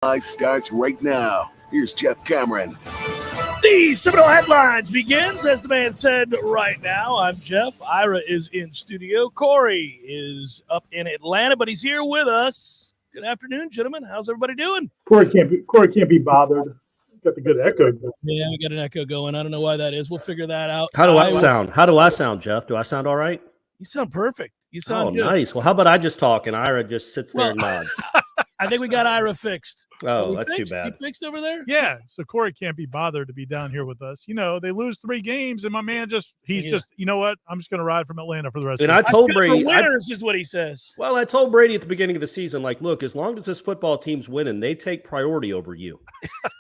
Starts right now. Here's Jeff Cameron. The Seminole Headlines begins, as the man said, right now. I'm Jeff. Ira is in studio. Corey is up in Atlanta, but he's here with us. Good afternoon, gentlemen. How's everybody doing? Corey can't be bothered. Got the good echo. Yeah, we got an echo going. I don't know why that is. We'll figure that out. How do I sound? How do I sound, Jeff? Do I sound all right? You sound perfect. You sound good. Nice. Well, how about I just talk and Ira just sits there and nods? I think we got Ira fixed. Oh, that's too bad. You fixed over there? Yeah, so Corey can't be bothered to be down here with us. You know, they lose 3 games, and my man he's you know what? I'm just going to ride from Atlanta for the rest of the season. And I told Brady. Winners is what he says. Well, I told Brady at the beginning of the season, like, look, as long as this football team's winning, they take priority over you.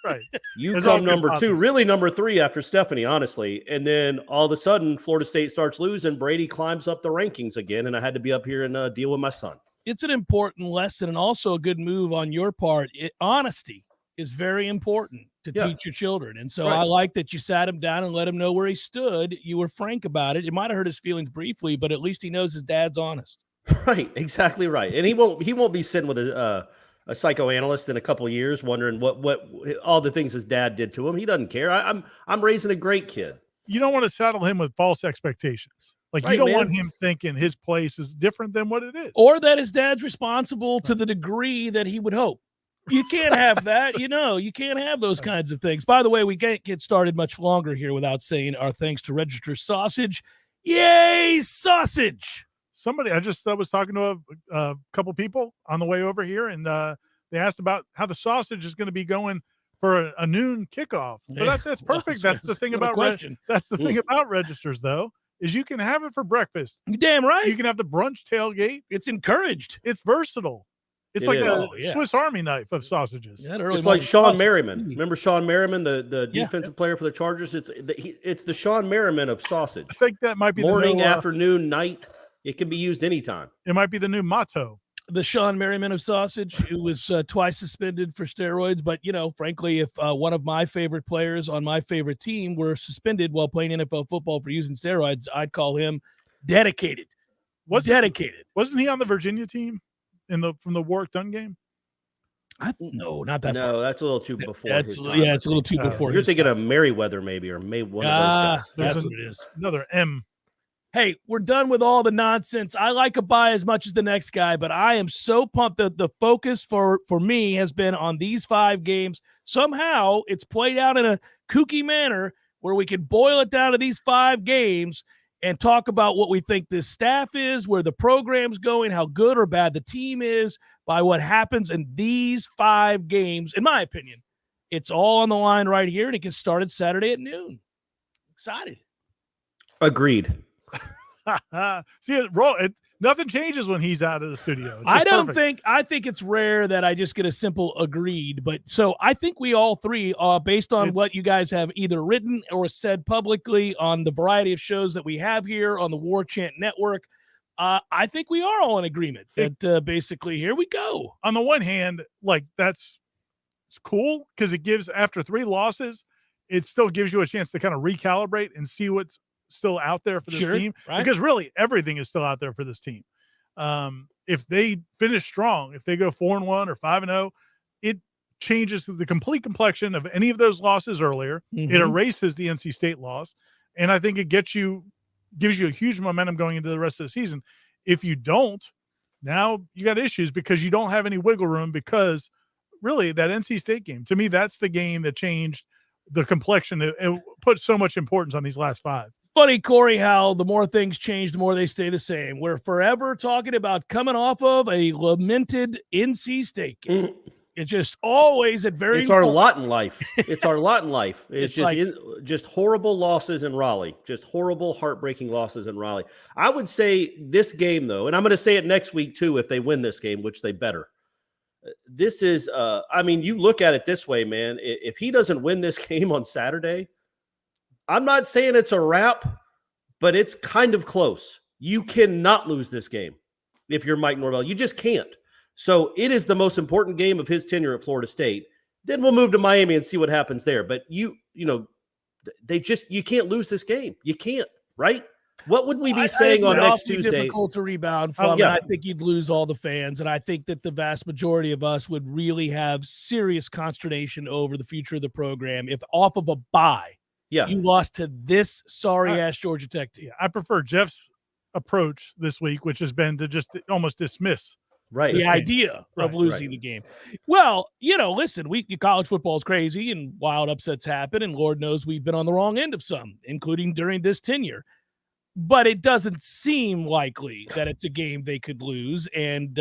Right. You come number 2, really number 3 after Stephanie, honestly. And then all of a sudden, Florida State starts losing. Brady climbs up the rankings again, and I had to be up here and deal with my son. It's an important lesson and also a good move on your part. Honesty is very important to teach your children. And so I like that you sat him down and let him know where he stood. You were frank about it. It might have hurt his feelings briefly, but at least he knows his dad's honest. Right, exactly right. And he won't be sitting with a psychoanalyst in a couple of years wondering what all the things his dad did to him. He doesn't care. I'm raising a great kid. You don't want to saddle him with false expectations. Like, you don't want him thinking his place is different than what it is. Or that his dad's responsible to the degree that he would hope. You can't have that. You can't have those kinds of things. By the way, we can't get started much longer here without saying our thanks to Register Sausage. Yay, sausage! Somebody, I was talking to a couple people on the way over here, and they asked about how the sausage is going to be going for a noon kickoff. But that's perfect. That's the thing about that's the thing about registers, though, is you can have it for breakfast. You're damn right. You can have the brunch tailgate. It's encouraged. It's versatile. It's like a Swiss Army knife of sausages. Yeah, it's like Sean Merriman. Remember Sean Merriman, the defensive player for the Chargers? It's the Sean Merriman of sausage. I think that might be morning, the new, afternoon, night. It can be used anytime. It might be the new motto. The Sean Merriman of sausage, who was twice suspended for steroids. But, frankly, if one of my favorite players on my favorite team were suspended while playing NFL football for using steroids, I'd call him dedicated. Dedicated. Wasn't he on the Virginia team from the Warwick Dunn game? No, not that. No, far. that's a little too before his time. Yeah, it's a little too before. You're thinking of Merriweather, maybe, or maybe one of those guys. That's what it is. Another M. Hey, we're done with all the nonsense. I like a bye as much as the next guy, but I am so pumped that the focus for me has been on these 5 games. Somehow it's played out in a kooky manner where we can boil it down to these 5 games and talk about what we think this staff is, where the program's going, how good or bad the team is by what happens in these 5 games. In my opinion, it's all on the line right here, and it gets started Saturday at noon. Excited. Agreed. See, nothing changes when he's out of the studio. I think it's rare that I just get a simple agreed. But so I think we all three, based on what you guys have either written or said publicly on the variety of shows that we have here on the Warchant Network, I think we are all in agreement that basically here we go. On the one hand, like it's cool because it gives, after 3 losses, it still gives you a chance to kind of recalibrate and see what's still out there for this team, because really everything is still out there for this team. If they finish strong, if they go 4-1 or 5-0, it changes the complete complexion of any of those losses earlier. Mm-hmm. It erases the NC State loss, and I think it gives you a huge momentum going into the rest of the season. If you don't, now you got issues because you don't have any wiggle room, because really that NC State game, to me, that's the game that changed the complexion. It put so much importance on these last 5. Funny, Corey, how the more things change, the more they stay the same. We're forever talking about coming off of a lamented NC State game. It's just always at very. It's our lot in life. It's our lot in life. It's just just horrible losses in Raleigh. Just horrible, heartbreaking losses in Raleigh. I would say this game, though, and I'm going to say it next week too, if they win this game, which they better. This is, you look at it this way, man. If he doesn't win this game on Saturday, I'm not saying it's a wrap, but it's kind of close. You cannot lose this game if you're Mike Norvell. You just can't. So it is the most important game of his tenure at Florida State. Then we'll move to Miami and see what happens there. But you can't lose this game. You can't, right? What would we be saying on next Tuesday? Difficult to rebound from, and I think you'd lose all the fans, and I think that the vast majority of us would really have serious consternation over the future of the program if off of a bye, you lost to this sorry-ass Georgia Tech team. I prefer Jeff's approach this week, which has been to just almost dismiss the idea of losing the game. Well, listen, college football is crazy and wild upsets happen, and Lord knows we've been on the wrong end of some, including during this tenure. But it doesn't seem likely that it's a game they could lose, and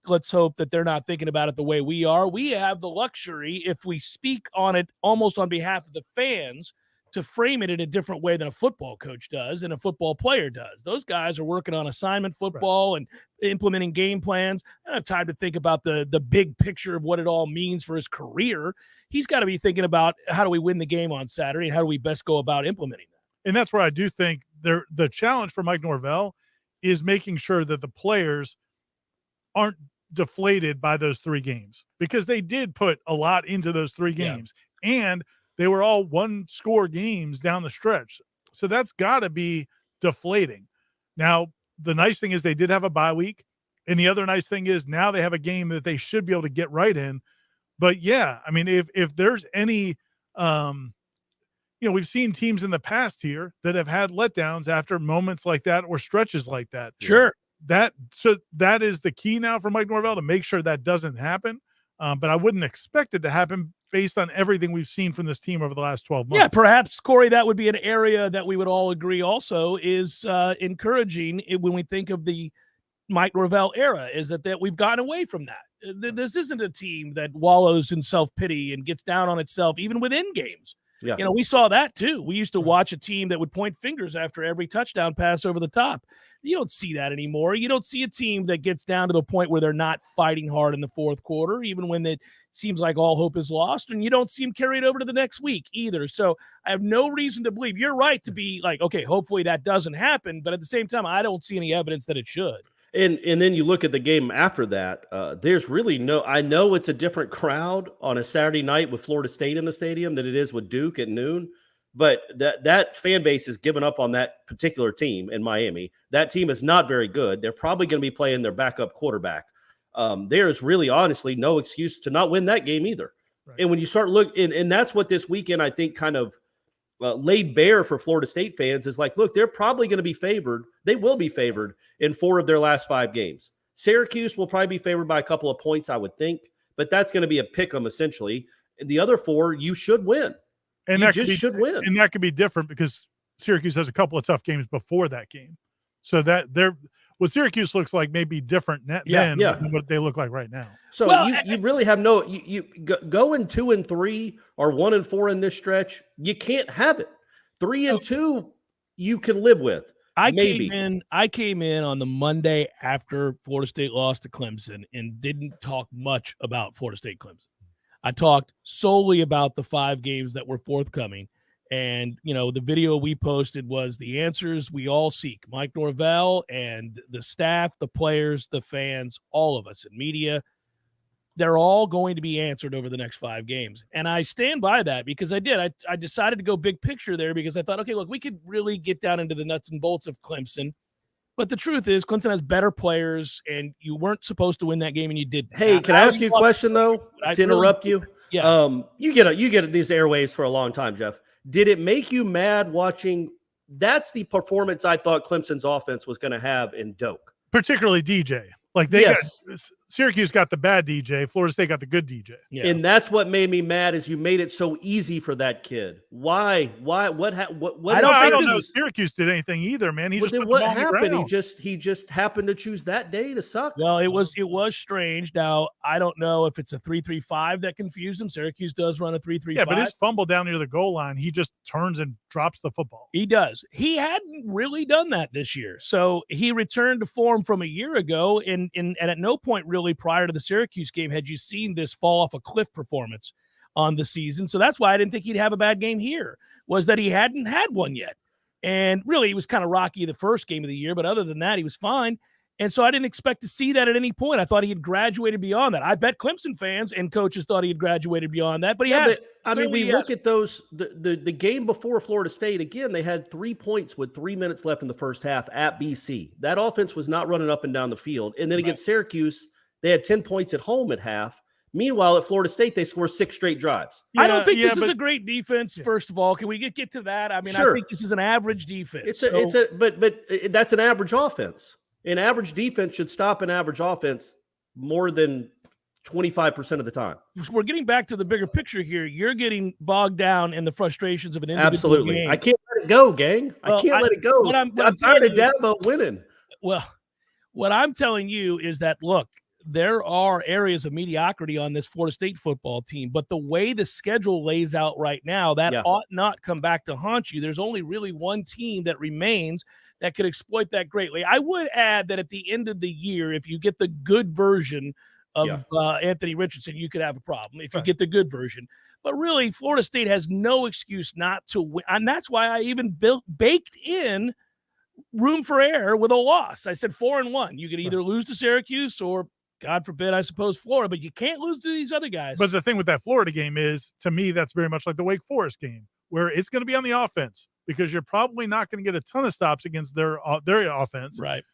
let's hope that they're not thinking about it the way we are. We have the luxury, if we speak on it almost on behalf of the fans, to frame it in a different way than a football coach does and a football player does. Those guys are working on assignment football and implementing game plans. I don't have time to think about the big picture of what it all means for his career. He's got to be thinking about how do we win the game on Saturday and how do we best go about implementing that. And that's where I do think the challenge for Mike Norvell is making sure that the players aren't deflated by those 3 games, because they did put a lot into those 3 games, and they were all 1-score games down the stretch. So that's got to be deflating. Now, the nice thing is they did have a bye week, and the other nice thing is now they have a game that they should be able to get right in. But yeah, I mean, if there's any we've seen teams in the past here that have had letdowns after moments like that or stretches like that. Sure. So that is the key now for Mike Norvell, to make sure that doesn't happen. But I wouldn't expect it to happen based on everything we've seen from this team over the last 12 months. Yeah, perhaps, Corey, that would be an area that we would all agree also is encouraging when we think of the Mike Norvell era, is that we've gotten away from that. This isn't a team that wallows in self-pity and gets down on itself even within games. Yeah. We saw that too. We used to watch a team that would point fingers after every touchdown pass over the top. You don't see that anymore. You don't see a team that gets down to the point where they're not fighting hard in the fourth quarter, even when it seems like all hope is lost, and you don't see them carry it over to the next week either. So I have no reason to believe, you're right to be like, okay, hopefully that doesn't happen. But at the same time, I don't see any evidence that it should. And then you look at the game after that, there's really I know it's a different crowd on a Saturday night with Florida State in the stadium than it is with Duke at noon, but that fan base has given up on that particular team in Miami. That team is not very good. They're probably going to be playing their backup quarterback. There is really honestly no excuse to not win that game either. Right. And when you start looking, and that's what this weekend I think kind of laid bare for Florida State fans is like, look, they're probably going to be favored. They will be favored in 4 of their last 5 games. Syracuse will probably be favored by a couple of points, I would think, but that's going to be a pick 'em essentially. And the other 4, you should win. And you should win. And that could be different because Syracuse has a couple of tough games before that game. So that what Syracuse looks like may be different than what they look like right now. So you really have no you going 2-3 or 1-4 in this stretch. You can't have it. 3-2 you can live with. I came in on the Monday after Florida State lost to Clemson and didn't talk much about Florida State Clemson. I talked solely about the 5 games that were forthcoming. And, the video we posted was the answers we all seek. Mike Norvell and the staff, the players, the fans, all of us in media, they're all going to be answered over the next 5 games. And I stand by that because I did. I decided to go big picture there because I thought, okay, look, we could really get down into the nuts and bolts of Clemson. But the truth is Clemson has better players, and you weren't supposed to win that game, and you did. Hey, can I ask you a question, though, to interrupt you? Yeah. You get these airwaves for a long time, Jeff. Did it make you mad watching? That's the performance I thought Clemson's offense was going to have in Doak. Particularly DJ. Like Syracuse got the bad DJ, Florida State got the good DJ. Yeah. And that's what made me mad is you made it so easy for that kid. Why? What I don't know. Syracuse did anything either, man. What happened? He just happened to choose that day to suck. Well, it was strange. Now, I don't know if it's a 3-3-5 that confused him. Syracuse does run a 3-3-5. Yeah, but his fumble down near the goal line, he just turns and drops the football. He does. He hadn't really done that this year. So he returned to form from a year ago, and at no point really prior to the Syracuse game had you seen this fall off a cliff performance on the season. So that's why I didn't think he'd have a bad game here, was that he hadn't had one yet. And really, he was kind of rocky the first game of the year, but other than that, he was fine. And so I didn't expect to see that at any point. I thought he had graduated beyond that. I bet Clemson fans and coaches thought he had graduated beyond that, but he has. I mean, we look at those, the game before Florida State, again, they had 3 points with 3 minutes left in the first half at BC. That offense was not running up and down the field. And then against Syracuse, they had 10 points at home at half. Meanwhile, at Florida State, they scored 6 straight drives. I don't think this is a great defense, first of all. Can we get to that? I mean, I think this is an average defense. But that's an average offense. An average defense should stop an average offense more than 25% of the time. We're getting back to the bigger picture here. You're getting bogged down in the frustrations of an individual game. I can't let it go, gang. I can't let it go. I'm tired of Dabo winning. Well, what I'm telling you is that, look, there are areas of mediocrity on this Florida State football team, but the way the schedule lays out right now, that ought not come back to haunt you. There's only really one team that remains that could exploit that greatly. I would add that at the end of the year, if you get the good version of Anthony Richardson, you could have a problem if you get the good version. But really, Florida State has no excuse not to win. And that's why I even baked in room for error with a loss. I said 4-1. You could either lose to Syracuse or, God forbid, I suppose, Florida, but you can't lose to these other guys. But the thing with that Florida game is, to me, that's very much like the Wake Forest game, where it's going to be on the offense because you're probably not going to get a ton of stops against their offense. Right.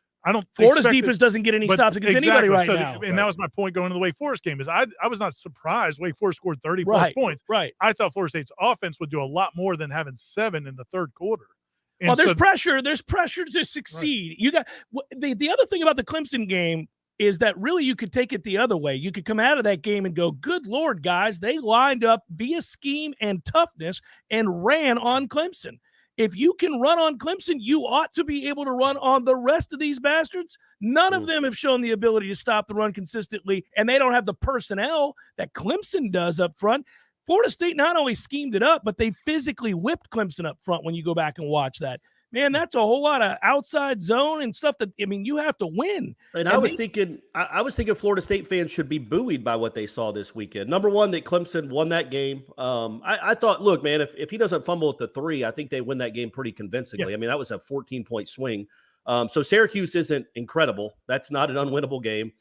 Florida's defense doesn't get any stops against anybody now. And that was my point going to the Wake Forest game is I was not surprised Wake Forest scored 30-plus points. Right. I thought Florida State's offense would do a lot more than having 7 in the third quarter. And there's pressure. There's pressure to succeed. Right. You got the other thing about the Clemson game is that really you could take it the other way. You could come out of that game and go, good Lord, guys, they lined up via scheme and toughness and ran on Clemson. If you can run on Clemson, you ought to be able to run on the rest of these bastards. None of them have shown the ability to stop the run consistently, and they don't have the personnel that Clemson does up front. Florida State not only schemed it up, but they physically whipped Clemson up front when you go back and watch that. Man, that's a whole lot of outside zone and stuff that, I mean, you have to win. And I was thinking Florida State fans should be buoyed by what they saw this weekend. Number one, that Clemson won that game. I thought, look, man, if he doesn't fumble at the 3, I think they win that game pretty convincingly. Yeah. I mean, that was a 14-point swing. So Syracuse isn't incredible. That's not an unwinnable game.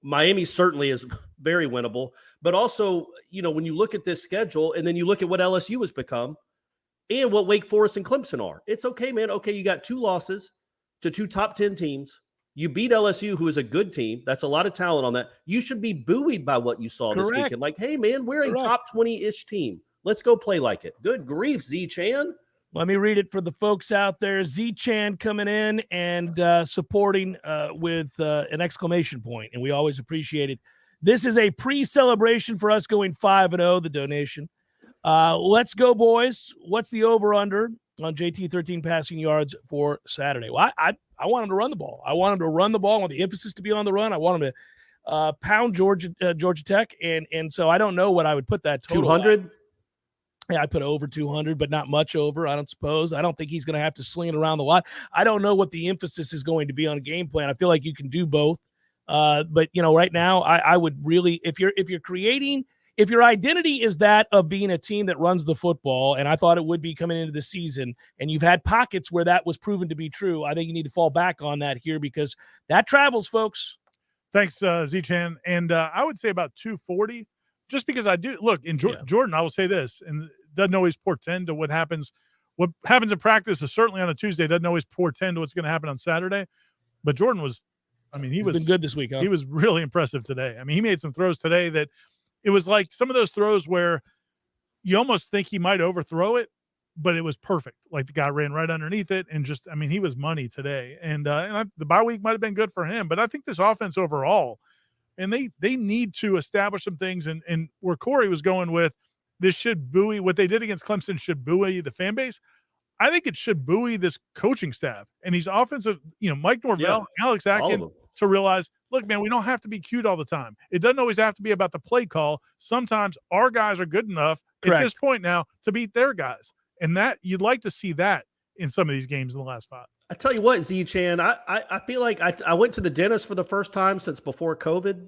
Miami certainly is very winnable. But also, you know, when you look at this schedule and then you look at what LSU has become, and what Wake Forest and Clemson are. It's okay, man. Okay, you got 2 losses to 2 top 10 teams. You beat LSU, who is a good team. That's a lot of talent on that. You should be buoyed by what you saw this weekend. Like, hey, man, we're a top 20-ish team. Let's go play like it. Good grief, Z-Chan. Let me read it for the folks out there. Z-Chan coming in and supporting with an exclamation point, and we always appreciate it. This is a pre-celebration for us going 5-0, the donation. Let's go, boys. What's the over-under on JT 13 passing yards for Saturday? Well, I want him to run the ball. I want him to run the ball. I want the emphasis to be on the run. I want him to pound Georgia Tech. And so I don't know what I would put that total 200? Yeah, I'd put over 200, but not much over, I don't suppose. I don't think he's going to have to sling it around the lot. I don't know what the emphasis is going to be on a game plan. I feel like you can do both. But, you know, right now I would really, if you're creating – if your identity is that of being a team that runs the football, and I thought it would be coming into the season, and you've had pockets where that was proven to be true, I think you need to fall back on that here because that travels, folks. Thanks, Z-Chan. And I would say about 240, just because I do – look, in Jordan, I will say this, and it doesn't always portend to what happens. What happens in practice is certainly on a Tuesday. Doesn't always portend to what's going to happen on Saturday. But Jordan was – I mean, he's been good this week, huh? He was really impressive today. I mean, he made some throws today that – it was like some of those throws where you almost think he might overthrow it, but it was perfect. Like the guy ran right underneath it and just, I mean, he was money today. And the bye week might've been good for him, but I think this offense overall, and they need to establish some things. And where Corey was going with, this should buoy what they did against Clemson should buoy the fan base. I think it should buoy this coaching staff and these offensive, you know, Mike Norvell, Alex Atkins, to realize, look, man, we don't have to be cute all the time. It doesn't always have to be about the play call. Sometimes our guys are good enough at this point now to beat their guys. And that you'd like to see that in some of these games in the last 5. I tell you what, Z-Chan, I feel like I went to the dentist for the first time since before COVID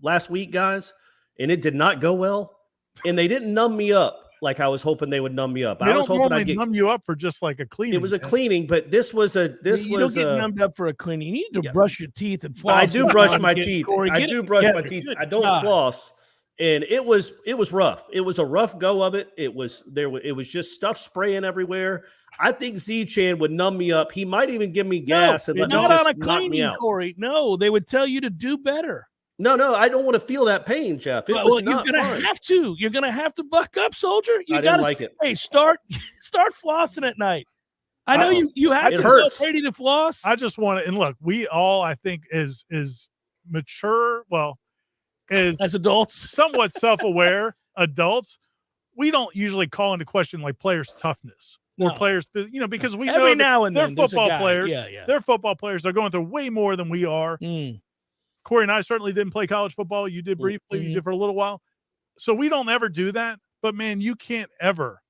last week, guys, and it did not go well. And they didn't numb me up. like I was hoping they would numb me up. They I was don't hoping normally I'd get numb you up for just like a cleaning. It was a cleaning, but this was You don't get numbed up for a cleaning. You need to brush your teeth and floss. I do brush my teeth. Corey, I do brush my teeth. I don't floss. And it was rough. It was a rough go of it. It was just stuff spraying everywhere. I think Z-Chan would numb me up. He might even give me gas and let me not on a knock me cleaning, out. Corey. No, they would tell you to do better. No, I don't want to feel that pain, Jeff. It was not you're gonna fun. have to. You're gonna have to buck up, soldier. I didn't like it. Hey, start flossing at night. I know you have to hurts. ready to floss. I just want to, and look, we all, I think, is mature. Well, as adults, somewhat self-aware adults, we don't usually call into question like players' toughness or players, because we every know now and then they're football players. Yeah. They're football players. They're going through way more than we are. Corey and I certainly didn't play college football. You did briefly. You did for a little while. So we don't ever do that. But man, you can't ever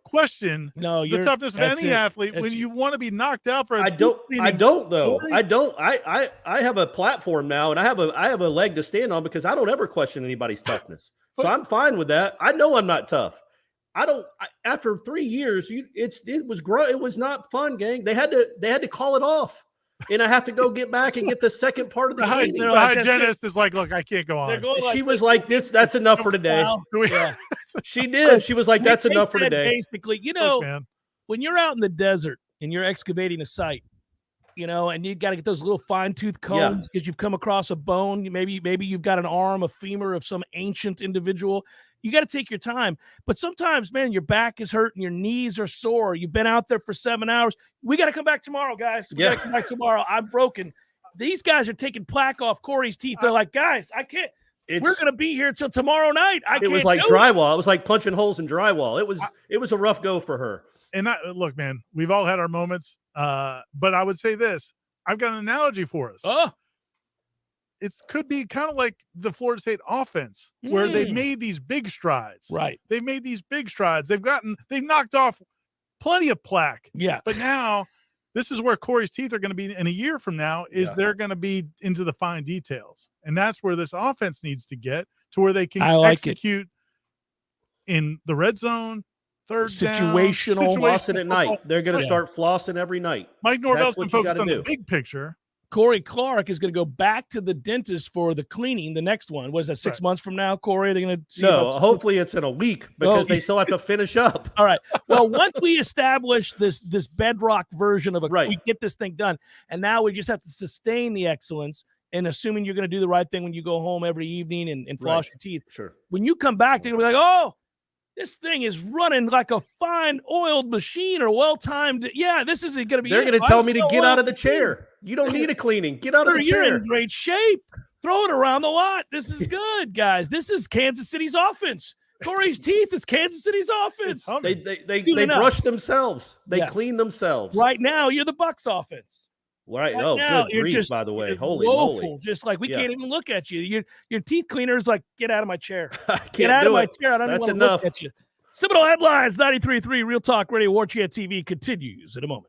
question the toughness of any athlete when you want to be knocked out for. I don't though. I don't. I have a platform now, and I have a leg to stand on because I don't ever question anybody's toughness. So I'm fine with that. I know I'm not tough. After 3 years, it was not fun, gang. They had to call it off. And I have to go get back and get the second part of the cleaning. The hygienist is like, look, I can't go on. She was like, that's enough for today. Yeah. She did. She was like, that's enough for today. Basically, when you're out in the desert and you're excavating a site, and you got to get those little fine-tooth combs because you've come across a bone. Maybe you've got an arm, a femur of some ancient individual. You got to take your time. But sometimes, man, your back is hurting, your knees are sore. You've been out there for 7 hours. We got to come back tomorrow, guys. We got to come back tomorrow. I'm broken. These guys are taking plaque off Corey's teeth. They're like, guys, I can't. We're going to be here till tomorrow night. It was like drywall. It was like punching holes in drywall. It was a rough go for her. And look, man, we've all had our moments. But I would say this. I've got an analogy for us. It could be kind of like the Florida State offense where they've made these big strides. Right. They've made these big strides. They've knocked off plenty of plaque. Yeah. But now this is where Corey's teeth are going to be in a year from now they're going to be into the fine details. And that's where this offense needs to get to where they can execute in the red zone, third situational down, flossing at night. They're going to start flossing every night. Mike Norvell's been focused on the big picture. Corey Clark is going to go back to the dentist for the cleaning. The next one was that 6 months from now. Corey, they're going to see. No, hopefully it's in a week because they still have to finish up. All right. Well, once we establish this bedrock version of we get this thing done, and now we just have to sustain the excellence. And assuming you're going to do the right thing when you go home every evening and floss your teeth. Sure. When you come back, they're going to be like, oh, this thing is running like a fine oiled machine or well-timed. Yeah, this isn't going to be. They're going to tell me to get out of the chair. You don't need a cleaning. Get out of the chair. You're in great shape. Throw it around the lot. This is good, guys. This is Kansas City's offense. Corey's teeth is Kansas City's offense. They brush themselves. They clean themselves. Right now, you're the Bucs offense. Right. Oh, good grief, by the way. Holy moly. Just like we can't even look at you. Your teeth cleaner is like, get out of my chair. Get out of my chair. I don't even want to look at you. Seminole Headlines, 93.3 Real Talk Radio, Warchant TV continues in a moment.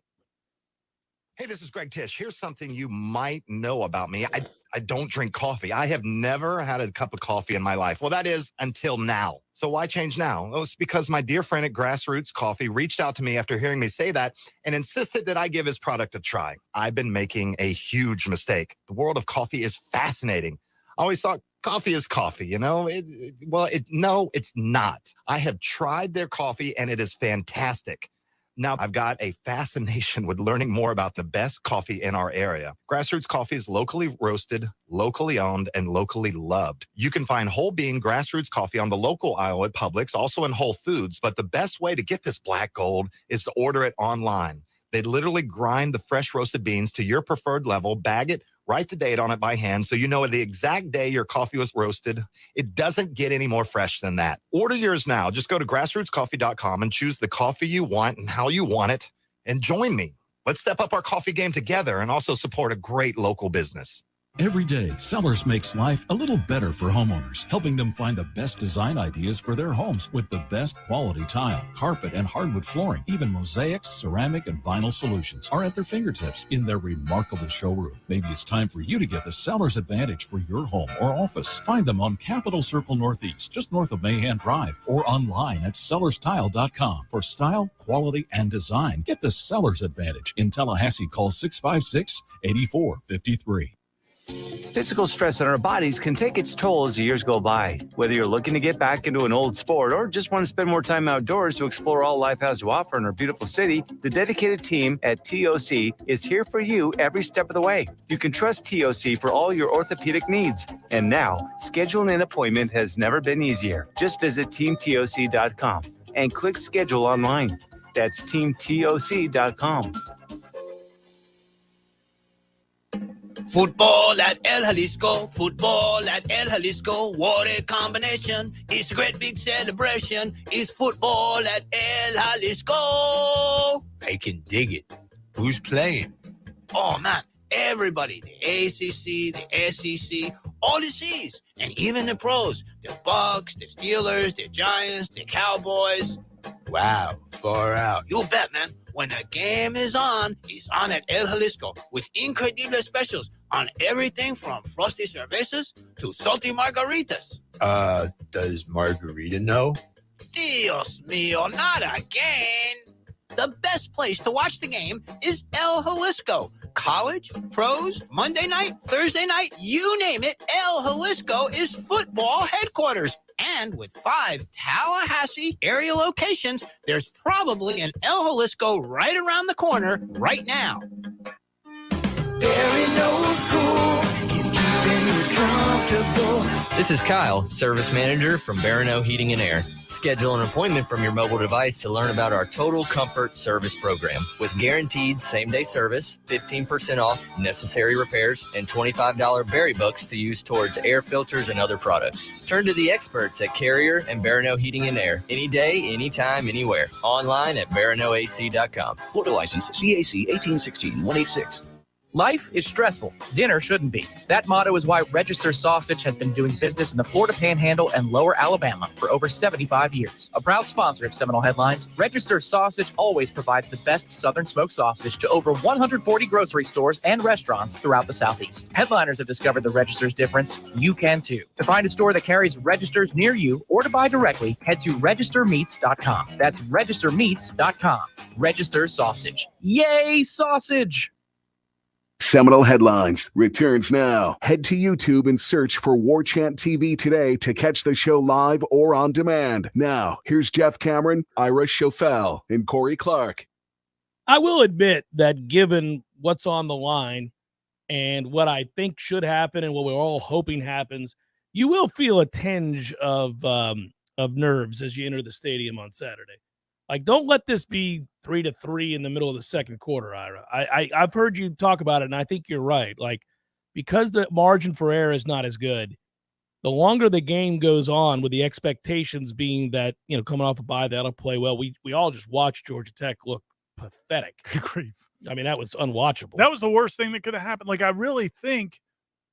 Hey, this is Greg Tish. Here's something you might know about me. I don't drink coffee. I have never had a cup of coffee in my life. Well, that is until now. So why change now? Well, it's because my dear friend at Grassroots Coffee reached out to me after hearing me say that and insisted that I give his product a try. I've been making a huge mistake. The world of coffee is fascinating. I always thought coffee is coffee, No, it's not. I have tried their coffee and it is fantastic. Now, I've got a fascination with learning more about the best coffee in our area. Grassroots Coffee is locally roasted, locally owned, and locally loved. You can find whole bean Grassroots Coffee on the local aisle at Publix, also in Whole Foods, but the best way to get this black gold is to order it online. They literally grind the fresh roasted beans to your preferred level, bag it, write the date on it by hand so you know the exact day your coffee was roasted. It doesn't get any more fresh than that. Order yours now. Just go to grassrootscoffee.com and choose the coffee you want and how you want it, and join me. Let's step up our coffee game together and also support a great local business. Every day, Sellers makes life a little better for homeowners, helping them find the best design ideas for their homes with the best quality tile, carpet, and hardwood flooring. Even mosaics, ceramic, and vinyl solutions are at their fingertips in their remarkable showroom. Maybe it's time for you to get the Sellers Advantage for your home or office. Find them on Capitol Circle Northeast, just north of Mahan Drive, or online at sellerstile.com. For style, quality, and design, get the Sellers Advantage. In Tallahassee, call 656-8453. Physical stress on our bodies can take its toll as the years go by. Whether you're looking to get back into an old sport or just want to spend more time outdoors to explore all life has to offer in our beautiful city, the dedicated team at TOC is here for you every step of the way. You can trust TOC for all your orthopedic needs. And now, scheduling an appointment has never been easier. Just visit teamtoc.com and click schedule online. That's teamtoc.com. Football at El Jalisco, football at El Jalisco, what a combination. It's a great big celebration. It's football at El Jalisco. I can dig it. Who's playing? Oh, man, everybody. The ACC, the SEC, all the C's, and even the pros. The Bucks, the Steelers, the Giants, the Cowboys. Wow, far out. You bet, man. When the game is on, it's on at El Jalisco with incredible specials on everything from frosty cervezas to salty margaritas. Does Margarita know? Dios mío, not again. The best place to watch the game is El Jalisco. College, pros, Monday night, Thursday night, you name it, El Jalisco is football headquarters. And with 5 Tallahassee area locations, there's probably an El Jalisco right around the corner right now. Barry knows cool. He's keeping you comfortable. This is Kyle, service manager from Barano Heating and Air. Schedule an appointment from your mobile device to learn about our Total Comfort Service Program. With guaranteed same-day service, 15% off necessary repairs, and $25 Berry Bucks to use towards air filters and other products. Turn to the experts at Carrier and Barano Heating and Air. Any day, anytime, anywhere. Online at baranoac.com. Florida license CAC 1816-186. Life is stressful. Dinner shouldn't be. That motto is why Register Sausage has been doing business in the Florida Panhandle and Lower Alabama for over 75 years. A proud sponsor of Seminole Headlines, Register Sausage always provides the best Southern smoked sausage to over 140 grocery stores and restaurants throughout the Southeast. Headliners have discovered the Register's difference. You can too. To find a store that carries Registers near you or to buy directly, head to registermeats.com. That's registermeats.com. Register Sausage. Yay, sausage! Seminole Headlines returns now. Head to YouTube and search for Warchant TV today to catch the show live or on demand. Now, here's Jeff Cameron, Ira Schofel, and Corey Clark. I will admit that given what's on the line and what I think should happen and what we're all hoping happens, you will feel a tinge of nerves as you enter the stadium on Saturday. Like, don't let this be 3-3 in the middle of the second quarter, Ira. I've heard you talk about it, and I think you're right. Like, because the margin for error is not as good, the longer the game goes on with the expectations being that, you know, coming off a bye, that'll play well. We all just watched Georgia Tech look pathetic. Grief. I mean, that was unwatchable. That was the worst thing that could have happened. Like, I really think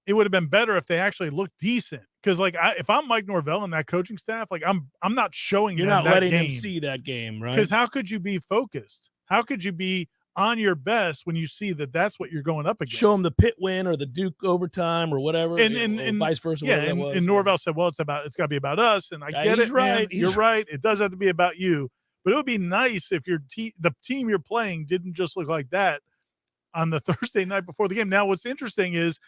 it would have been better if they actually looked decent. Because, like, if I'm Mike Norvell and that coaching staff, like, I'm not showing You're them not letting game. him see that game, right? Because how could you be focused? How could you be on your best when you see that that's what you're going up against? Show them the Pitt win or the Duke overtime or whatever, and vice versa. Yeah, and Norvell said, well, it's got to be about us. And I get it, right. Man. You're right. It does have to be about you. But it would be nice if the team you're playing didn't just look like that on the Thursday night before the game. Now, what's interesting is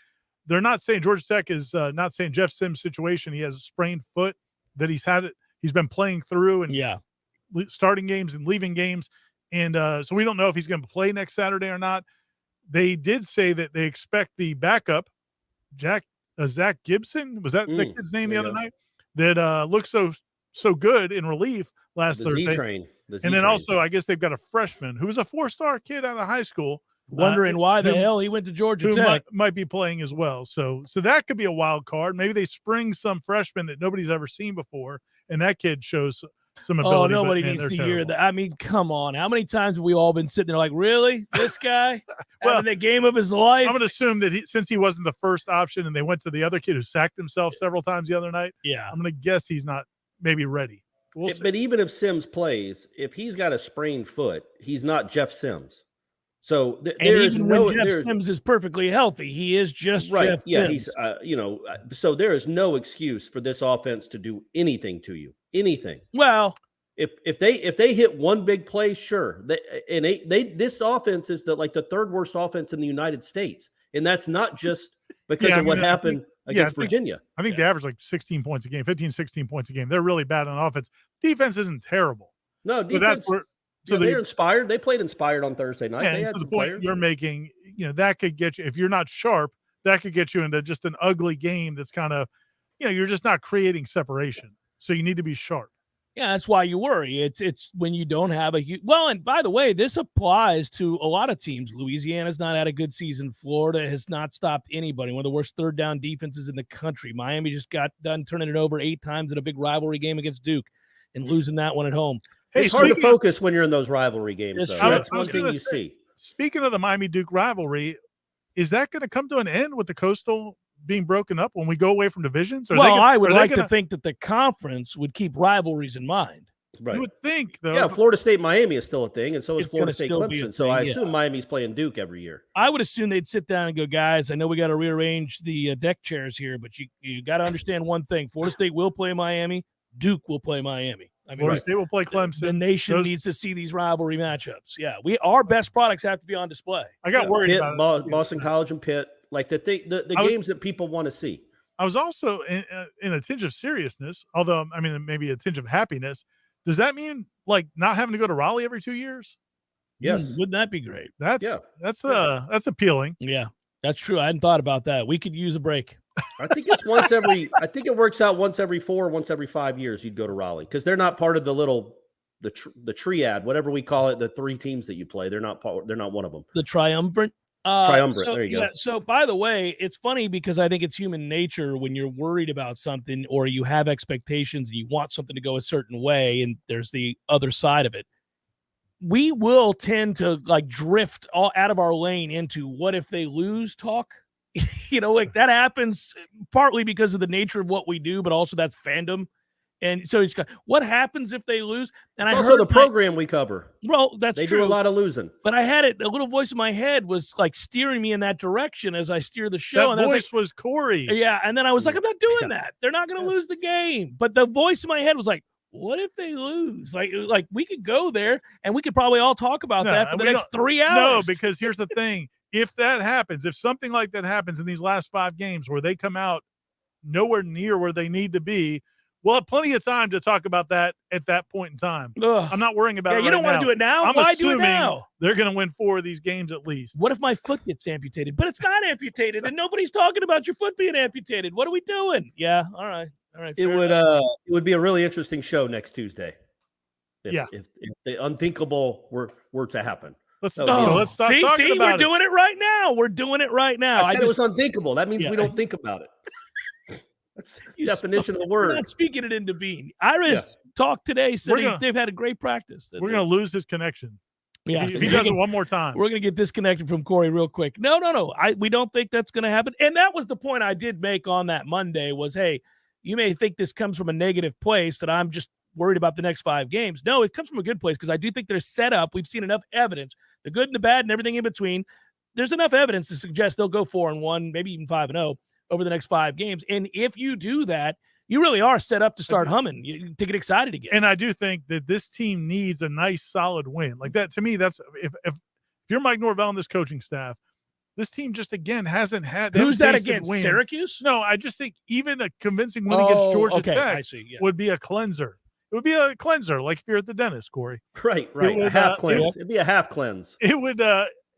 they're not saying Georgia Tech is not saying Jeff Sims' situation. He has a sprained foot that he's been playing through and starting games and leaving games. And so we don't know if he's going to play next Saturday or not. They did say that they expect the backup, Zach Gibson, was that the kid's name the other night? That looked so good in relief last Thursday. Z-Train. And then also, I guess they've got a freshman who was a 4-star kid out of high school. Wondering why the hell he went to Georgia Tech. Might be playing as well. So that could be a wild card. Maybe they spring some freshman that nobody's ever seen before, and that kid shows some ability. Nobody needs to hear that. I mean, come on. How many times have we all been sitting there like, really? This guy having the game of his life? I'm going to assume that since he wasn't the first option and they went to the other kid who sacked himself several times the other night, I'm going to guess he's not maybe ready. But even if Sims plays, if he's got a sprained foot, he's not Jeff Sims. So Jeff Sims is perfectly healthy, he is just Jeff Sims. He's so there is no excuse for this offense to do anything to you. Anything. Well, if they hit one big play, sure. This offense is the third worst offense in the United States, and that's not just because of what happened against Virginia. I think they average like 16 points a game, 15, 16 points a game. They're really bad on offense. Defense isn't terrible. No, defense. They're inspired. They played inspired on Thursday night. Yeah, so the point you're making, that could get you, if you're not sharp, that could get you into just an ugly game that's kind of, you're just not creating separation. So you need to be sharp. Yeah, that's why you worry. It's when you don't have and by the way, this applies to a lot of teams. Louisiana's not had a good season. Florida has not stopped anybody. One of the worst third down defenses in the country. Miami just got done turning it over 8 times in a big rivalry game against Duke and losing that one at home. Hey, it's hard to focus when you're in those rivalry games. That's one thing you see. Speaking of the Miami-Duke rivalry, is that going to come to an end with the Coastal being broken up when we go away from divisions? I would like to think that the conference would keep rivalries in mind. Right. You would think, though. Yeah, Florida State-Miami is still a thing, and so is Florida State-Clemson. So I assume Miami's playing Duke every year. I would assume they'd sit down and go, guys, I know we got to rearrange the deck chairs here, but you got to understand one thing. Florida State will play Miami. Duke will play Miami. Florida State will play Clemson. The nation needs to see these rivalry matchups. Yeah, our best products have to be on display. I got worried about Boston College and Pitt, like the games that people want to see. I was also in a tinge of seriousness, although maybe a tinge of happiness. Does that mean like not having to go to Raleigh every 2 years? Yes, wouldn't that be great? That's appealing. Yeah, that's true. I hadn't thought about that. We could use a break. I think it's once every. I think it works out once every 4, once every 5 years. You'd go to Raleigh because they're not part of the triad, whatever we call it. The 3 teams that you play, they're not one of them. The triumvirate. There you go. So, by the way, it's funny because I think it's human nature when you're worried about something or you have expectations and you want something to go a certain way, and there's the other side of it. We will tend to drift all out of our lane into what if they lose talk. That happens partly because of the nature of what we do, but also that's fandom. And so it's what happens if they lose? And it's also the program we cover. Well, that's true. They do a lot of losing. But I had a little voice in my head was steering me in that direction as I steer the show. That voice was Corey. Yeah. And then I was like, I'm not doing that. They're not going to lose the game. But the voice in my head was like, what if they lose? Like we could go there and we could probably all talk about that for the next 3 hours. No, because here's the thing. If that happens, if something like that happens in these last 5 games where they come out nowhere near where they need to be, we'll have plenty of time to talk about that at that point in time. Ugh. I'm not worrying about it. You don't want to do it now? Why do it now? They're going to win 4 of these games at least. What if my foot gets amputated? But it's not amputated, and nobody's talking about your foot being amputated. What are we doing? Yeah, all right. It would be a really interesting show next Tuesday. If the unthinkable were to happen. Let's stop talking about it. We're doing it right now. We're doing it right now. I said it was unthinkable. That means we don't think about it. That's the definition of the word. We're not speaking it into being. Iris talked today, said they've had a great practice. We're going to lose his connection. Yeah. If he does it one more time. We're going to get disconnected from Corey real quick. No. We don't think that's going to happen. And that was the point I did make on that Monday was, hey, you may think this comes from a negative place that I'm just worried about the next 5 games. No, it comes from a good place because I do think they're set up. We've seen enough evidence, the good and the bad and everything in between. There's enough evidence to suggest they'll go 4-1, maybe even 5-0 over the next 5 games. And if you do that, you really are set up to start humming, to get excited again. And I do think that this team needs a nice, solid win. Like that, to me, that's if you're Mike Norvell and this coaching staff, this team just, again, hasn't had – Who's that against, wins. Syracuse? No, I just think even a convincing win against Georgia Tech would be a cleanser. It would be a cleanser, like if you're at the dentist, Corey. Right. A half cleanse. It'd be a half cleanse. It would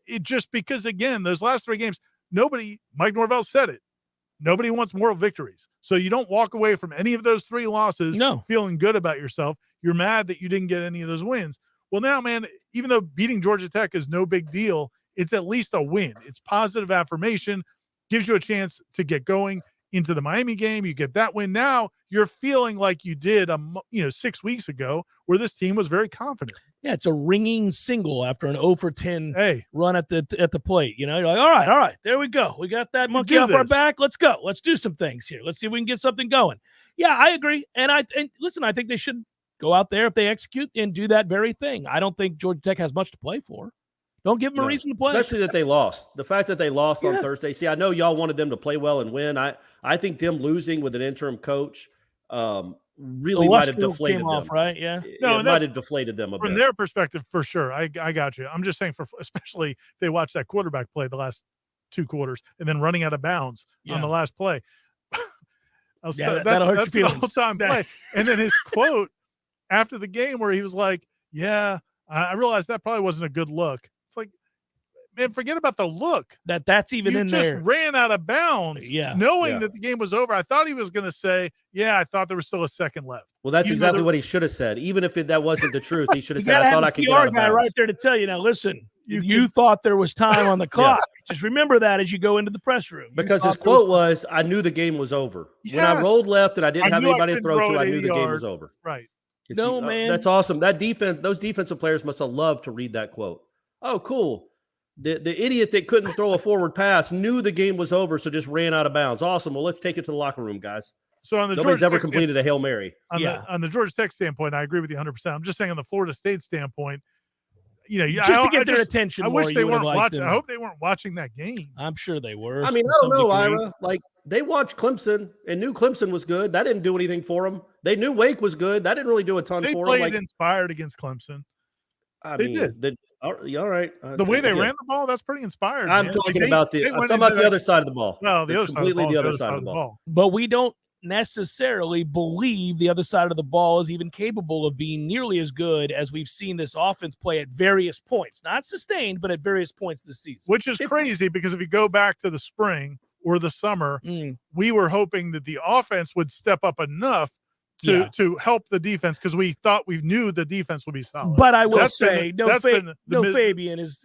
it just because, again, those last 3 games, Mike Norvell said it, nobody wants moral victories. So you don't walk away from any of those 3 losses feeling good about yourself. You're mad that you didn't get any of those wins. Well, now, man, even though beating Georgia Tech is no big deal, it's at least a win. It's positive affirmation, gives you a chance to get going. into the Miami game. You get that win. Now you're feeling like you did 6 weeks ago, where this team was very confident. Yeah, it's a ringing single after an 0 for 10 run at the plate. You're like, all right, there we go. We got that monkey off our back. Let's go. Let's do some things here. Let's see if we can get something going. Yeah, I agree. And listen, I think they should go out there if they execute and do that very thing. I don't think Georgia Tech has much to play for. Don't give them a reason to play. Especially that they lost. The fact that they lost on Thursday. See, I know y'all wanted them to play well and win. I think them losing with an interim coach really might have deflated them. Right? Yeah. No, it might have deflated them a bit. From their perspective, for sure. I got you. I'm just saying, especially if they watch that quarterback play the last 2 quarters and then running out of bounds on the last play. That'll hurt your feelings. The whole time play. And then his quote after the game where he was like, yeah, I realized that probably wasn't a good look. It's like, man, forget about the look. That's even in there. You just ran out of bounds, knowing that the game was over. I thought he was going to say, I thought there was still a second left. Well, that's exactly what he should have said. Even if that wasn't the truth, he should have said, I thought I could get out of bounds. Guy right there to tell you, now listen, you thought there was time on the clock. Just remember that as you go into the press room. Because his quote was, I knew the game was over. When I rolled left and I didn't have anybody to throw to, I knew the game was over. Right. Man. That's awesome. Those defensive players must have loved to read that quote. Oh, cool. The idiot that couldn't throw a forward pass knew the game was over, so just ran out of bounds. Awesome. Well, let's take it to the locker room, guys. So on the nobody's ever completed a Hail Mary. On the Georgia Tech standpoint, I agree with you 100%. I'm just saying on the Florida State standpoint, just to get their attention. I wish they weren't watching. I hope they weren't watching that game. I'm sure they were. I mean, I don't know, Ira. Like, they watched Clemson and knew Clemson was good. That didn't do anything for them. They knew Wake was good. That didn't really do a ton for them. They played inspired against Clemson. They did. All right. The way they ran the ball, that's pretty inspired. I'm talking about the other side of the ball. No, the other side of the ball. But we don't necessarily believe the other side of the ball is even capable of being nearly as good as we've seen this offense play at various points. Not sustained, but at various points this season. Which is crazy because if you go back to the spring or the summer, we were hoping that the offense would step up enough to help the defense because we knew the defense would be solid. But I will say, Fabian has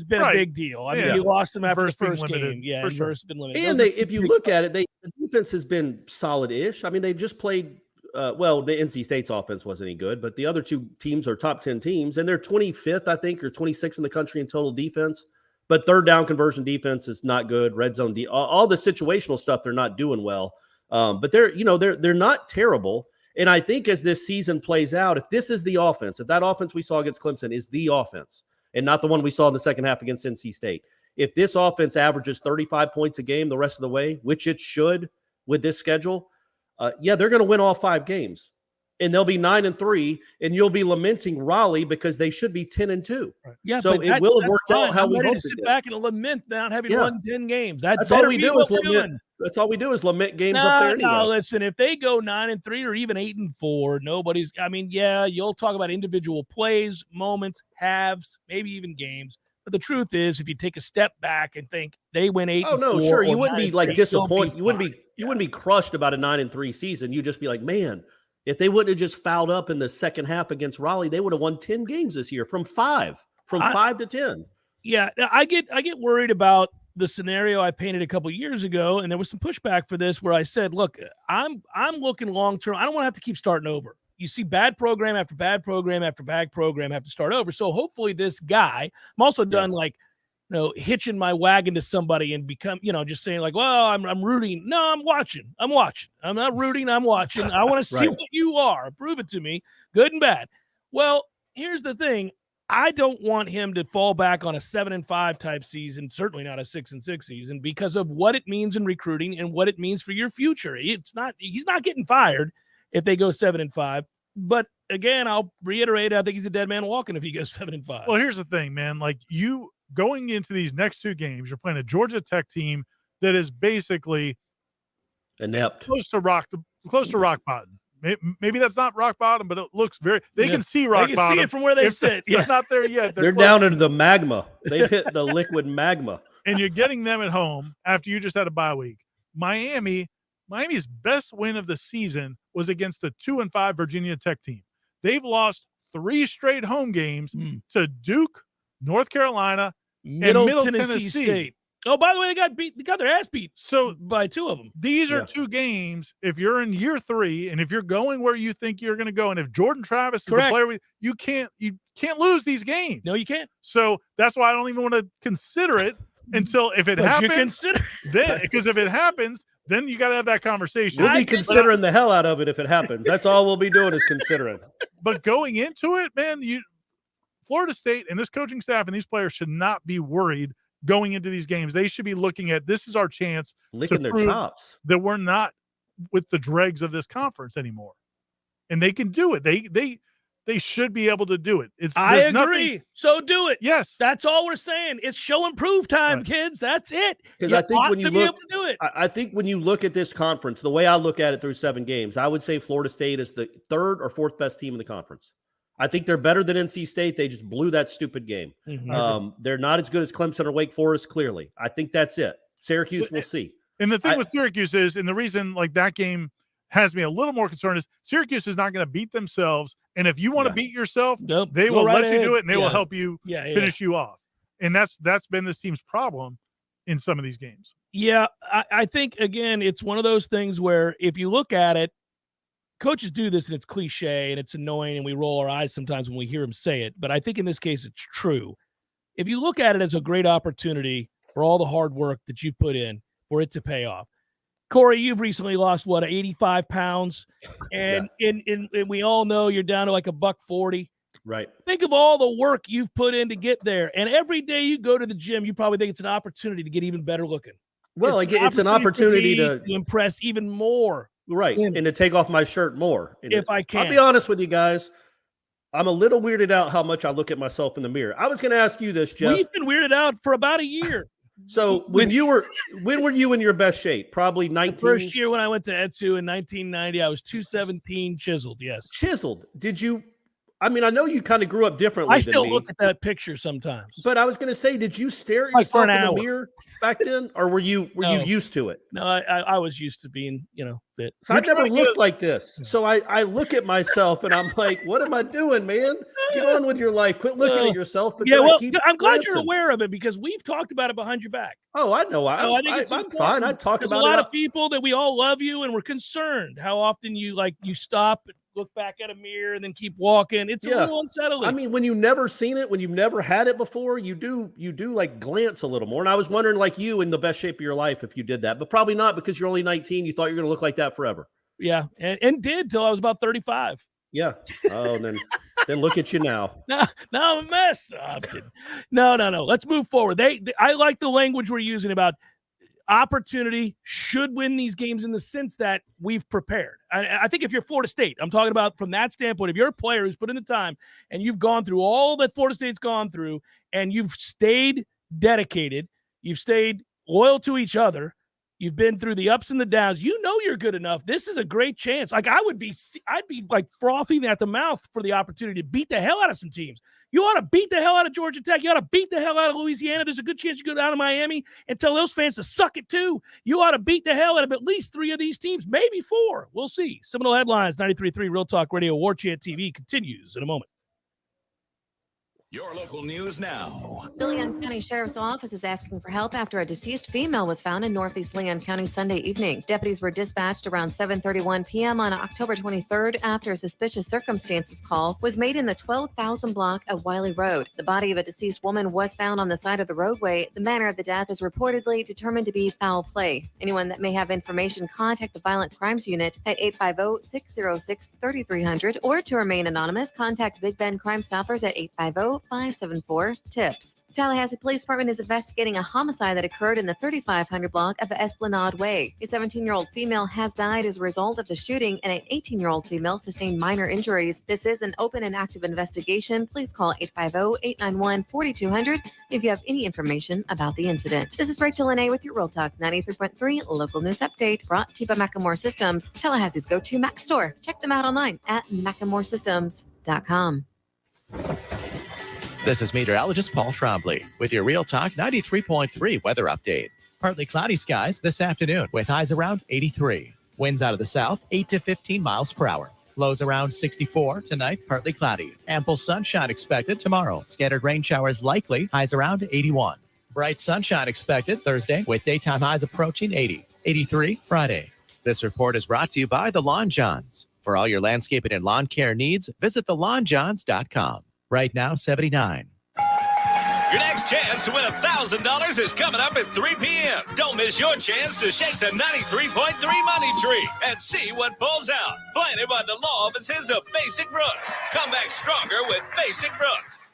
been a big deal. I mean, you lost him after the first game. Yeah, and Verse has been limited. And if you look at it, the defense has been solid-ish. I mean, they just played the NC State's offense wasn't any good, but the other 2 teams are top 10 teams, and they're 25th, I think, or 26th in the country in total defense. But third down conversion defense is not good. Red zone, all the situational stuff, they're not doing well. But they're not terrible. And I think as this season plays out, if this is the offense, if that offense we saw against Clemson is the offense and not the one we saw in the second half against NC State, if this offense averages 35 points a game the rest of the way, which it should with this schedule, they're going to win all 5 games. And they'll be 9-3, and you'll be lamenting Raleigh because they should be 10-2. Right. Yeah, so it will have worked out how we hoped it to sit back and lament not having won 10 games. That's all we do is lament. That's all we do is lament games up there anyway. No, listen, if they go 9-3 or even 8-4, nobody's. I mean, you'll talk about individual plays, moments, halves, maybe even games. But the truth is, if you take a step back and think they win 8-4, you wouldn't be like disappointed. You wouldn't be crushed about a 9-3 season. You'd just be like, man. If they wouldn't have just fouled up in the second half against Raleigh, they would have won 10 games this year from 5 to 10. Yeah, I get worried about the scenario I painted a couple of years ago, and there was some pushback for this where I said, look, I'm looking long term. I don't want to have to keep starting over. You see bad program after bad program after bad program have to start over. So hopefully this guy, I'm also done hitching my wagon to somebody and become, just saying like, well, I'm rooting. No, I'm watching. I'm not rooting. I'm watching. I want to see what you are. Prove it to me, good and bad. Well, here's the thing. I don't want him to fall back on a 7-5 type season, certainly not a 6-6 season, because of what it means in recruiting and what it means for your future. He's not getting fired if they go 7-5. But again, I'll reiterate, I think he's a dead man walking if he goes 7-5. Well, here's the thing, man. Like going into these next 2 games, you're playing a Georgia Tech team that is basically inept, close to rock bottom. Maybe that's not rock bottom, but it looks very. They can see rock bottom. They can see it from where they sit. They're not there yet. They're down into the magma. They've hit the liquid magma. And you're getting them at home after you just had a bye week. Miami's best win of the season was against the 2-5 Virginia Tech team. They've lost 3 straight home games to Duke, North Carolina, Middle Tennessee State. Oh, by the way, they got their ass beat by 2 of them. These are 2 games. If you're in year 3 and if you're going where you think you're going to go, and if Jordan Travis is the player, you can't lose these games. No, you can't. So that's why I don't even want to consider it until if it happens. Then, because if it happens, then you got to have that conversation. We'll be considering the hell out of it if it happens. That's all we'll be doing is considering. But going into it, man, Florida State and this coaching staff and these players should not be worried going into these games. They should be looking at this is our chance licking their chops that we're not with the dregs of this conference anymore, and they can do it. They should be able to do it. I agree. So do it. Yes, that's all we're saying. It's show and prove time, kids. That's it. Because I think when you look, I think when you look at this conference, the way I look at it through 7 games, I would say Florida State is the 3rd or 4th best team in the conference. I think they're better than NC State. They just blew that stupid game. They're not as good as Clemson or Wake Forest, clearly. I think that's it. Syracuse, we'll see. And the thing with Syracuse is, and the reason like that game has me a little more concerned is Syracuse is not going to beat themselves. And if you want to beat yourself, they will let you do it and they will help you finish you off. And that's been this team's problem in some of these games. Yeah, I think, again, it's one of those things where if you look at it, coaches do this and it's cliche and it's annoying and we roll our eyes sometimes when we hear them say it. But I think in this case, it's true. If you look at it as a great opportunity for all the hard work that you've put in for it to pay off. Corey, you've recently lost 85 pounds and we all know you're down to like $140. Right. Think of all the work you've put in to get there. And every day you go to the gym, you probably think it's an opportunity to get even better looking. Well, it's an opportunity to impress even more. Right, and to take off my shirt more. If I can. I'll be honest with you guys. I'm a little weirded out how much I look at myself in the mirror. I was going to ask you this, Jeff. We've been weirded out for about a year. So when were you in your best shape? Probably 19. The first year when I went to ETSU in 1990, I was 217 chiseled, yes. Chiseled. Did you I mean, I know you kind of grew up differently. I still look at that picture sometimes. But I was going to say, did you stare at yourself in the mirror back then, or were you used to it? No, I was used to being, fit. So I never looked like this. So I look at myself and I'm like, what am I doing, man? Get on with your life. Quit looking at yourself. But I'm glad you're aware of it because we've talked about it behind your back. Oh, I know. I'm fine. I talk There's about it. There's a lot of people that we all love you and we're concerned how often you stop and look back at a mirror and then keep walking. It's a little unsettling. I mean, when you've never seen it, when you've never had it before, you do like glance a little more. And I was wondering, like you, in the best shape of your life, if you did that, but probably not because you're only 19. You thought you were going to look like that forever. Yeah, and did till I was about 35. Yeah. Oh, then look at you now. No, I'm a mess. Oh, I'm kidding. No. Let's move forward. I like the language we're using about opportunity should win these games in the sense that we've prepared. I think if you're Florida State, I'm talking about from that standpoint, if you're a player who's put in the time and you've gone through all that Florida State's gone through and you've stayed dedicated, you've stayed loyal to each other, you've been through the ups and the downs, you're good enough. This is a great chance. Like I'd be like frothing at the mouth for the opportunity to beat the hell out of some teams. You ought to beat the hell out of Georgia Tech. You ought to beat the hell out of Louisiana. There's a good chance you go down to Miami and tell those fans to suck it too. You ought to beat the hell out of at least 3 of these teams, maybe 4. We'll see. Seminole Headlines, 93.3 Real Talk Radio, Warchant TV continues in a moment. Your local news now. The Leon County Sheriff's Office is asking for help after a deceased female was found in Northeast Leon County Sunday evening. Deputies were dispatched around 7:31 p.m. on October 23rd after a suspicious circumstances call was made in the 12,000 block of Wiley Road. The body of a deceased woman was found on the side of the roadway. The manner of the death is reportedly determined to be foul play. Anyone that may have information, contact the Violent Crimes Unit at 850-606-3300 or to remain anonymous, contact Big Bend Crime Stoppers at 850-574-TIPS. The Tallahassee Police Department is investigating a homicide that occurred in the 3500 block of Esplanade Way. A 17-year-old female has died as a result of the shooting, and an 18-year-old female sustained minor injuries. This is an open and active investigation. Please call 850-891-4200 if you have any information about the incident. This is Rachel Lene with your Real Talk 93.3 local news update, brought to you by Macklemore Systems, Tallahassee's go-to Mac store. Check them out online at MaclemoreSystems.com. This is meteorologist Paul Trombley with your Real Talk 93.3 weather update. Partly cloudy skies this afternoon with highs around 83. Winds out of the south 8 to 15 miles per hour. Lows around 64 tonight, partly cloudy. Ample sunshine expected tomorrow. Scattered rain showers likely, highs around 81. Bright sunshine expected Thursday with daytime highs approaching 80. 83 Friday. This report is brought to you by The Lawn Johns. For all your landscaping and lawn care needs, visit thelawnjohns.com. Right now, 79. Your next chance to win $1,000 is coming up at 3 p.m. Don't miss your chance to shake the 93.3 money tree and see what falls out. Planted by the law offices of Basic Brooks. Come back stronger with Basic Brooks.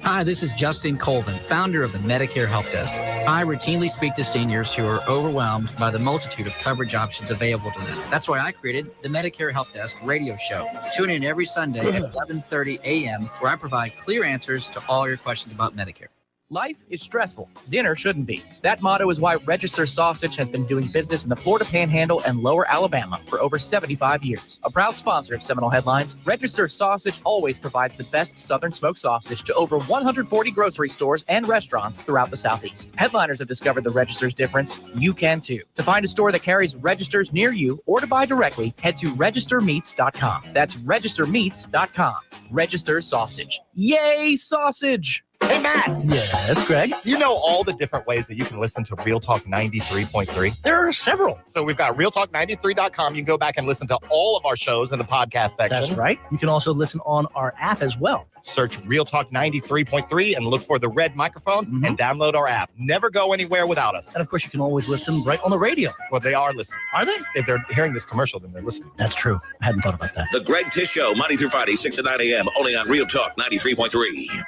Hi, this is Justin Colvin, founder of the Medicare Help Desk. I routinely speak to seniors who are overwhelmed by the multitude of coverage options available to them. That's why I created the Medicare Help Desk radio show. Tune in every Sunday at 11:30 a.m. where I provide clear answers to all your questions about Medicare. Life is stressful. Dinner shouldn't be. That motto is why Register Sausage has been doing business in the Florida Panhandle and Lower Alabama for over 75 years. A proud sponsor of Seminole Headlines, Register Sausage always provides the best Southern smoked sausage to over 140 grocery stores and restaurants throughout the Southeast. Headliners have discovered the Register's difference. You can too. To find a store that carries Registers near you or to buy directly, head to registermeats.com. That's registermeats.com. Register Sausage. Yay, sausage! Hey, Matt. Yes, Greg? You know all the different ways that you can listen to Real Talk 93.3? There are several. So we've got realtalk93.com. You can go back and listen to all of our shows in the podcast section. That's right. You can also listen on our app as well. Search Real Talk 93.3 and look for the red microphone and download our app. Never go anywhere without us. And of course, you can always listen right on the radio. Well, they are listening. Are they? If they're hearing this commercial, then they're listening. That's true. I hadn't thought about that. The Greg Tish Show, Monday through Friday, 6 to 9 a.m., only on Real Talk 93.3.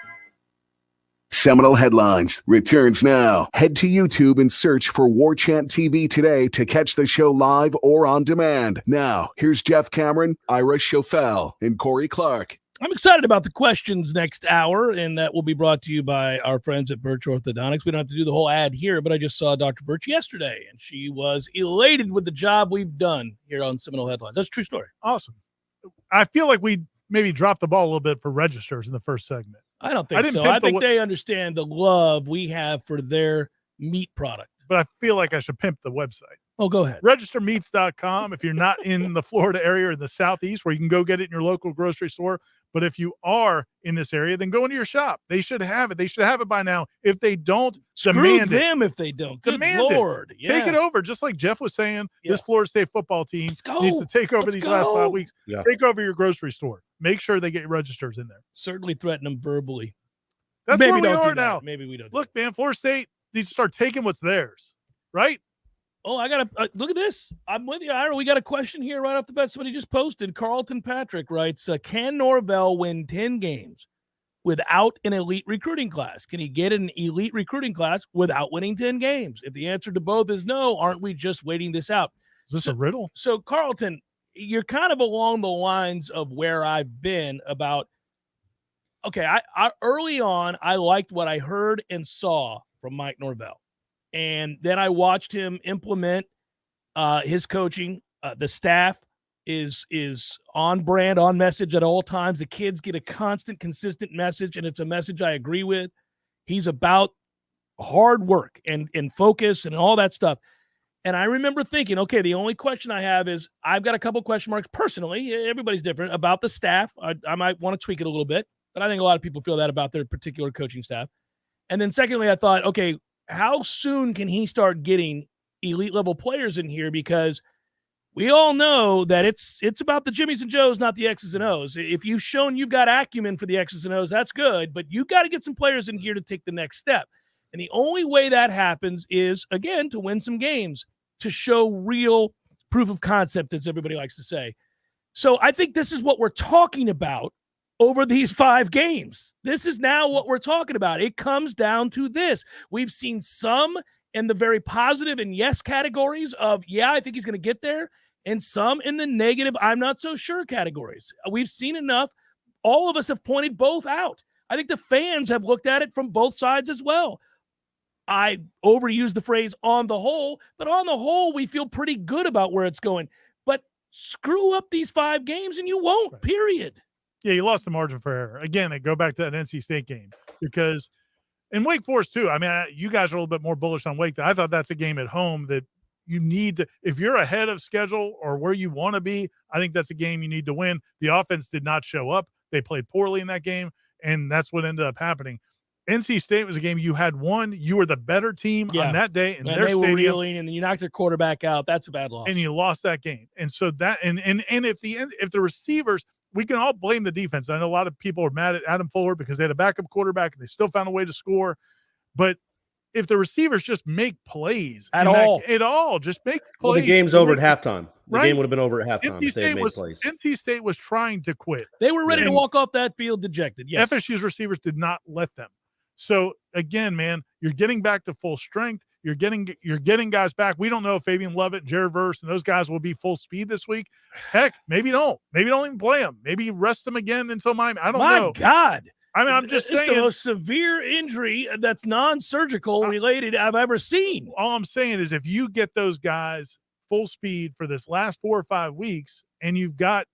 Seminole Headlines returns now. Head to YouTube and search for Warchant TV today to catch the show live or on demand. Now, here's Jeff Cameron, Ira Schofel, and Corey Clark. I'm excited about the questions next hour, and that will be brought to you by our friends at Birch Orthodontics. We don't have to do the whole ad here, but I just saw Dr. Birch yesterday, and she was elated with the job we've done here on Seminole Headlines. That's a true story. Awesome. I feel like we maybe dropped the ball a little bit for registers in the first segment. I don't think so. I think they understand the love we have for their meat product. But I feel like I should pimp the website. Oh, go ahead. Registermeats.com if you're not in the Florida area or the Southeast, where you can go get it in your local grocery store. But if you are in this area, then go into your shop. They should have it. They should have it by now. If they don't, demand them if they don't. Good demand Lord. it. Yeah. Take it over. Just like Jeff was saying, this Florida State football team needs to take over these last 5 weeks. Yeah. Take over your grocery store. Make sure they get registers in there. Certainly threaten them verbally. That's Maybe where we don't are now. Maybe we don't. Look, man, Florida State needs to start taking what's theirs, right? Oh, I got to look at this. I'm with you, Ira. We got a question here right off the bat. Somebody just posted. Carlton Patrick writes, can Norvell win 10 games without an elite recruiting class? Can he get an elite recruiting class without winning 10 games? If the answer to both is no, aren't we just waiting this out? Is this a riddle? So, Carlton, you're kind of along the lines of where I've been about, okay, I early on, I liked what I heard and saw from Mike Norvell. And then I watched him implement his coaching. The staff is on brand, on message at all times. The kids get a constant, consistent message, and it's a message I agree with. He's about hard work and focus and all that stuff. And I remember thinking, okay, the only question I have is I've got a couple question marks personally. Everybody's different about the staff. I might want to tweak it a little bit, but I think a lot of people feel that about their particular coaching staff. And then secondly, I thought, okay, how soon can he start getting elite level players in here? Because we all know that it's about the Jimmies and Joes, not the X's and O's. If you've shown you've got acumen for the X's and O's, that's good, but you've got to get some players in here to take the next step. And the only way that happens is, again, to win some games, to show real proof of concept, as everybody likes to say. So I think this is what we're talking about over these 5 games. This is now what we're talking about. It comes down to this. We've seen some in the very positive and yes categories of, yeah, I think he's going to get there, and some in the negative, I'm not so sure categories. We've seen enough. All of us have pointed both out. I think the fans have looked at it from both sides as well. I overused the phrase on the whole, but on the whole, we feel pretty good about where it's going. But screw up these 5 games and you won't, period. Yeah, you lost the margin for error. Again, I go back to that NC State game because in Wake Forest too, I mean, you guys are a little bit more bullish on Wake. I thought that's a game at home that you need to, if you're ahead of schedule or where you want to be, I think that's a game you need to win. The offense did not show up. They played poorly in that game, and that's what ended up happening. NC State was a game you had won. You were the better team on that day in their they were stadium, reeling, and then you knocked their quarterback out. That's a bad loss, and you lost that game. And so that and if the receivers, we can all blame the defense. I know a lot of people are mad at Adam Fuller because they had a backup quarterback and they still found a way to score. But if the receivers just make plays at all, just make plays. Well, the game's over at halftime. The Right? game would have been over at halftime if they had made plays. NC State was trying to quit. They were ready to walk off that field dejected. Yes. FSU's receivers did not let them. So again, man, you're getting back to full strength. You're getting guys back. We don't know if Fabian Lovett, Jared Verse, and those guys will be full speed this week. Heck, maybe don't. Maybe don't even play them. Maybe rest them again until Miami. I don't know. My God. I mean, I'm just saying. It's the most severe injury that's non-surgical related I've ever seen. All I'm saying is if you get those guys full speed for this last 4 or 5 weeks, and you've got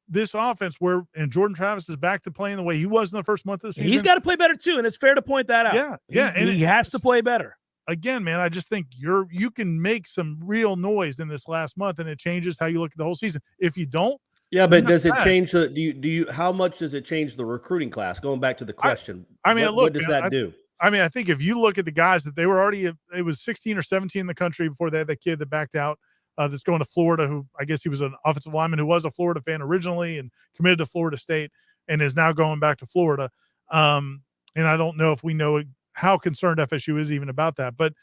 this offense and Jordan Travis is back to playing the way he was in the first month of the season. He's got to play better too, and it's fair to point that out. Yeah. And he has to play better. Again, man, I just think you can make some real noise in this last month, and it changes how you look at the whole season. If you don't, but does it change do you how much does it change the recruiting class? Going back to the question, what does that do? I mean, I think if you look at the guys that they were already, it was 16 or 17 in the country before they had that kid that backed out. That's going to Florida, who I guess he was an offensive lineman who was a Florida fan originally and committed to Florida State and is now going back to Florida. And I don't know if we know how concerned FSU is even about that. But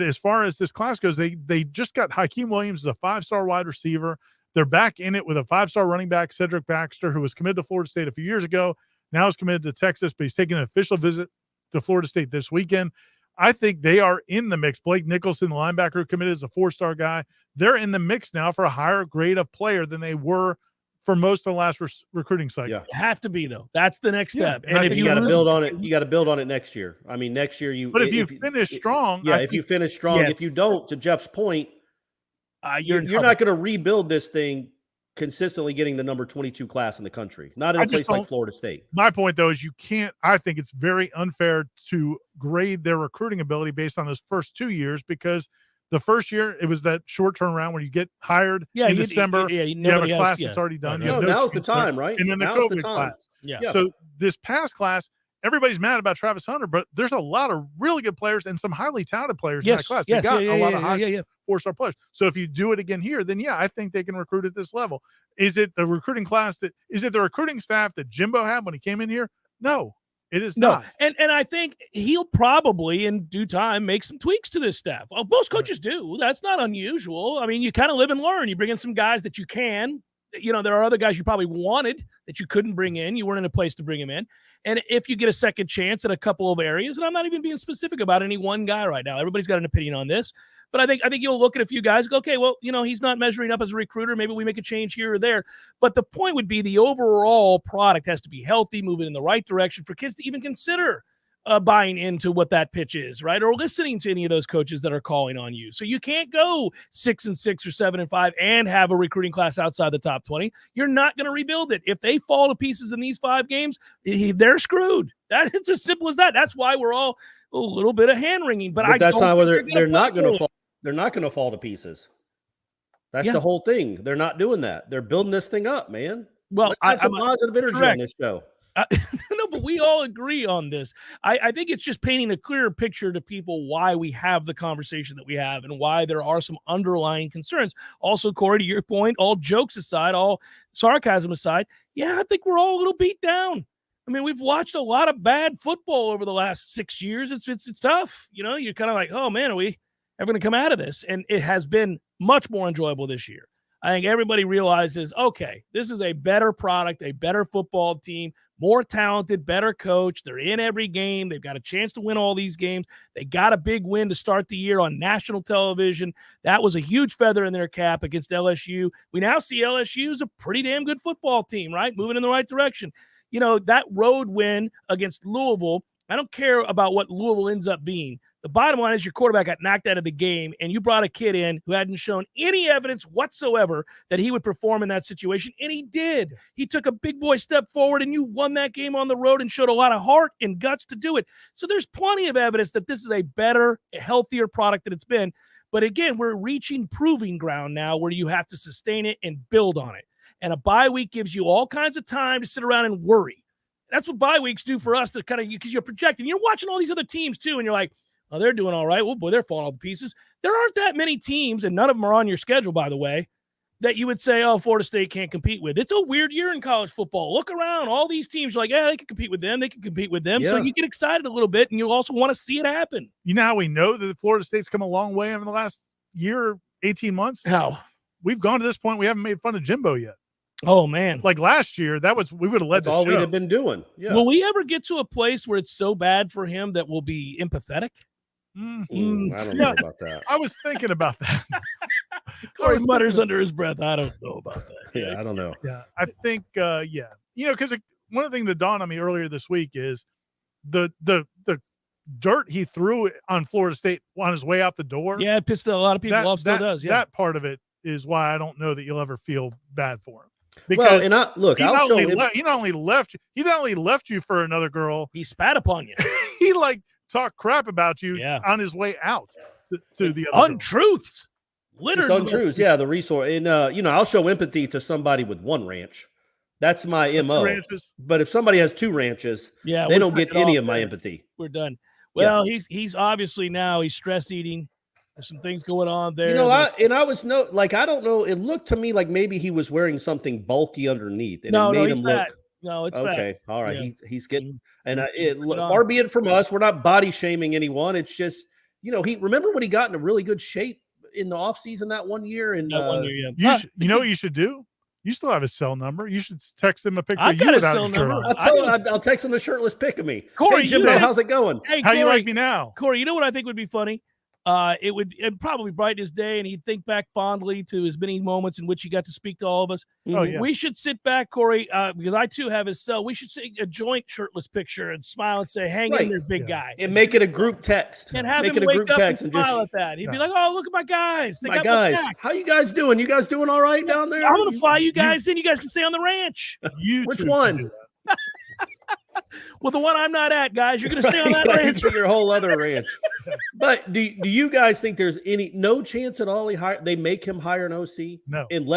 as far as this class goes, they just got Hakeem Williams as a 5-star wide receiver. They're back in it with a 5-star running back, Cedric Baxter, who was committed to Florida State a few years ago. Now is committed to Texas, but he's taking an official visit to Florida State this weekend. I think they are in the mix. Blake Nicholson, the linebacker who committed as a 4-star guy, they're in the mix now for a higher grade of player than they were for most of the last recruiting cycle. You have to be, though. That's the next step. And if you got to build on it, you got to build on it next year. I mean, next year But if you finish strong, if you finish strong, if you don't, to Jeff's point, you're not going to rebuild this thing consistently getting the number 22 class in the country, not in a place like Florida State. My point, though, is I think it's very unfair to grade their recruiting ability based on those first 2 years, because the first year it was that short turnaround where you get hired in December. You have a class that's already done. Now's the time, right? And then the COVID class. So this past class, everybody's mad about Travis Hunter, but there's a lot of really good players and some highly talented players in that class. They got a lot of high 4-star players. So if you do it again here, then I think they can recruit at this level. Is it the recruiting staff that Jimbo had when he came in here? No, it is not. And I think he'll probably in due time make some tweaks to this staff. Well, most coaches do. That's not unusual. I mean, you kind of live and learn. You bring in some guys that you can. There are other guys you probably wanted that you couldn't bring in. You weren't in a place to bring him in. And if you get a second chance at a couple of areas, and I'm not even being specific about any one guy right now. Everybody's got an opinion on this. But I think you'll look at a few guys and go, okay, well, he's not measuring up as a recruiter. Maybe we make a change here or there. But the point would be the overall product has to be healthy, moving in the right direction for kids to even consider buying into what that pitch is, right? Or listening to any of those coaches that are calling on you. So you can't go 6-6 or 7-5 and have a recruiting class outside the top 20. You're not going to rebuild it. If they fall to pieces in these 5 games, they're screwed. It's as simple as that. That's why we're all a little bit of hand wringing. But that's not where they're not going to fall. They're not going to fall to pieces. That's the whole thing. They're not doing that. They're building this thing up, man. Well, I'm some positive energy on this show. No, but we all agree on this. I think it's just painting a clearer picture to people why we have the conversation that we have and why there are some underlying concerns. Also, Corey, to your point, all jokes aside, all sarcasm aside, I think we're all a little beat down. I mean, we've watched a lot of bad football over the last 6 years. It's tough. You're kind of like, oh, man, are we ever going to come out of this? And it has been much more enjoyable this year. I think everybody realizes, okay, this is a better product, a better football team, more talented, better coach. They're in every game. They've got a chance to win all these games. They got a big win to start the year on national television. That was a huge feather in their cap against LSU. We now see LSU is a pretty damn good football team, right? Moving in the right direction. That road win against Louisville, I don't care about what Louisville ends up being. The bottom line is your quarterback got knocked out of the game, and you brought a kid in who hadn't shown any evidence whatsoever that he would perform in that situation, and he did. He took a big boy step forward, and you won that game on the road and showed a lot of heart and guts to do it. So there's plenty of evidence that this is a better, healthier product than it's been. But again, we're reaching proving ground now where you have to sustain it and build on it. And a bye week gives you all kinds of time to sit around and worry. that's what bye weeks do for us to kind of, because you're projecting. You're watching all these other teams too, and you're like, oh, they're doing all right. Well, boy, they're falling all to pieces. There aren't that many teams, and none of them are on your schedule, by the way, that you would say, oh, Florida State can't compete with. It's a weird year in college football. Look around. All these teams are like, yeah, they can compete with them. They can compete with them. Yeah. So you get excited a little bit, and you also want to see it happen. You know how we know that Florida State's come a long way in the last year, 18 months? How? We've gone to this point. We haven't made fun of Jimbo yet. Oh, man. Like last year, we would have led That's all we'd have been doing. Yeah. Will we ever get to a place where it's so bad for him that we'll be empathetic? I don't know about that. I was thinking about that. Corey mutters under his breath. I don't know about that. Yeah, I don't know. Yeah, I think, because one of the things that dawned on me earlier this week is the dirt he threw on Florida State on his way out the door. Yeah, it pissed a lot of people off. Still does. Yeah, that part of it is why I don't know that you'll ever feel bad for him. Because he not only left you for another girl. He spat upon you. He talked crap about you on his way out to the other untruths. Literally untruths. Yeah, the resource. And I'll show empathy to somebody with one ranch. That's my MO. But if somebody has two ranches, they don't get any of my empathy. We're done. Well, he's obviously now he's stress eating. There's some things going on there. I don't know. It looked to me like maybe he was wearing something bulky underneath. And he's fat. No, it's okay. fat. All right. Yeah. He's getting, and far be it from us. We're not body shaming anyone. It's just, remember when he got into really good shape in the offseason that one year? And you know what you should do? You still have his cell number. You should text him a picture I've of you got his without cell your shirt number. on. I'll text him the shirtless pic of me. Corey, hey, Jimbo, how's it going? Hey, How Corey, you like me now? Corey, you know what I think would be funny? It'd probably brighten his day, and he'd think back fondly to his many moments in which he got to speak to all of us. Oh, yeah. We should sit back, Corey, because I too have his cell. We should take a joint shirtless picture and smile and say, "Hang in there, big guy," and make it a group text. And have make him it a wake group up text and smile at that. He'd be like, "Oh, look at my guys! They got my back. How you guys doing? You guys doing all right down there? I'm gonna fly you guys in. You guys can stay on the ranch. Which one? Well, the one I'm not at, guys. You're going to stay on that ranch. Your whole other ranch. But do you guys think there's no chance at all they make him hire an OC? No. And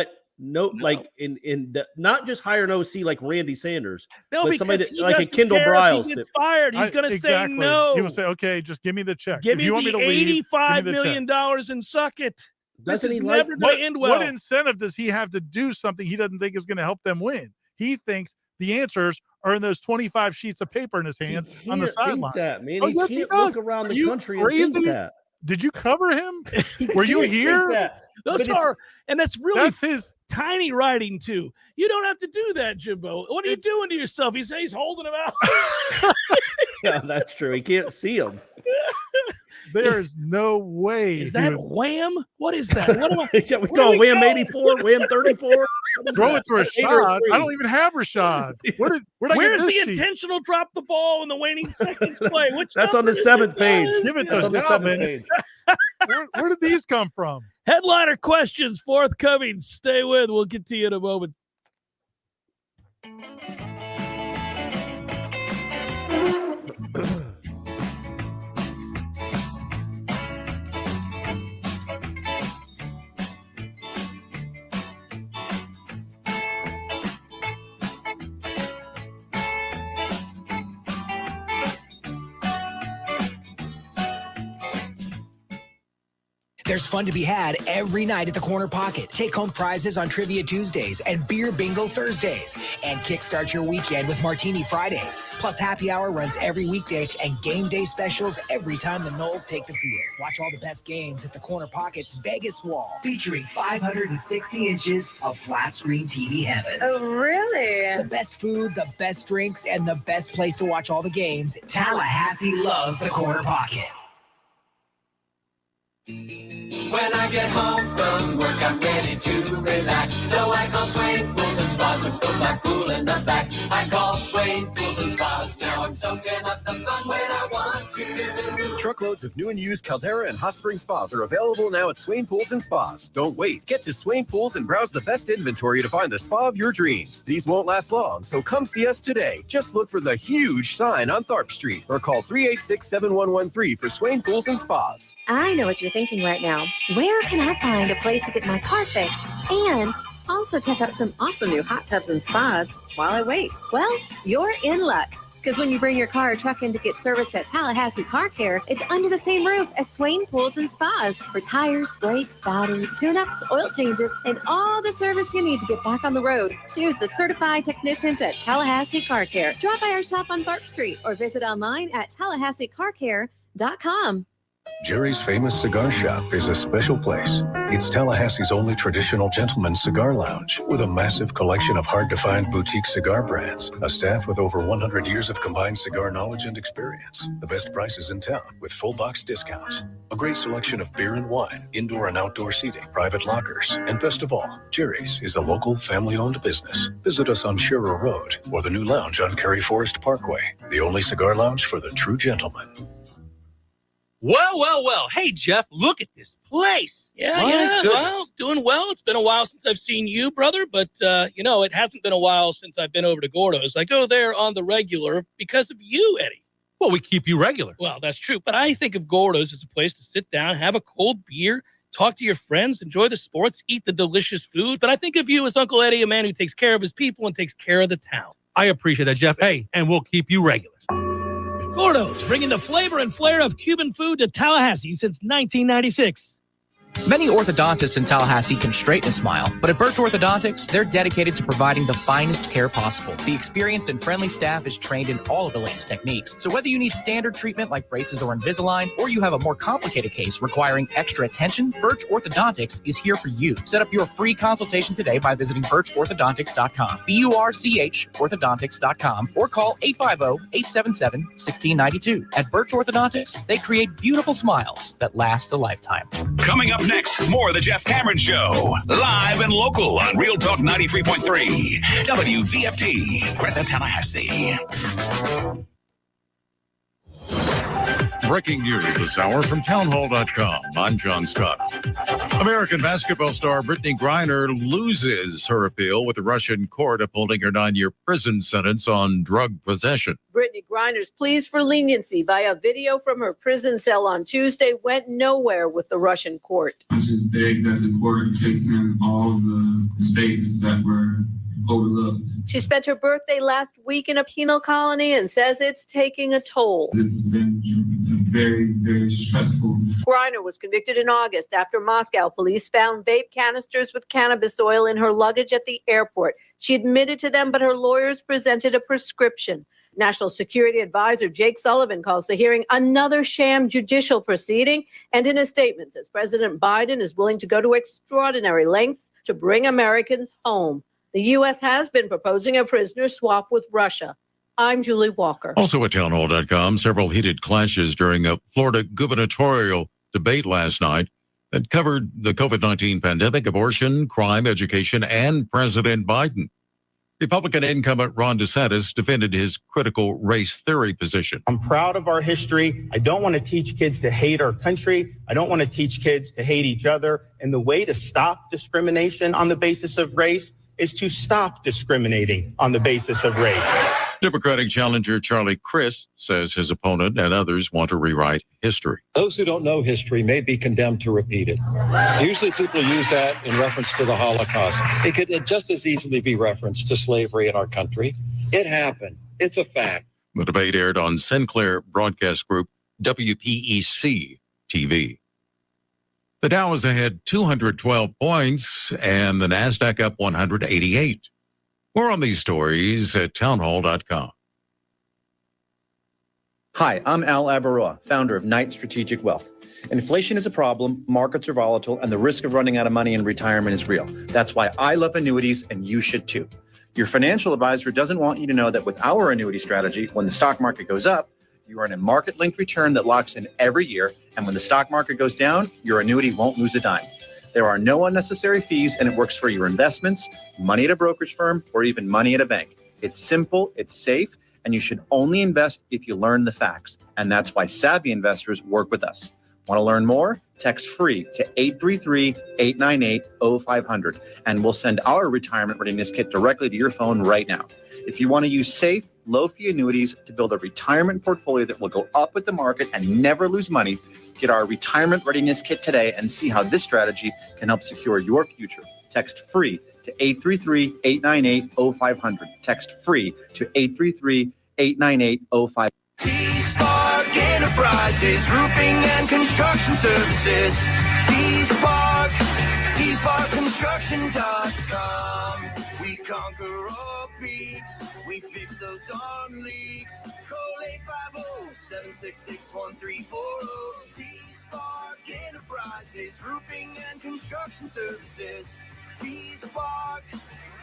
not just hire an OC like Randy Sanders. No, but because somebody he like a doesn't Kendall care Briles. if he gets fired. He's going to say no. He will say, "Okay, just give me the check. Give if me you want the me to leave, $85 million and suck it." Doesn't this is he never going to end well. What incentive does he have to do something he doesn't think is going to help them win? He thinks the answers are in those 25 sheets of paper in his hands on the sideline. That man, Oh, he yes, can't he does. look around Are the you country crazy? and think that. Did you cover him? Were you here? Those are, and that's really That's his tiny writing too. You don't have to do that, Jimbo. What are you doing to yourself? He's holding him out. Yeah, that's true. He can't see him. There's no way. Is that Wham? What is that? What am I? Yeah, we call Wham 84, Wham 34. Throw it to Rashad. I don't even have Rashad. Where'd I Where's get the this sheet? intentional drop the ball in the waning seconds play? That's on the 7th page. Give it to That's on the Dobbin. 7th page. Where did these come from? Headliner questions forthcoming. Stay with. We'll get to you in a moment. There's fun to be had every night at the Corner Pocket. Take home prizes on Trivia Tuesdays and Beer Bingo Thursdays. And kickstart your weekend with Martini Fridays. Plus, happy hour runs every weekday and game day specials every time the Noles take the field. Watch all the best games at the Corner Pocket's Vegas Wall, featuring 560 inches of flat screen TV heaven. Oh, really? The best food, the best drinks, and the best place to watch all the games. Tallahassee loves the Corner Pocket. When I get home from work, I'm ready to relax. So I call Swain Pools and Spas to put my pool in the back. I call Swain Pools and Spas. Now I'm soaking up the fun when I want to. Truckloads of new and used Caldera and Hot Spring Spas are available now at Swain Pools and Spas. Don't wait. Get to Swain Pools and browse the best inventory to find the spa of your dreams. These won't last long, so come see us today. Just look for the huge sign on Tharp Street or call 386-7113 for Swain Pools and Spas. I know what you're thinking right now. Where can I find a place to get my car fixed and Also, check out some awesome new hot tubs and spas while I wait. Well, you're in luck. Because when you bring your car or truck in to get serviced at Tallahassee Car Care, it's under the same roof as Swain Pools and Spas for tires, brakes, batteries, tune-ups, oil changes, and all the service you need to get back on the road. Choose the certified technicians at Tallahassee Car Care. Drop by our shop on Tharp Street or visit online at TallahasseeCarCare.com. Jerry's Famous Cigar Shop is a special place. It's Tallahassee's only traditional gentleman's cigar lounge with a massive collection of hard-to-find boutique cigar brands, a staff with over 100 years of combined cigar knowledge and experience, the best prices in town with full box discounts, a great selection of beer and wine, indoor and outdoor seating, private lockers, and best of all, Jerry's is a local family-owned business. Visit us on Sherrill Road or the new lounge on Kerry Forest Parkway, the only cigar lounge for the true gentleman. Well. Hey, Jeff, look at this place. Yeah. Well, doing well. It's been a while since I've seen you, brother, but, it hasn't been a while since I've been over to Gordo's. I go there on the regular because of you, Eddie. Well, we keep you regular. Well, that's true, but I think of Gordo's as a place to sit down, have a cold beer, talk to your friends, enjoy the sports, eat the delicious food. But I think of you as Uncle Eddie, a man who takes care of his people and takes care of the town. I appreciate that, Jeff. Hey, and we'll keep you regular. Gordo's, bringing the flavor and flair of Cuban food to Tallahassee since 1996. Many orthodontists in Tallahassee can straighten a smile, but at Birch Orthodontics, they're dedicated to providing the finest care possible. The experienced and friendly staff is trained in all of the latest techniques. So whether you need standard treatment like braces or Invisalign, or you have a more complicated case requiring extra attention, Birch Orthodontics is here for you. Set up your free consultation today by visiting birchorthodontics.com, BURCH orthodontics.com, or call 850-877-1692. At Birch Orthodontics, they create beautiful smiles that last a lifetime. Coming up next, more of the Jeff Cameron Show. Live and local on Real Talk 93.3. WVFT, Gretna, Tallahassee. Breaking news this hour from townhall.com. I'm John Scott. American basketball star Brittany Griner loses her appeal with the Russian court upholding her 9-year prison sentence on drug possession. Brittany Griner's pleas for leniency via video from her prison cell on Tuesday went nowhere with the Russian court. I just beg that the court takes in all the mistakes that were overlooked. She spent her birthday last week in a penal colony and says it's taking a toll. It's been very, very stressful. Griner was convicted in August after Moscow police found vape canisters with cannabis oil in her luggage at the airport. She admitted to them, but her lawyers presented a prescription. National Security Advisor Jake Sullivan calls the hearing another sham judicial proceeding, and in a statement says President Biden is willing to go to extraordinary lengths to bring Americans home. The U.S. has been proposing a prisoner swap with Russia. I'm Julie Walker. Also at townhall.com, several heated clashes during a Florida gubernatorial debate last night that covered the COVID-19 pandemic, abortion, crime, education, and President Biden. Republican incumbent Ron DeSantis defended his critical race theory position. I'm proud of our history. I don't want to teach kids to hate our country. I don't want to teach kids to hate each other. And the way to stop discrimination on the basis of race is to stop discriminating on the basis of race. Democratic challenger Charlie Crist says his opponent and others want to rewrite history. Those who don't know history may be condemned to repeat it. Usually people use that in reference to the Holocaust. It could just as easily be referenced to slavery in our country. It happened. It's a fact. The debate aired on Sinclair Broadcast Group, WPEC TV. The Dow is ahead 212 points and the NASDAQ up 188. More on these stories at townhall.com. Hi, I'm Al Abaroa, founder of Knight Strategic Wealth. Inflation is a problem, markets are volatile, and the risk of running out of money in retirement is real. That's why I love annuities, and you should too. Your financial advisor doesn't want you to know that with our annuity strategy, when the stock market goes up, you earn a market-linked return that locks in every year, and when the stock market goes down, your annuity won't lose a dime. There are no unnecessary fees, and it works for your investments, money at a brokerage firm, or even money at a bank. It's simple, it's safe, and you should only invest if you learn the facts. And that's why savvy investors work with us. Want to learn more? Text FREE to 833-898-0500, and we'll send our retirement readiness kit directly to your phone right now. If you want to use safe, low-fee annuities to build a retirement portfolio that will go up with the market and never lose money, get our retirement readiness kit today and see how this strategy can help secure your future. Text FREE to 833-898-0500. Text FREE to 833-898-0500. T-Spark Enterprises, roofing and construction services. T-Spark, T-SparkConstruction.com. We conquer all peaks, we fix those darn leaks. Call 850-766-1340. T-Spark Enterprises, roofing and construction services. T-Spark,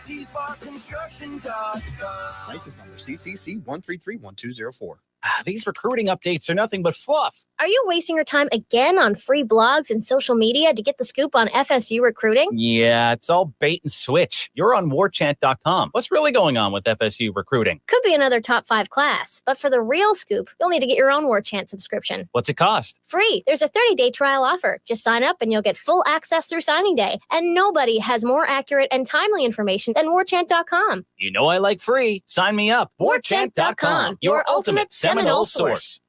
T-SparkConstruction.com. License number CCC 1331204. These recruiting updates are nothing but fluff. Are you wasting your time again on free blogs and social media to get the scoop on FSU recruiting? Yeah, it's all bait and switch. You're on Warchant.com. What's really going on with FSU recruiting? Could be another top 5 class, but for the real scoop, you'll need to get your own Warchant subscription. What's it cost? Free. There's a 30-day trial offer. Just sign up and you'll get full access through signing day. And nobody has more accurate and timely information than Warchant.com. You know I like free. Sign me up. Warchant.com, your ultimate Seminole source.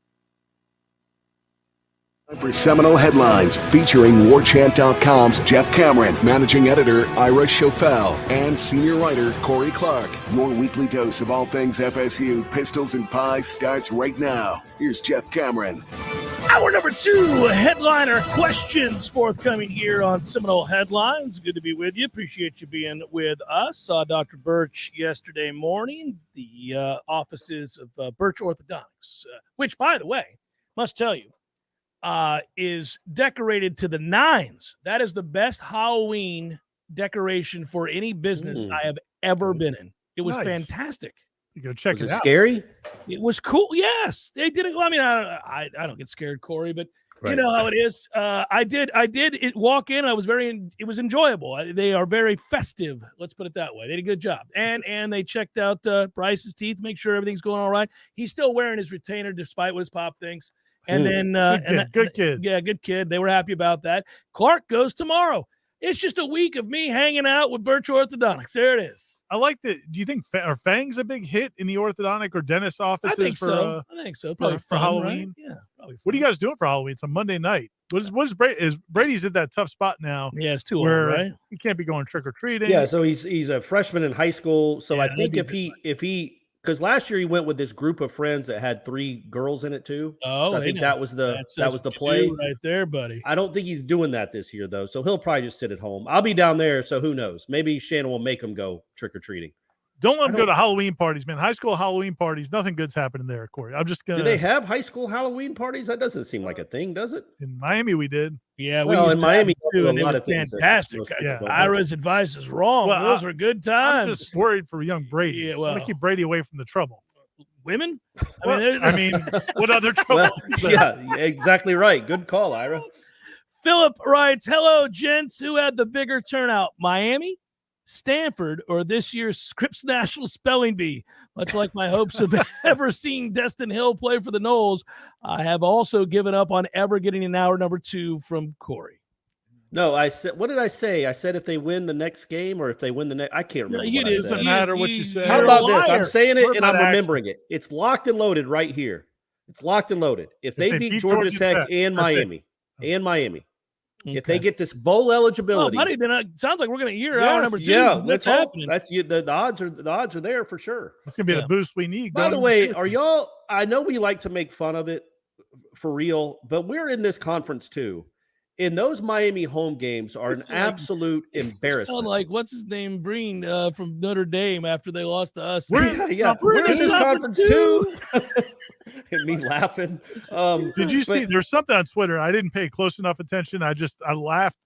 For Seminole Headlines, featuring Warchant.com's Jeff Cameron, managing editor Ira Schofel, and senior writer Corey Clark. Your weekly dose of all things FSU, pistols, and pies starts right now. Here's Jeff Cameron. Hour number 2, headliner questions forthcoming here on Seminole Headlines. Good to be with you. Appreciate you being with us. Saw Dr. Birch yesterday morning, the offices of Birch Orthodontics, which, by the way, must tell you, is decorated to the nines. That is the best Halloween decoration for any business I have ever been in. It was fantastic. You go check it out. Scary? It was cool. Yes, they did it. Well, I mean, I don't get scared, Corey, but you know how it is. I did walk in. It was enjoyable. They are very festive. Let's put it that way. They did a good job. And they checked out Bryce's teeth, make sure everything's going all right. He's still wearing his retainer despite what his pop thinks. And then good kid. Yeah, good kid. They were happy about that. Clark goes tomorrow. It's just a week of me hanging out with Birch Orthodontics. There it is. I like that. Do you think are fangs a big hit in the orthodontic or dentist offices? I think so. Probably for Halloween. Right? Yeah. Probably what are you guys doing for Halloween? It's a Monday night. What is Brady? Brady's at that tough spot now. Yeah, it's too where old, right? He can't be going trick or treating. Yeah, so he's a freshman in high school. So I think if he because last year he went with this group of friends that had 3 girls in it too. Oh, so I think that was the play right there, buddy. I don't think he's doing that this year though, so he'll probably just sit at home. I'll be down there, so who knows? Maybe Shannon will make him go trick or treating. Don't let them go to Halloween parties, man. High school Halloween parties, nothing good's happening there, Corey. I'm just gonna. Do they have high school Halloween parties? That doesn't seem like a thing, does it? In Miami, we did. Yeah, well, in Miami too, and a they lot were of things. Fantastic. Ira's advice is wrong. Well, those were good times. I'm just worried for young Brady. Yeah, I well, want to keep Brady away from the trouble. Women? I mean, what other trouble? Yeah, exactly right. Good call, Ira. Philip writes, hello, gents. Who had the bigger turnout, Miami, Stanford, or this year's Scripps National Spelling Bee? Much like my hopes of ever seeing Destin Hill play for the Noles, I have also given up on ever getting an hour number 2 from Corey. No, I said, what did I say? I said if they win the next game or if they win the next, I can't remember. No, what I said. Doesn't matter what you say. How about this? I'm saying it What and I'm about remembering it. It's locked and loaded right here. It's locked and loaded. If they beat Georgia Tech and Miami, if they get this bowl eligibility, buddy, then it sounds like we're going to hear hour number 2. Yeah, that's happening. That's the odds are there for sure. It's going to be the boost we need. By the way, are y'all? I know we like to make fun of it for real, but we're in this conference too. And those Miami home games are an absolute embarrassment. Sound like what's his name, Breen from Notre Dame after they lost to us. We're in this conference too. And me laughing. Did you see? There's something on Twitter. I didn't pay close enough attention. I laughed,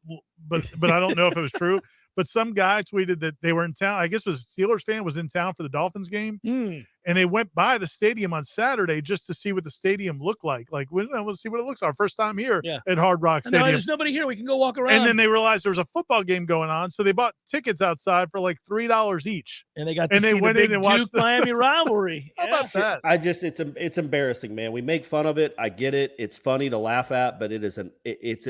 but I don't know if it was true. But some guy tweeted that they were in town. I guess it was a Steelers fan was in town for the Dolphins game. And they went by the stadium on Saturday just to see what the stadium looked like. Like, we'll see what it looks like. Our first time here at Hard Rock Stadium. No, there's nobody here. We can go walk around. And then they realized there was a football game going on. So they bought tickets outside for like $3 each. And they got to see the big Duke Miami rivalry. How about that? It's embarrassing, man. We make fun of it. I get it. It's funny to laugh at, but it's an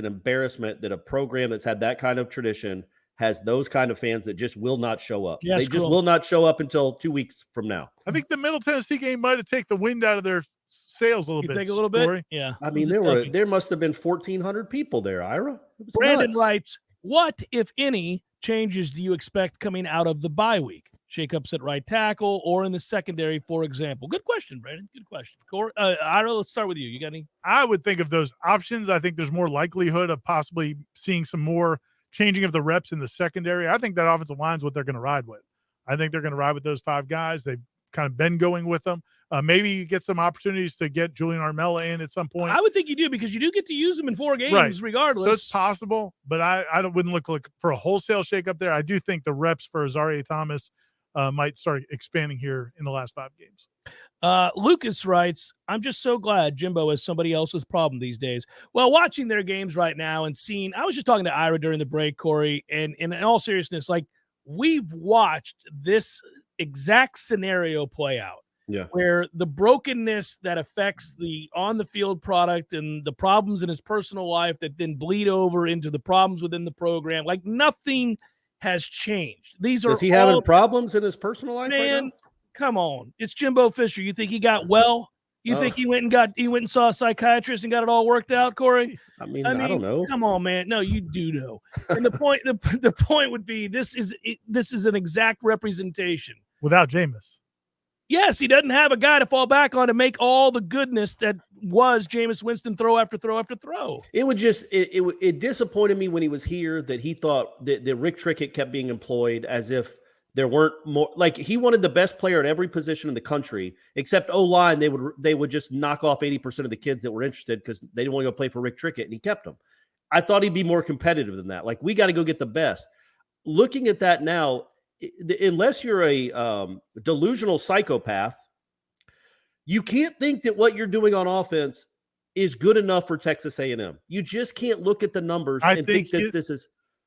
embarrassment that a program that's had that kind of tradition has those kind of fans that just will not show up. Yeah, they just will not show up until 2 weeks from now. I think the Middle Tennessee game might have taken the wind out of their sails a little bit. You think a little bit? Corey? Yeah. I mean, there must have been 1,400 people there, Ira. Brandon writes, What, if any, changes do you expect coming out of the bye week? Shakeups at right tackle or in the secondary, for example? Good question, Brandon. Good question. Ira, let's start with you. You got any? I would think of those options. I think there's more likelihood of possibly seeing some more changing of the reps in the secondary. I think that offensive line is what they're going to ride with. I think they're going to ride with those 5 guys. They've kind of been going with them. Maybe you get some opportunities to get Julian Armella in at some point. I would think you do because you do get to use them in 4 games regardless. So it's possible, but I wouldn't look for a wholesale shakeup there. I do think the reps for Azareye'h Thomas might start expanding here in the last 5 games. Lucas writes, I'm just so glad Jimbo is somebody else's problem these days. Well, watching their games right now and seeing, I was just talking to Ira during the break, Corey, and in all seriousness, like we've watched this exact scenario play out. Yeah. Where the brokenness that affects the on-the-field product and the problems in his personal life that then bleed over into the problems within the program, like nothing has changed. These are Is he having problems in his personal life right man, now? come on. It's Jimbo Fisher. You think he got well? You think he went and saw a psychiatrist and got it all worked out, Corey? I mean, I don't know. Come on, man. No, you do know. And the point would be this is an exact representation. Without Jameis. Yes, he doesn't have a guy to fall back on to make all the goodness that was Jameis Winston throw after throw after throw. It would just it disappointed me when he was here that he thought that Rick Trickett kept being employed as if there weren't more. Like he wanted the best player at every position in the country except O-line. They would just knock off 80% of the kids that were interested because they didn't want to go play for Rick Trickett, and he kept them. I thought he'd be more competitive than that. Like we got to go get the best. Looking at that now. Unless you're a delusional psychopath, you can't think that what you're doing on offense is good enough for Texas A&M. You just can't look at the numbers and think that this is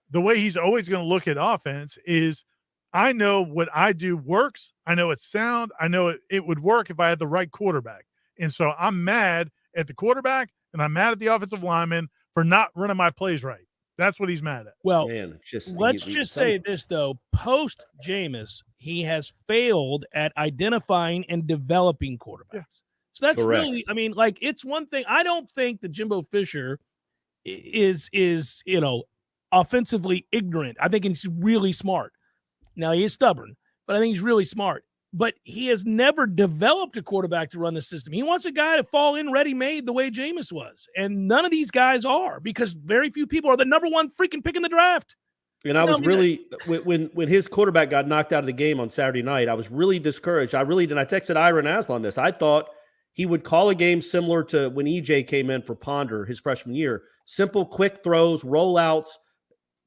the way he's always going to look at offense is I know what I do works. I know it's sound. I know it would work if I had the right quarterback. And so I'm mad at the quarterback and I'm mad at the offensive lineman for not running my plays right. That's what he's mad at. Well, let's just say this, though. Post Jameis, he has failed at identifying and developing quarterbacks. Yeah. So that's really, I mean, like, it's one thing. I don't think that Jimbo Fisher is offensively ignorant. I think he's really smart. Now, he is stubborn, but I think he's really smart. But he has never developed a quarterback to run the system. He wants a guy to fall in ready-made the way Jameis was. And none of these guys are because very few people are the number 1 freaking pick in the draft. And I was really when his quarterback got knocked out of the game on Saturday night, I was really discouraged. I texted Ira and Aslan this. I thought he would call a game similar to when EJ came in for Ponder his freshman year. Simple, quick throws, rollouts.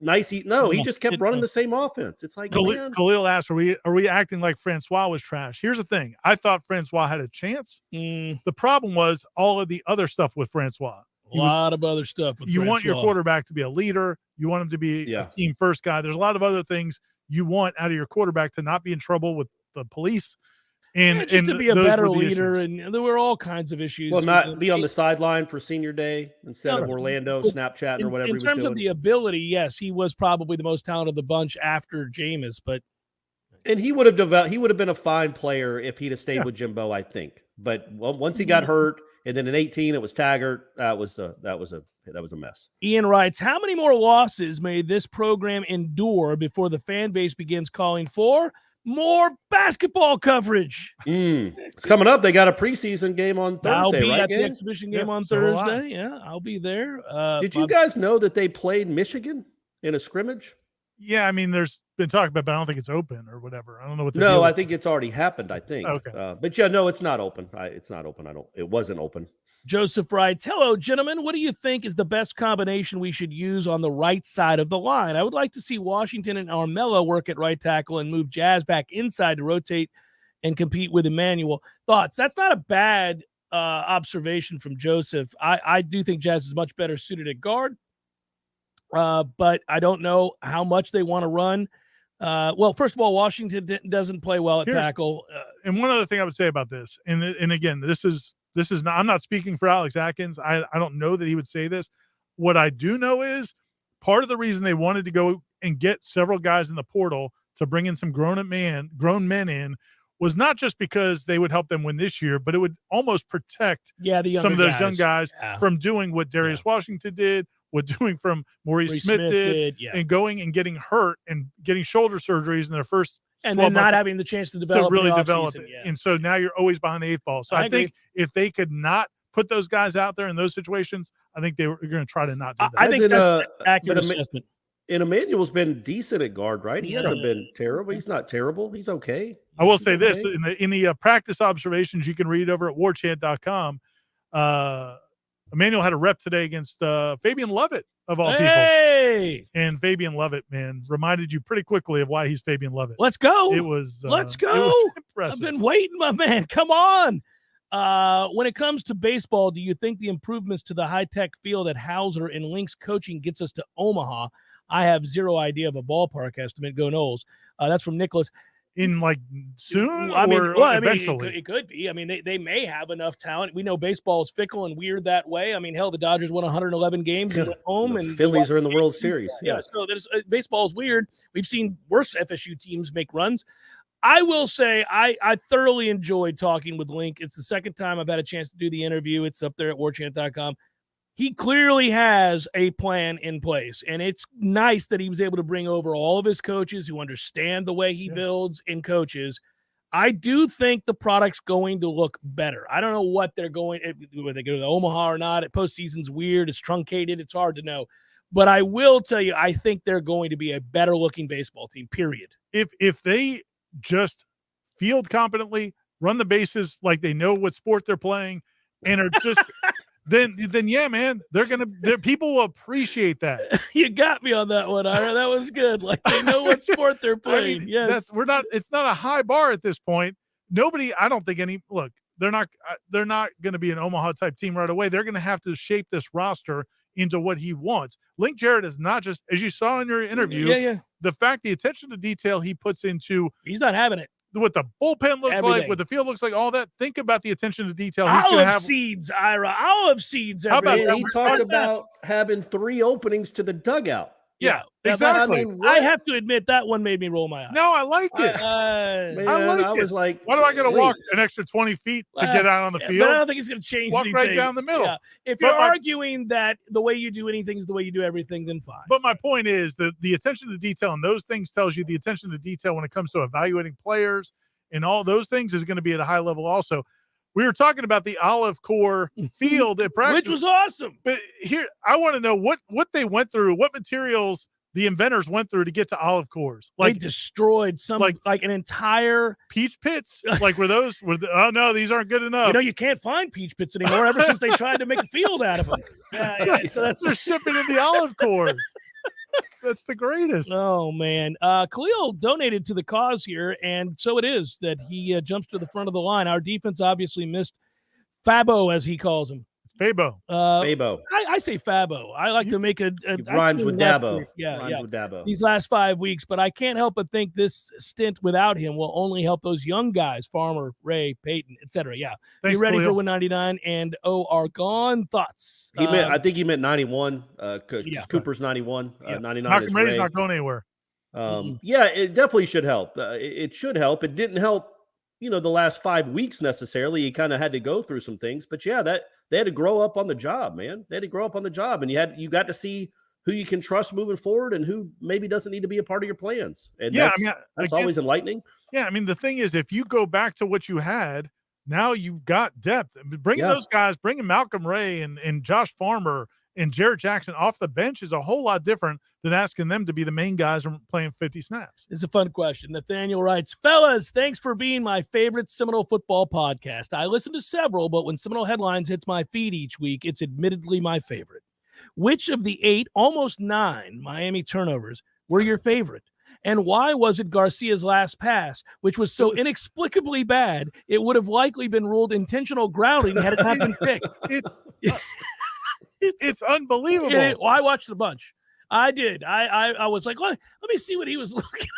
He just kept running the same offense. It's like Khalil asked, "Are we acting like Francois was trash?" Here's the thing: I thought Francois had a chance. The problem was all of the other stuff with Francois. A lot of other stuff. With you want your quarterback to be a leader. You want him to be a team first guy. There's a lot of other things you want out of your quarterback to not be in trouble with the police. And just to be a better leader, and there were all kinds of issues. Well, not be on the sideline for senior day instead of Orlando Snapchatting or whatever. In terms of the ability, yes, he was probably the most talented of the bunch after Jameis, and he would have developed. He would have been a fine player if he'd have stayed with Jimbo, I think. But once he got hurt, and then in 2018 it was Taggart. That was a mess. Ian writes, how many more losses may this program endure before the fan base begins calling for more basketball coverage? It's coming up. They got a preseason game on Thursday, I'll be right? at the exhibition game on Thursday. Yeah, I'll be there. Did you guys know that they played Michigan in a scrimmage? Yeah, I mean, there's been talk about, but I don't think it's open or whatever. I don't know what. No, I think it's already happened. I think. Okay, but yeah, no, it's not open. It's not open. It wasn't open. Joseph writes, hello, gentlemen. What do you think is the best combination we should use on the right side of the line? I would like to see Washington and Armella work at right tackle and move Jazz back inside to rotate and compete with Emmanuel. Thoughts? That's not a bad observation from Joseph. I do think Jazz is much better suited at guard, but I don't know how much they want to run. Well, first of all, Washington doesn't play well at tackle. And one other thing I would say about this, and again, this is not, I'm not speaking for Alex Atkins. I don't know that he would say this. What I do know is part of the reason they wanted to go and get several guys in the portal to bring in some grown men in was not just because they would help them win this year, but it would almost protect some of those young guys from doing what Darius Washington did, what doing from Maurice Smith did and going and getting hurt and getting shoulder surgeries in their first and then not having the chance to develop it. And so now you're always behind the 8 ball. So I think if they could not put those guys out there in those situations, I think they were going to try to not do that. I think that's an accurate assessment. And Emmanuel's been decent at guard, right? He hasn't been terrible. He's not terrible. He's okay. I will say this in the practice observations you can read over at warchant.com. Emmanuel had a rep today against Fabian Lovett of all people. And Fabian Lovett, man, reminded you pretty quickly of why he's Fabian Lovett. Let's go. It was Let's go. It was impressive. I've been waiting, my man. Come on. When it comes to baseball, do you think the improvements to the high-tech field at Hauser and Link's coaching gets us to Omaha? I have zero idea of a ballpark estimate. Go Noles. That's from Nicholas. In like soon eventually? It could be. I mean, they may have enough talent. We know baseball is fickle and weird that way. I mean, hell, the Dodgers won 111 games and went home, and Phillies are in the World Series. Yeah, so baseball is weird. We've seen worse FSU teams make runs. I will say I thoroughly enjoyed talking with Link. It's the second time I've had a chance to do the interview. It's up there at warchant.com. He clearly has a plan in place, and it's nice that he was able to bring over all of his coaches who understand the way he builds and coaches. I do think the product's going to look better. I don't know what they're going, whether they go to Omaha or not. Postseason's weird. It's truncated. It's hard to know. But I will tell you, I think they're going to be a better-looking baseball team, period. If they just field competently, run the bases like they know what sport they're playing, and are just then yeah, man, people will appreciate that. You got me on that one, Ira. That was good. Like they know what sport they're playing. I mean, yes, it's not a high bar at this point. I don't think they're not going to be an Omaha type team right away. They're going to have to shape this roster into what he wants. Link Jarrett is not just, as you saw in your interview, the attention to detail he puts into, he's not having it. What the bullpen looks like, what the field looks like, all that. Think about the attention to detail he's going to have. Seeds, Ira. Olive seeds. How about he talked about having 3 openings to the dugout. Yeah, exactly. I mean, I have to admit that one made me roll my eyes. No, I like it. I was like, why do I got to walk an extra 20 feet to get out on the field? But I don't think he's going to change Walk anything. right down the middle. Yeah. If you're arguing that the way you do anything is the way you do everything, then fine. But my point is that the attention to detail and those things tells you the attention to detail when it comes to evaluating players and all those things is going to be at a high level also. We were talking about the olive core field at practice. Which was awesome. But here, I want to know what they went through, what materials the inventors went through to get to olive cores. Like, they destroyed some, like an entire peach pits. Like oh no, these aren't good enough. You can't find peach pits anymore ever since they tried to make a field out of them. So they're shipping in the olive cores. That's the greatest. Oh, man. Khalil donated to the cause here, and so it is that he jumps to the front of the line. Our defense obviously missed Fabo, as he calls him. Fabo. Fabo. I say Fabo. I like to make it rhymes with Dabo. Yeah, with Dabo. These last 5 weeks, but I can't help but think this stint without him will only help those young guys, Farmer, Ray, Peyton, etc. Yeah. Thanks, you ready Khalil. for 199 and are gone? Thoughts? I think he meant 91. Cooper's 91. 99 Malcolm is Ray's Ray. not going anywhere. Yeah, it definitely should help. It should help. It didn't help, the last 5 weeks necessarily. You kind of had to go through some things, but yeah, they had to grow up on the job, man. They had to grow up on the job, and you got to see who you can trust moving forward and who maybe doesn't need to be a part of your plans. And that's always enlightening. Yeah, I mean, the thing is, if you go back to what you had, now you've got depth. Bringing those guys, bringing Malcolm Ray and Josh Farmer and Jarrett Jackson off the bench is a whole lot different than asking them to be the main guys and playing 50 snaps. It's a fun question. Nathaniel writes, fellas, thanks for being my favorite Seminole football podcast. I listen to several, but when Seminole Headlines hits my feed each week, it's admittedly my favorite. Which of the 8, almost 9 Miami turnovers were your favorite? And why was it Garcia's last pass, which was so inexplicably bad, it would have likely been ruled intentional grounding had it not been picked? It's unbelievable. I watched a bunch. I did. I was like, let me see what he was looking at.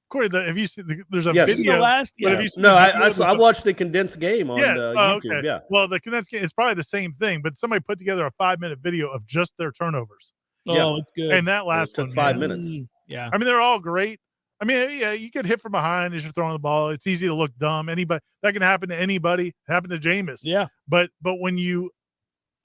Corey, have you seen there's a video? I watched the condensed game on YouTube. Okay. Yeah. Well, the condensed game is probably the same thing, but somebody put together a 5-minute video of just their turnovers. Oh, it's good. And that last took one 5 minutes. Yeah. I mean, they're all great. I mean, yeah, you get hit from behind as you're throwing the ball. It's easy to look dumb. Anybody that can happen to anybody. Happened to Jameis. Yeah. But when you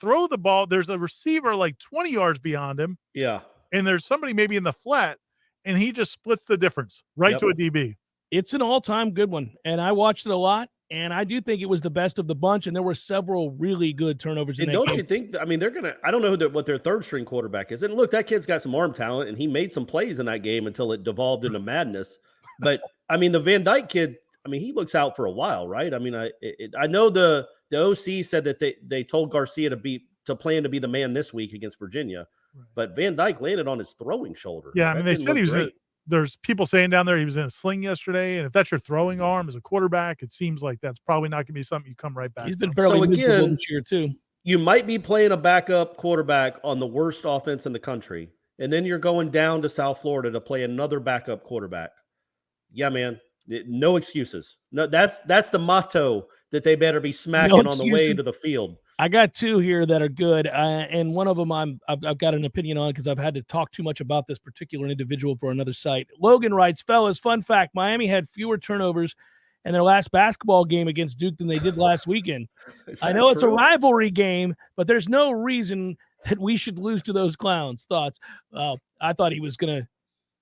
throw the ball. There's a receiver like 20 yards beyond him. Yeah. And there's somebody maybe in the flat, and he just splits the difference right to a DB. It's an all-time good one, and I watched it a lot, and I do think it was the best of the bunch, and there were several really good turnovers in and that don't game. you think, I mean, they're going to – I don't know what their third-string quarterback is. And, look, that kid's got some arm talent, and he made some plays in that game until it devolved into madness. But, I mean, the Van Dyke kid, I mean, he looks out for a while, right? I mean, I know the OC said that they told Garcia to plan to be the man this week against Virginia. But Van Dyke landed on his throwing shoulder. Yeah, I mean, they said he was there's people saying down there he was in a sling yesterday, and if that's your throwing arm as a quarterback, it seems like that's probably not going to be something you come right back. He's been fairly miserable this year too. You might be playing a backup quarterback on the worst offense in the country, and then you're going down to South Florida to play another backup quarterback. Yeah, man, no excuses. No, that's the motto that they better be smacking on the way to the field. I got two here that are good, and one of them I've got an opinion on because I've had to talk too much about this particular individual for another site. Logan writes, fellas, fun fact, Miami had fewer turnovers in their last basketball game against Duke than they did last weekend. I know it's a rivalry game, but there's no reason that we should lose to those clowns. Thoughts? I thought he was going to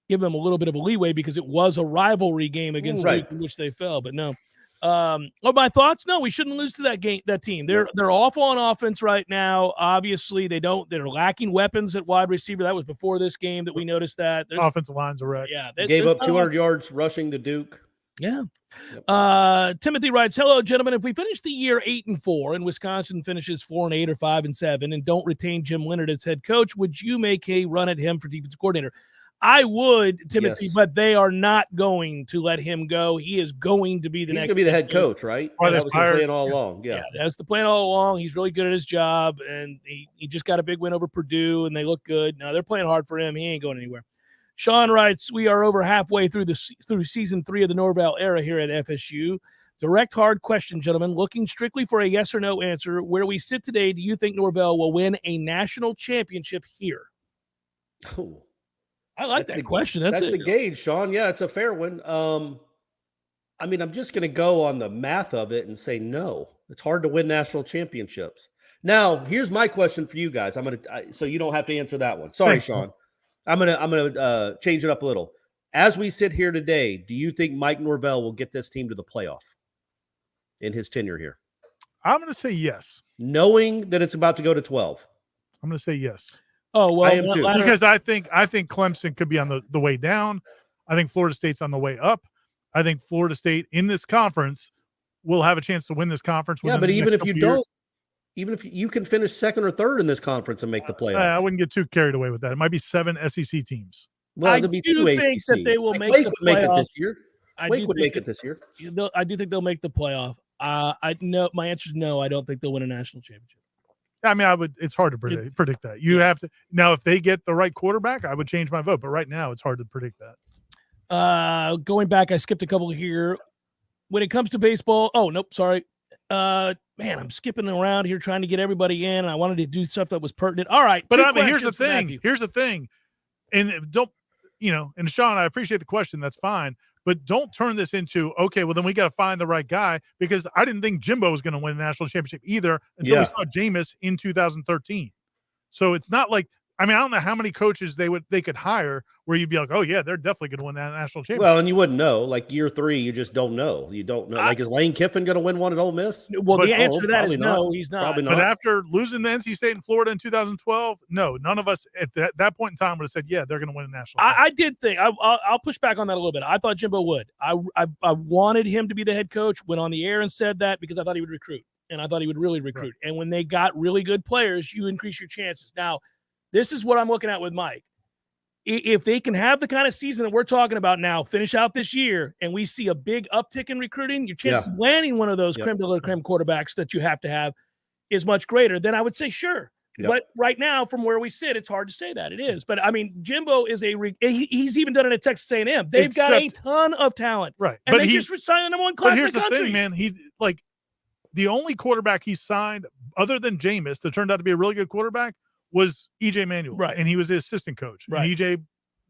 give them a little bit of a leeway because it was a rivalry game against Duke in which they fell, but no. My thoughts? No, we shouldn't lose to that team. They're awful on offense right now. Obviously, they're lacking weapons at wide receiver. That was before this game that we noticed that. Offensive lines are wrecked. Yeah, gave up 200 yards rushing to Duke. Yeah. Yep. Timothy writes, hello, gentlemen. If we finish the year 8-4 and Wisconsin finishes 4-8 or 5-7 and don't retain Jim Leonhard as head coach, would you make a run at him for defensive coordinator? I would, Timothy, yes. But they are not going to let him go. He is going to be the next. He's going to be the head coach, right? That was the plan all along. Yeah, that's the plan all along. He's really good at his job, and he just got a big win over Purdue, and they look good. Now they're playing hard for him. He ain't going anywhere. Sean writes, we are over halfway through season 3 of the Norvell era here at FSU. Direct hard question, gentlemen. Looking strictly for a yes or no answer, where we sit today, do you think Norvell will win a national championship here? Oh. I like that question. That's the gauge, Sean. Yeah, it's a fair one. I mean, I'm just going to go on the math of it and say no. It's hard to win national championships. Now, here's my question for you guys. So you don't have to answer that one. Sorry, Sean. I'm gonna change it up a little. As we sit here today, do you think Mike Norvell will get this team to the playoff in his tenure here? I'm going to say yes, knowing that it's about to go to 12. I'm going to say yes. Oh, well, I am too. Because I think Clemson could be on the way down. I think Florida State's on the way up. I think Florida State in this conference will have a chance to win this conference. Yeah, but even if you don't, even if you can finish second or third in this conference and make the playoff, I wouldn't get too carried away with that. It might be 7 SEC teams. Well, I do think that they will make the make it playoff. this year. Wake would make it this year. I do think they'll make the playoff. I know my answer is no. I don't think they'll win a national championship. I mean, it's hard to predict that. You have to now. If they get the right quarterback, I would change my vote. But right now, it's hard to predict that. Going back, I skipped a couple here. When it comes to baseball, oh nope, sorry. Man, I'm skipping around here trying to get everybody in. And I wanted to do stuff that was pertinent. All right, but I mean, here's the thing, and don't and Sean, I appreciate the question. That's fine. But don't turn this into, okay, well, then we got to find the right guy, because I didn't think Jimbo was going to win a national championship either until we saw Jameis in 2013. So it's not like, I mean, I don't know how many coaches they could hire where you'd be like, oh, yeah, they're definitely going to win that national championship. Well, and you wouldn't know. Like year 3, you just don't know. You don't know. Like, is Lane Kiffin going to win one at Ole Miss? Well, the answer to that is no, he's not. Probably not. But after losing to NC State and Florida in 2012, no, none of us at that point in time would have said, yeah, they're going to win a national championship. I did think I'll push back on that a little bit. I thought Jimbo would. I wanted him to be the head coach. Went on the air and said that because I thought he would recruit, and I thought he would really recruit. Right. And when they got really good players, you increase your chances. Now, this is what I'm looking at with Mike. If they can have the kind of season that we're talking about now, finish out this year, and we see a big uptick in recruiting, your chances of landing one of those creme de la creme quarterbacks that you have to have is much greater. Then I would say sure. Yep. But right now, from where we sit, it's hard to say that. It is. But, I mean, Jimbo is he's even done it at Texas A&M. They've got a ton of talent. Right. And they just signed the number one class in the country. But here's the thing, man. The only quarterback he signed, other than Jameis, that turned out to be a really good quarterback, was E.J. Manuel. Right. And he was the assistant coach. Right. And E.J.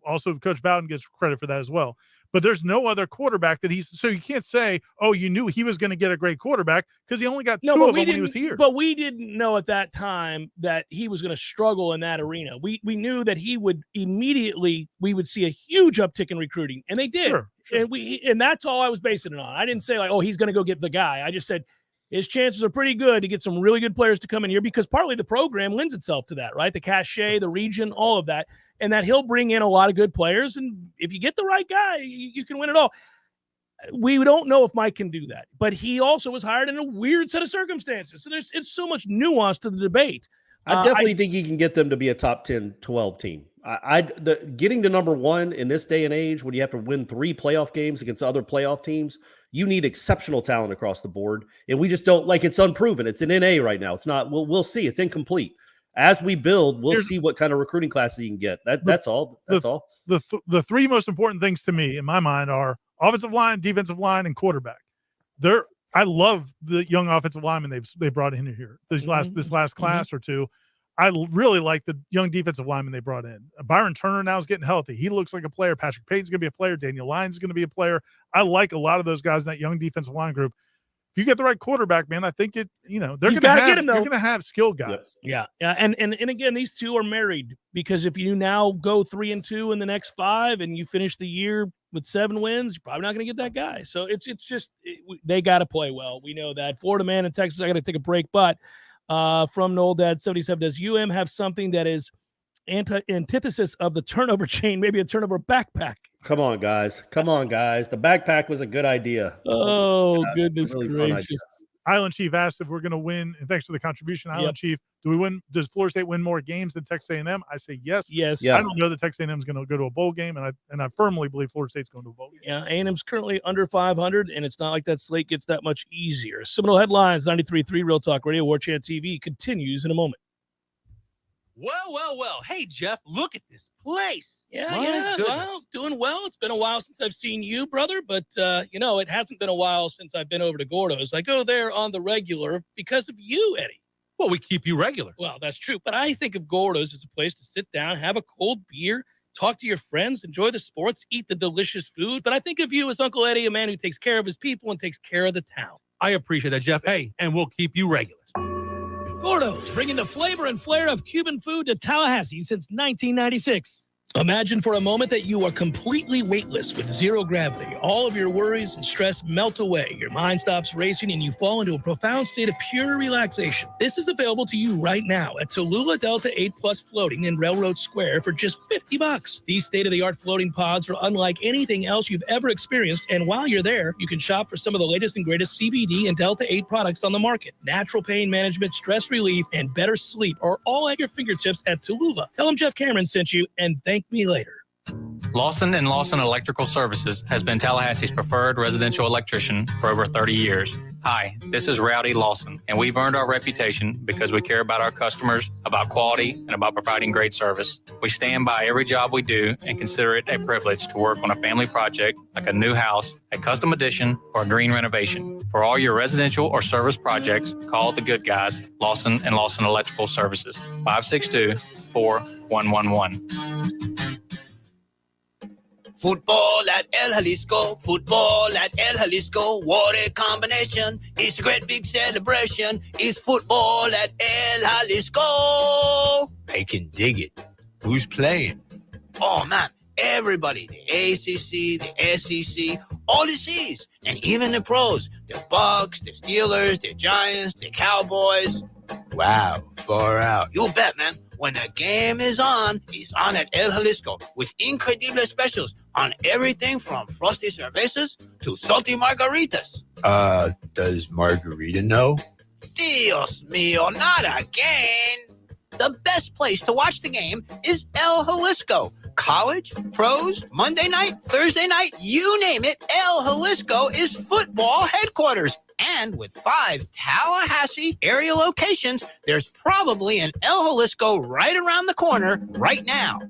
also, Coach Bowden gets credit for that as well. but there's no other quarterback that so you can't say, oh, you knew he was going to get a great quarterback because he only got two of them when he was here. But we didn't know at that time that he was going to struggle in that arena. We knew that he would immediately, we would see a huge uptick in recruiting, and they did. Sure. And that's all I was basing it on. I didn't say like, oh, he's going to go get the guy. I just said his chances are pretty good to get some really good players to come in here because partly the program lends itself to that, right? The cachet, the region, all of that, and that he'll bring in a lot of good players. And if you get the right guy, you can win it all. We don't know if Mike can do that, but he also was hired in a weird set of circumstances. So it's so much nuance to the debate. I definitely think you can get them to be a top 10, 12 team. Getting to number one in this day and age, when you have to win 3 playoff games against other playoff teams, you need exceptional talent across the board. And we just don't it's unproven. It's an NA right now. It's not, we'll see. It's incomplete. As we build, we'll see what kind of recruiting classes you can get. That's all. That's all. The 3 most important things to me in my mind are offensive line, defensive line, and quarterback. I love the young offensive linemen they brought in here. This last class or two. I really like the young defensive lineman they brought in. Byron Turner now is getting healthy. He looks like a player. Patrick Payton's going to be a player. Daniel Lyons is going to be a player. I like a lot of those guys in that young defensive line group. If you get the right quarterback, man, I think they're going to have skill guys. Yeah. And again, these two are married because if you now go 3-2 in the next 5 and you finish the year with 7 wins, you're probably not going to get that guy. So it's just they got to play well. We know that. Florida man in Texas, I got to take a break, but from Noel Dad 77, does UM have something that is antithesis of the turnover chain, maybe a turnover backpack? Come on, guys. The backpack was a good idea. Oh, goodness gracious. Island Chief asked if we're going to win, and thanks for the contribution, Island Chief. Do we win? Does Florida State win more games than Texas A&M? I say yes. Yes. I don't know that Texas A&M is going to go to a bowl game, and I firmly believe Florida State's going to a bowl game. Yeah, A&M's currently under 500, and it's not like that slate gets that much easier. Seminole Headlines, 93.3 Real Talk Radio, Warchant TV continues in a moment. Well. Hey, Jeff, look at this place. Yeah. Well, doing well. It's been a while since I've seen you, brother, but, it hasn't been a while since I've been over to Gordo's. I go there on the regular because of you, Eddie. Well, we keep you regular. Well, that's true, but I think of Gordo's as a place to sit down, have a cold beer, talk to your friends, enjoy the sports, eat the delicious food. But I think of you as Uncle Eddie, a man who takes care of his people and takes care of the town. I appreciate that, Jeff. Hey, and we'll keep you regular. Gordo's, bringing the flavor and flair of Cuban food to Tallahassee since 1996. Imagine for a moment that you are completely weightless with zero gravity. All of your worries and stress melt away. Your mind stops racing and you fall into a profound state of pure relaxation. This is available to you right now at Tallulah Delta 8 Plus Floating in Railroad Square for just $50. These state-of-the-art floating pods are unlike anything else you've ever experienced. And while you're there, you can shop for some of the latest and greatest CBD and Delta 8 products on the market. Natural pain management, stress relief, and better sleep are all at your fingertips at Tallulah. Tell them Jeff Cameron sent you and thank me later. Lawson & Lawson Electrical Services has been Tallahassee's preferred residential electrician for over 30 years. Hi, this is Rowdy Lawson, and we've earned our reputation because we care about our customers, about quality, and about providing great service. We stand by every job we do and consider it a privilege to work on a family project like a new house, a custom addition, or a green renovation. For all your residential or service projects, call the good guys, Lawson & Lawson Electrical Services, 562-4111. Football at El Jalisco, football at El Jalisco, what a combination. It's a great big celebration. It's football at El Jalisco. They can dig it. Who's playing? Oh, man, everybody. The ACC, the SEC, all the C's, and even the pros. The Bucks, the Steelers, the Giants, the Cowboys. Wow, far out. You bet, man. When the game is on, it's on at El Jalisco with incredible specials on everything from frosty cervezas to salty margaritas. Does Margarita know? Dios mío, not again. The best place to watch the game is El Jalisco. College, pros, Monday night, Thursday night, you name it, El Jalisco is football headquarters. And with 5 Tallahassee area locations, there's probably an El Jalisco right around the corner right now.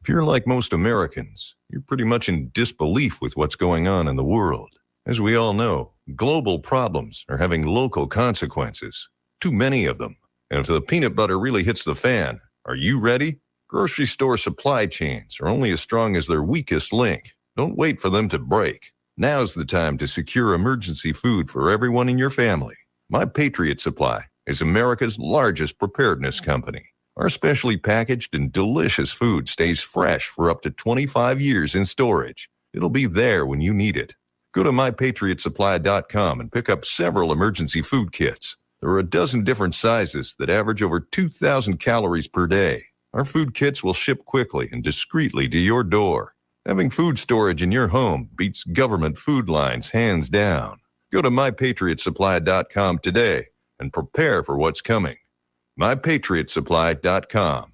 If you're like most Americans, you're pretty much in disbelief with what's going on in the world. As we all know, global problems are having local consequences, too many of them. And if the peanut butter really hits the fan, are you ready? Grocery store supply chains are only as strong as their weakest link. Don't wait for them to break. Now's the time to secure emergency food for everyone in your family. My Patriot Supply is America's largest preparedness company. Our specially packaged and delicious food stays fresh for up to 25 years in storage. It'll be there when you need it. Go to mypatriotsupply.com and pick up several emergency food kits. There are a dozen different sizes that average over 2,000 calories per day. Our food kits will ship quickly and discreetly to your door. Having food storage in your home beats government food lines hands down. Go to mypatriotsupply.com today and prepare for what's coming. mypatriotsupply.com.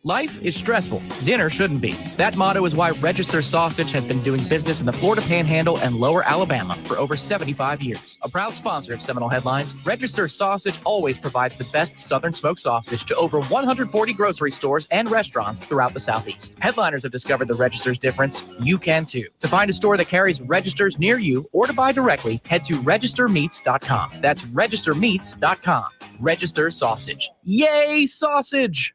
Life is stressful. Dinner shouldn't be. That motto is why Register Sausage has been doing business in the Florida Panhandle and Lower Alabama for over 75 years. A proud sponsor of Seminole Headlines, Register Sausage always provides the best Southern smoked sausage to over 140 grocery stores and restaurants throughout the Southeast. Headliners have discovered the Register's difference. You can too. To find a store that carries Registers near you or to buy directly, head to registermeats.com. That's registermeats.com. Register Sausage. Yay, sausage!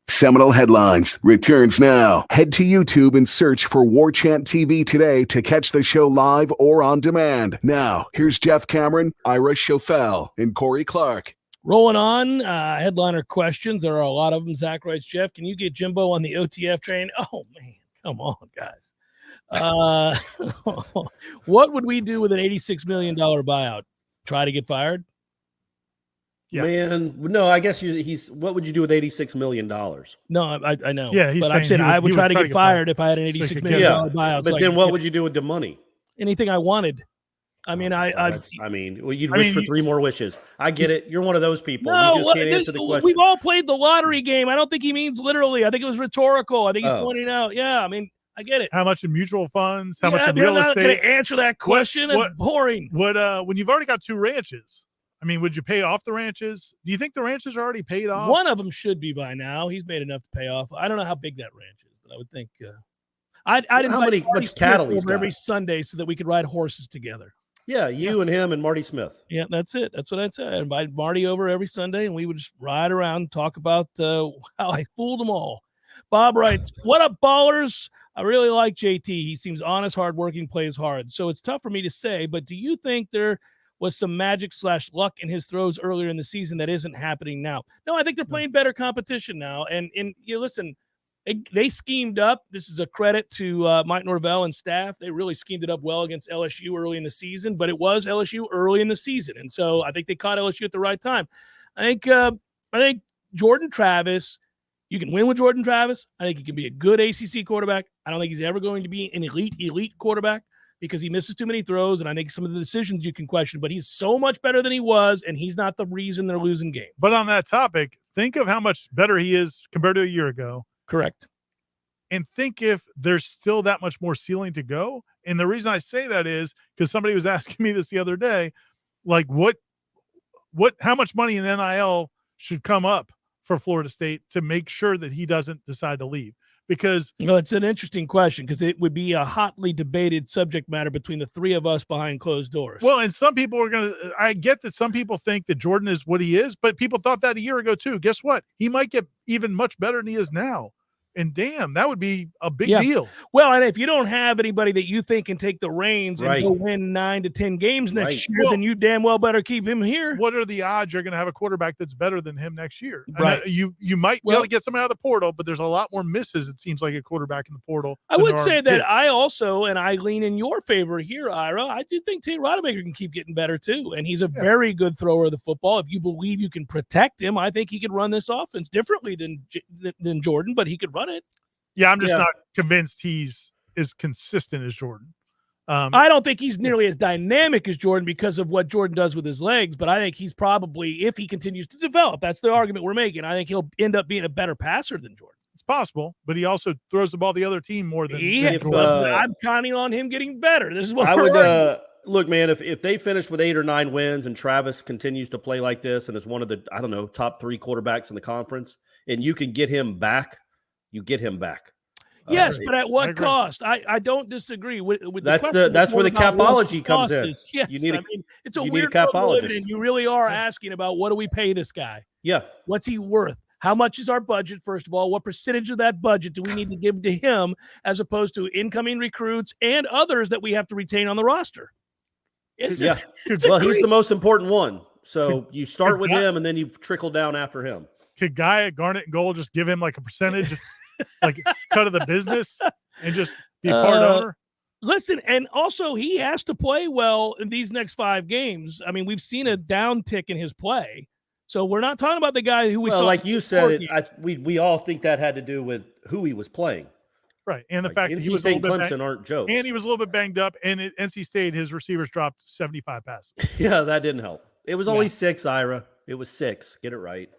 Seminole Headlines returns now. Head to YouTube and search for Warchant TV today to catch the show live or on demand. Now, here's Jeff Cameron, Ira Schofel, and Corey Clark. Rolling on, headliner questions. There are a lot of them. Zach writes, Jeff, can you get Jimbo on the OTF train? Oh, man, come on, guys. What would we do with an $86 million buyout? Try to get fired? Yeah. Man, no, I guess he's. What would you do with $86 million? No, I know. Yeah, but I'm saying I would try to get fired if I had an $86 million buyout. But then what would you do with the money? Anything I wanted. I mean, you'd wish for 3 more wishes. I get it. You're one of those people. No, you just can't answer the question. We've all played the lottery game. I don't think he means literally. I think it was rhetorical. I think he's pointing out. Yeah, I mean, I get it. How much in mutual funds? How much in real estate? I'm not going to answer that question. It's boring. When you've already got 2 ranches, I mean, would you pay off the ranches? Do you think the ranches are already paid off? One of them should be by now. He's made enough to pay off. I don't know how big that ranch is, but I would think I'd invite Marty Smith over every Sunday so that we could ride horses together. Yeah, you and him and Marty Smith. Yeah, that's it. That's what I'd say. I'd invite Marty over every Sunday, and we would just ride around and talk about how I fooled them all. Bob writes, what up, ballers? I really like JT. He seems honest, hardworking, plays hard. So it's tough for me to say, but do you think there was some magic/luck in his throws earlier in the season that isn't happening now? No, I think they're playing better competition now. And you listen, they schemed up. This is a credit to Mike Norvell and staff. They really schemed it up well against LSU early in the season, but it was LSU early in the season. And so I think they caught LSU at the right time. I think Jordan Travis, you can win with Jordan Travis. I think he can be a good ACC quarterback. I don't think he's ever going to be an elite quarterback, because he misses too many throws, and I think some of the decisions you can question, but he's so much better than he was, and he's not the reason they're losing games. But on that topic, think of how much better he is compared to a year ago. Correct. And think if there's still that much more ceiling to go. And the reason I say that is because somebody was asking me this the other day, like how much money in NIL should come up for Florida State to make sure that he doesn't decide to leave? Because it's an interesting question, because it would be a hotly debated subject matter between the 3 of us behind closed doors. Well, and some people I get that some people think that Jordan is what he is, but people thought that a year ago too. Guess what? He might get even much better than he is now. And damn, that would be a big deal. Well, and if you don't have anybody that you think can take the reins and go win 9 to 10 games next year, then you damn well better keep him here. What are the odds you're going to have a quarterback that's better than him next year? Right. You might be able to get someone out of the portal, but there's a lot more misses, it seems like, a quarterback in the portal. I would say that I also, and I lean in your favor here, Ira, I do think Tate Rodemaker can keep getting better too. And he's a very good thrower of the football. If you believe you can protect him, I think he could run this offense differently than Jordan, but he could run it. Yeah, I'm just not convinced he's as consistent as Jordan. I don't think he's nearly as dynamic as Jordan because of what Jordan does with his legs, but I think he's probably, if he continues to develop, that's the argument we're making, I think he'll end up being a better passer than Jordan. It's possible, but he also throws the ball the other team more than Jordan. I'm counting on him getting better. This is what I would look, man, if they finish with 8 or 9 wins and Travis continues to play like this and is one of the, top 3 quarterbacks in the conference, and you can get him back, you get him back. Yes, but at what cost? I don't disagree with that's where the capology comes in. Yes, it's a weird capology. And you really are asking about, what do we pay this guy? Yeah. What's he worth? How much is our budget, first of all? What percentage of that budget do we need to give to him as opposed to incoming recruits and others that we have to retain on the roster? He's the most important one. So you start with him, and then you trickle down after him. Could Guy at Garnet and Gold just give him like a percentage, like cut of the business, and just be part owner? Listen, and also he has to play well in these next 5 games. I mean, we've seen a downtick in his play. So we're not talking about the guy who we saw. Like you said, we all think that had to do with who he was playing. Right. And the fact that he was State and Clemson aren't jokes. And he was a little bit banged up. And at NC State, his receivers dropped 75 passes. Yeah, that didn't help. It was only 6, Ira. It was 6. Get it right.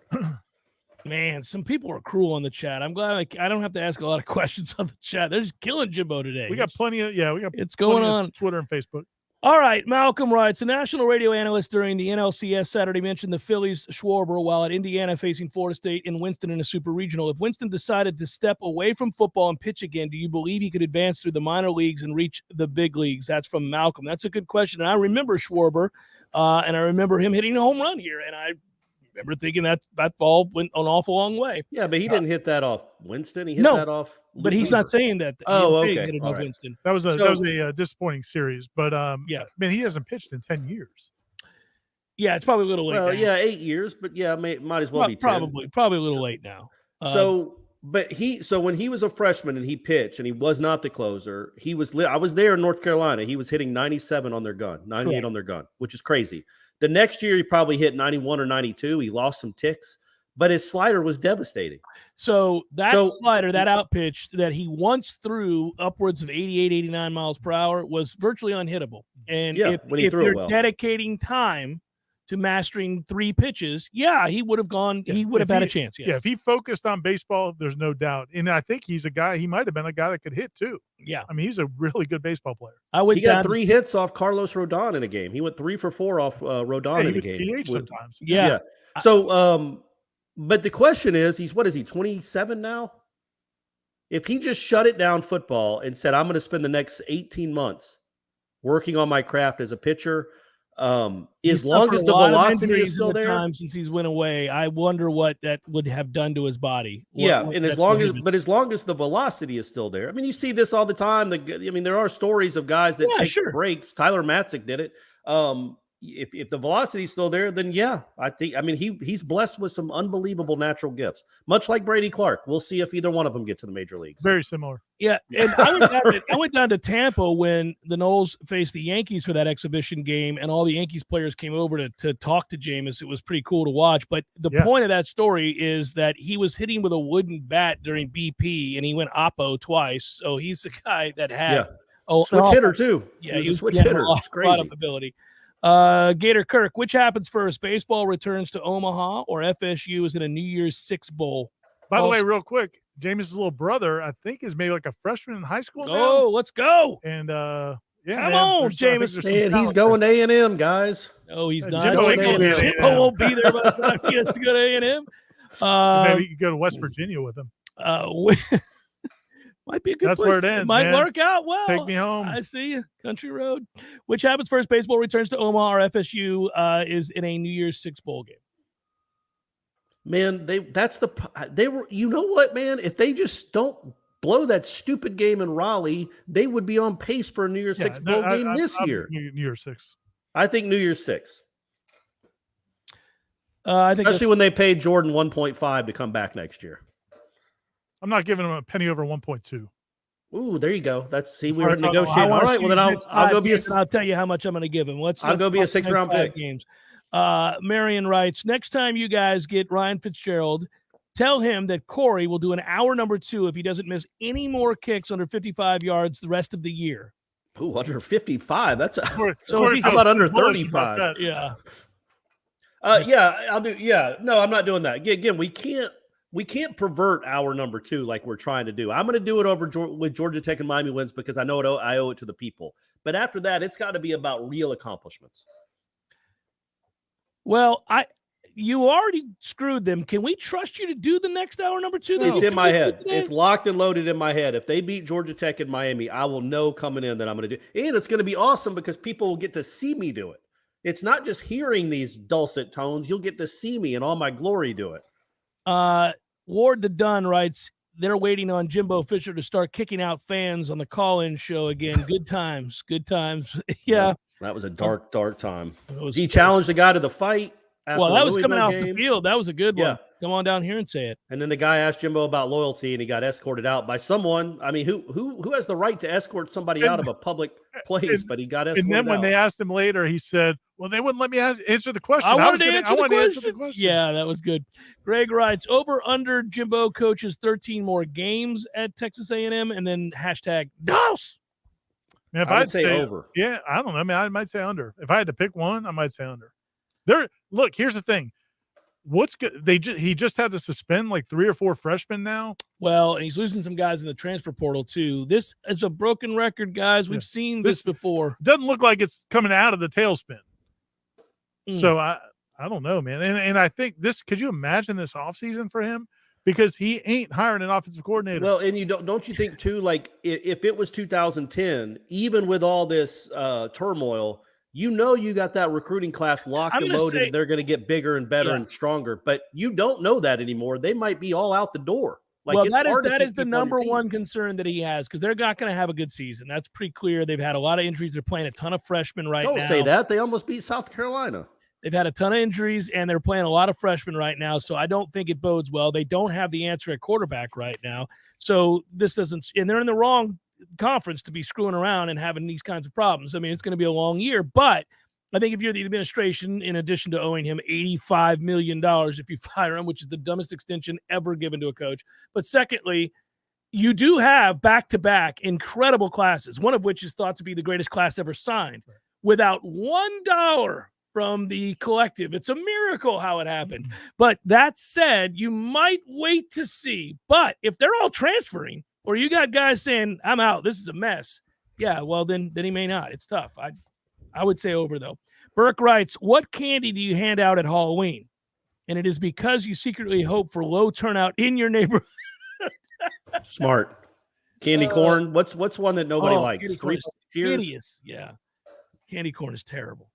Man, some people are cruel on the chat. I'm glad I don't have to ask a lot of questions on the chat. They're just killing Jimbo today. We got plenty of, it's going on Twitter and Facebook. All right, Malcolm writes, a national radio analyst during the NLCS Saturday mentioned the Phillies' Schwarber while at Indiana facing Florida State in Winston in a super regional. If Winston decided to step away from football and pitch again, do you believe he could advance through the minor leagues and reach the big leagues? That's from Malcolm. That's a good question. And I remember Schwarber, and I remember him hitting a home run here, and I remember thinking that ball went an awful long way. Yeah, but he didn't hit that off Winston. He hit that off. But he's not saying that. Okay. Hit it off Winston. That was a disappointing series. But man, he hasn't pitched in 10 years. Yeah, it's probably a little late. Well, now. 8 years, but might as well be 10. Probably a little late now. So when he was a freshman and he pitched and he was not the closer, I was there in North Carolina. He was hitting 97 on their gun, 98 on their gun, which is crazy. The next year, he probably hit 91 or 92. He lost some ticks, but his slider was devastating. So slider, that out pitch that he once threw upwards of 88, 89 miles per hour was virtually unhittable. And if you're dedicating time to mastering 3 pitches, he would have gone. He would have had a chance. Yes. Yeah, if he focused on baseball, there's no doubt. And I think he's a guy. He might have been a guy that could hit too. Yeah, I mean, he's a really good baseball player. He got 3 hits off Carlos Rodon in a game. He went 3 for 4 off Rodon in a game. DH sometimes. Yeah. So, but the question is, he's 27 now? If he just shut it down football and said, I'm going to spend the next 18 months working on my craft as a pitcher, as long as the velocity is still there, since he's went away, I wonder what that would have done to his body. And as long as the velocity is still there, I mean, you see this all the time. There are stories of guys that take breaks. Tyler Matzik did it. If the velocity is still there, then he's blessed with some unbelievable natural gifts, much like Brady Clark. We'll see if either one of them get to the major leagues. Very similar. Yeah, and I went down to Tampa when the Noles faced the Yankees for that exhibition game, and all the Yankees players came over to talk to Jameis. It was pretty cool to watch. But the point of that story is that he was hitting with a wooden bat during BP, and he went oppo twice. So he's the guy that had switch hitter too. Yeah, he was a switch hitter. It's crazy. A lot of ability. Gator Kirk, which happens first? Baseball returns to Omaha, or FSU is in a New Year's Six bowl? By the way, real quick, Jameis' little brother, I think, is maybe like a freshman in high school now. Oh, let's go! And come on, Jameis. And he's going to A&M, guys. No, he's not. Jimbo won't be there by the time he has to go to A&M. Maybe you could go to West Virginia with him. Might be a good That's place. where it ends. It might work out well. Take me home. I see you. Country road. Which happens first? Baseball returns to Omaha, or FSU is in a New Year's Six bowl game. Man, you know what, man? If they just don't blow that stupid game in Raleigh, they would be on pace for a New Year's Six bowl game this year. New Year's Six. I think New Year's Six. I think especially when they paid Jordan 1.5 to come back next year. I'm not giving him a penny over 1.2. Ooh, there you go. We were negotiating. All right, well then I'll go be I'll tell you how much I'm going to give him. I'll go be a 6th-round pick. Games. Marion writes, next time you guys get Ryan Fitzgerald, tell him that Corey will do an hour number 2 if he doesn't miss any more kicks under 55 yards the rest of the year. Ooh, under 55. That's how how about under 35? Yeah. I'll do. Yeah, no, I'm not doing that. Again, we can't pervert hour number 2 like we're trying to do. I'm going to do it with Georgia Tech and Miami wins because I know I owe it to the people. But after that, it's got to be about real accomplishments. Well, you already screwed them. Can we trust you to do the next hour number 2? It's in my head. It's locked and loaded in my head. If they beat Georgia Tech and Miami, I will know coming in that I'm going to do. And it's going to be awesome because people will get to see me do it. It's not just hearing these dulcet tones. You'll get to see me in all my glory do it. Ward the Dunn writes, they're waiting on Jimbo Fisher to start kicking out fans on the call-in show again. Good times. Good times. Yeah. That was a dark time. He challenged the guy to the fight. Well, that was coming off the field. That was a good one. Come on down here and say it. And then the guy asked Jimbo about loyalty, and he got escorted out by someone. I mean, who has the right to escort somebody out of a public place? But he got escorted. And then when out. they asked him later, he said, "Well, they wouldn't let me answer the question. I wanted to answer answer the question. Yeah, that was good. Greg writes, over under Jimbo coaches 13 more games at Texas A&M, and then hashtag DOS. Man, if I would I'd say over. Yeah, I don't know. I mean, I might say under. If I had to pick one, I might say under. Look, here's the thing. What's good? He just had to suspend like 3 or 4 freshmen now. Well, and he's losing some guys in the transfer portal too. This is a broken record, guys. We've seen this before. Doesn't look like it's coming out of the tailspin. So I don't know, man. And I think could you imagine this offseason for him? Because he ain't hiring an offensive coordinator. Well, and you don't you think too, like if it was 2010, even with all this turmoil, you got that recruiting class locked and loaded. They're going to get bigger and better and stronger. But you don't know that anymore. They might be all out the door. Like, that is the number one concern that he has, because they're not going to have a good season. That's pretty clear. They've had a lot of injuries. They're playing a ton of freshmen right now. Don't say that. They almost beat South Carolina. They've had a ton of injuries, and they're playing a lot of freshmen right now, so I don't think it bodes well. They don't have the answer at quarterback right now, so this doesn't – and they're in the wrong conference to be screwing around and having these kinds of problems. I mean, it's going to be a long year, but I think if you're the administration, in addition to owing him $85 million if you fire him, which is the dumbest extension ever given to a coach, but secondly, you do have back-to-back incredible classes, one of which is thought to be the greatest class ever signed, without $1 from the collective. It's a miracle how it happened. But that said, you might wait to see. But if they're all transferring, or you got guys saying, I'm out, this is a mess, yeah, well, then he may not. It's tough. I would say over, though. Burke writes, what candy do you hand out at Halloween? And it is because you secretly hope for low turnout in your neighborhood. Smart. Candy corn. What's one that nobody likes? Three Musketeers. Yeah. Candy corn is terrible.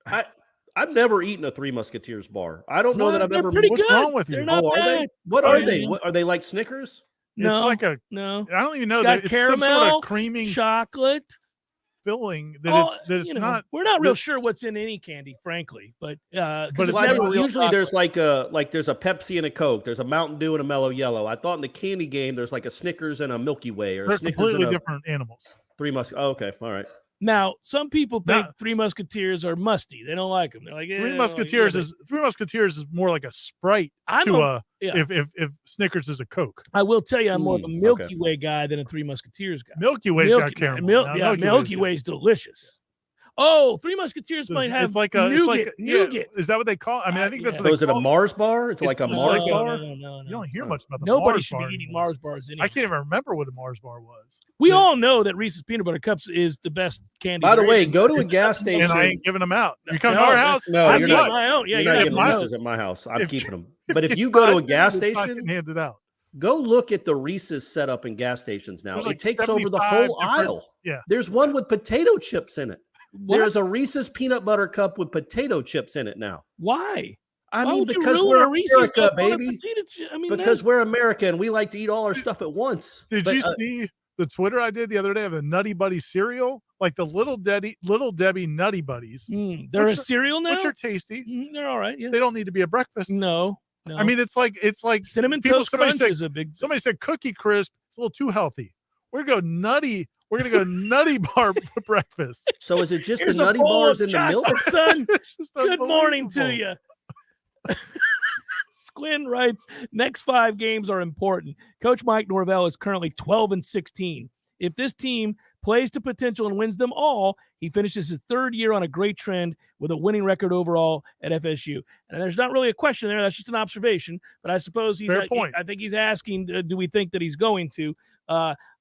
I've never eaten a Three Musketeers bar. I don't know that I've ever. Pretty What's good. wrong with you? They're not are bad. they? What are they? What, are they like Snickers? No, it's like no. I don't even know. It's got it's caramel, some sort of creaming chocolate filling that it's not. We're not real sure what's in any candy, frankly, but it's never usually there's like there's a Pepsi and a Coke. There's a Mountain Dew and a Mellow Yellow. I thought in the candy game there's like a Snickers and a Milky Way, or They're Snickers completely and different animals. Three Musketeers. Oh, okay, all right. Now, some people think Three Musketeers are musty. They don't like them. They're like, Three Musketeers is more like a Sprite if Snickers is a Coke. I will tell you, I'm more of a Milky Way guy than a Three Musketeers guy. Milky Way's got caramel. Milky Way's delicious. Oh, Three Musketeers might have it's like nougat. Is that what they call it? I mean, I think that's what is it a Mars bar? It's like a Mars bar? No. You don't hear much about the Nobody Mars should bar be eating anymore. Mars bars anymore. I can't even remember what a Mars bar was. We all know that Reese's Peanut Butter Cups is the best candy. By the way, go to a gas station. And I ain't giving them out. You come to our house? No, you're not. My own. Yeah, you're not getting Reese's at my house. I'm keeping them. But if you go to a gas station, hand it out. Go look at the Reese's setup in gas stations now. Like it takes over the whole aisle. Yeah. There's one with potato chips in it. There's a Reese's peanut butter cup with potato chips in it now. Why? I Why mean, would you because ruin we're a Reese's America, cup on a baby. potato chip? I mean, because we're America and we like to eat all our stuff at once. Did you see the Twitter I did the other day of the Nutty Buddy cereal? Like the Little Debbie Nutty Buddies. They're a cereal now? Which are tasty. They're all right. Yeah. They don't need to be a breakfast. No. I mean, it's like Cinnamon Toast Crunch is a big. Somebody said Cookie Crisp. It's a little too healthy. We're gonna go nutty. We're gonna go nutty bar breakfast. So is it just Here's the nutty a bowl bars of in the milk? chocolate, son. Just Good morning to unbelievable. you. Squin writes, next 5 games are important. Coach Mike Norvell is currently 12-16. If this team plays to potential and wins them all, he finishes his 3rd year on a great trend with a winning record overall at FSU. And there's not really a question there. That's just an observation. But I suppose Fair point. I think he's asking, do we think that he's going to?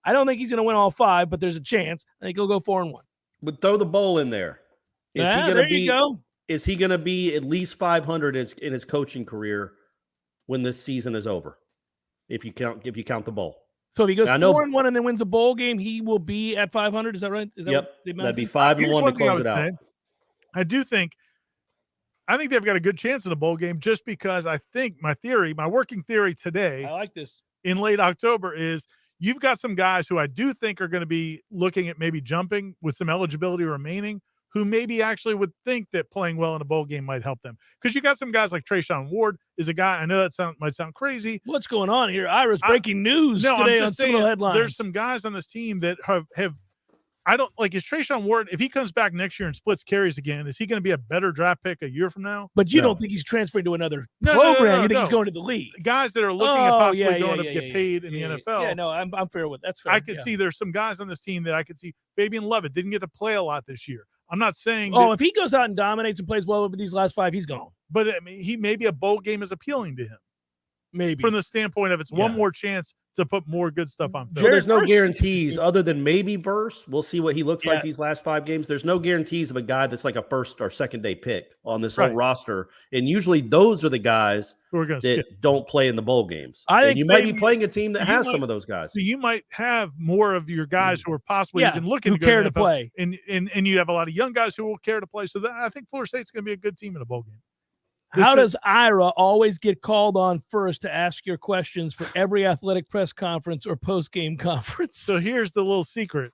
I don't think he's going to win all 5, but there's a chance. I think he'll go 4-1. But throw the bowl in there. Is he there you go. Is he going to be at least 500 in his coaching career when this season is over? If you count the bowl. So if he goes 4-1 and then wins a bowl game, he will be at 500. Is that right? Is that yep. That'd be 5-1 to close it out. I do think I think they've got a good chance in a bowl game just because I think my working theory today, I like this, in late October is you've got some guys who I do think are going to be looking at maybe jumping with some eligibility remaining, who maybe actually would think that playing well in a bowl game might help them. Because you got some guys like Trayshawn Ward is a guy, I know that might sound crazy. What's going on here? Ira's breaking news today on Seminole Headlines. There's some guys on this team that have I don't like, is Trayshawn Ward, if he comes back next year and splits carries again, is he going to be a better draft pick a year from now? But you don't think he's transferring to another program. You think he's going to the league. Guys that are looking at possibly going to get paid in the NFL. Yeah, no, I'm fair with that's fair. I could see there's some guys on this team that I could see. Fabian Levitt didn't get to play a lot this year. I'm not saying if he goes out and dominates and plays well over these last 5, he's gone. But I mean, he maybe a bowl game is appealing to him. Maybe. From the standpoint of it's one more chance to put more good stuff on film. Well, there's no guarantees other than maybe Verse. We'll see what he looks like these last 5 games. There's no guarantees of a guy that's like a first or second day pick on this whole roster. And usually those are the guys that don't play in the bowl games. And you might be playing a team that has some of those guys. So you might have more of your guys who are possibly even looking who care to play. And you have a lot of young guys who will care to play. So I think Florida State's going to be a good team in a bowl game. How does Ira always get called on first to ask your questions for every athletic press conference or post-game conference? So here's the little secret.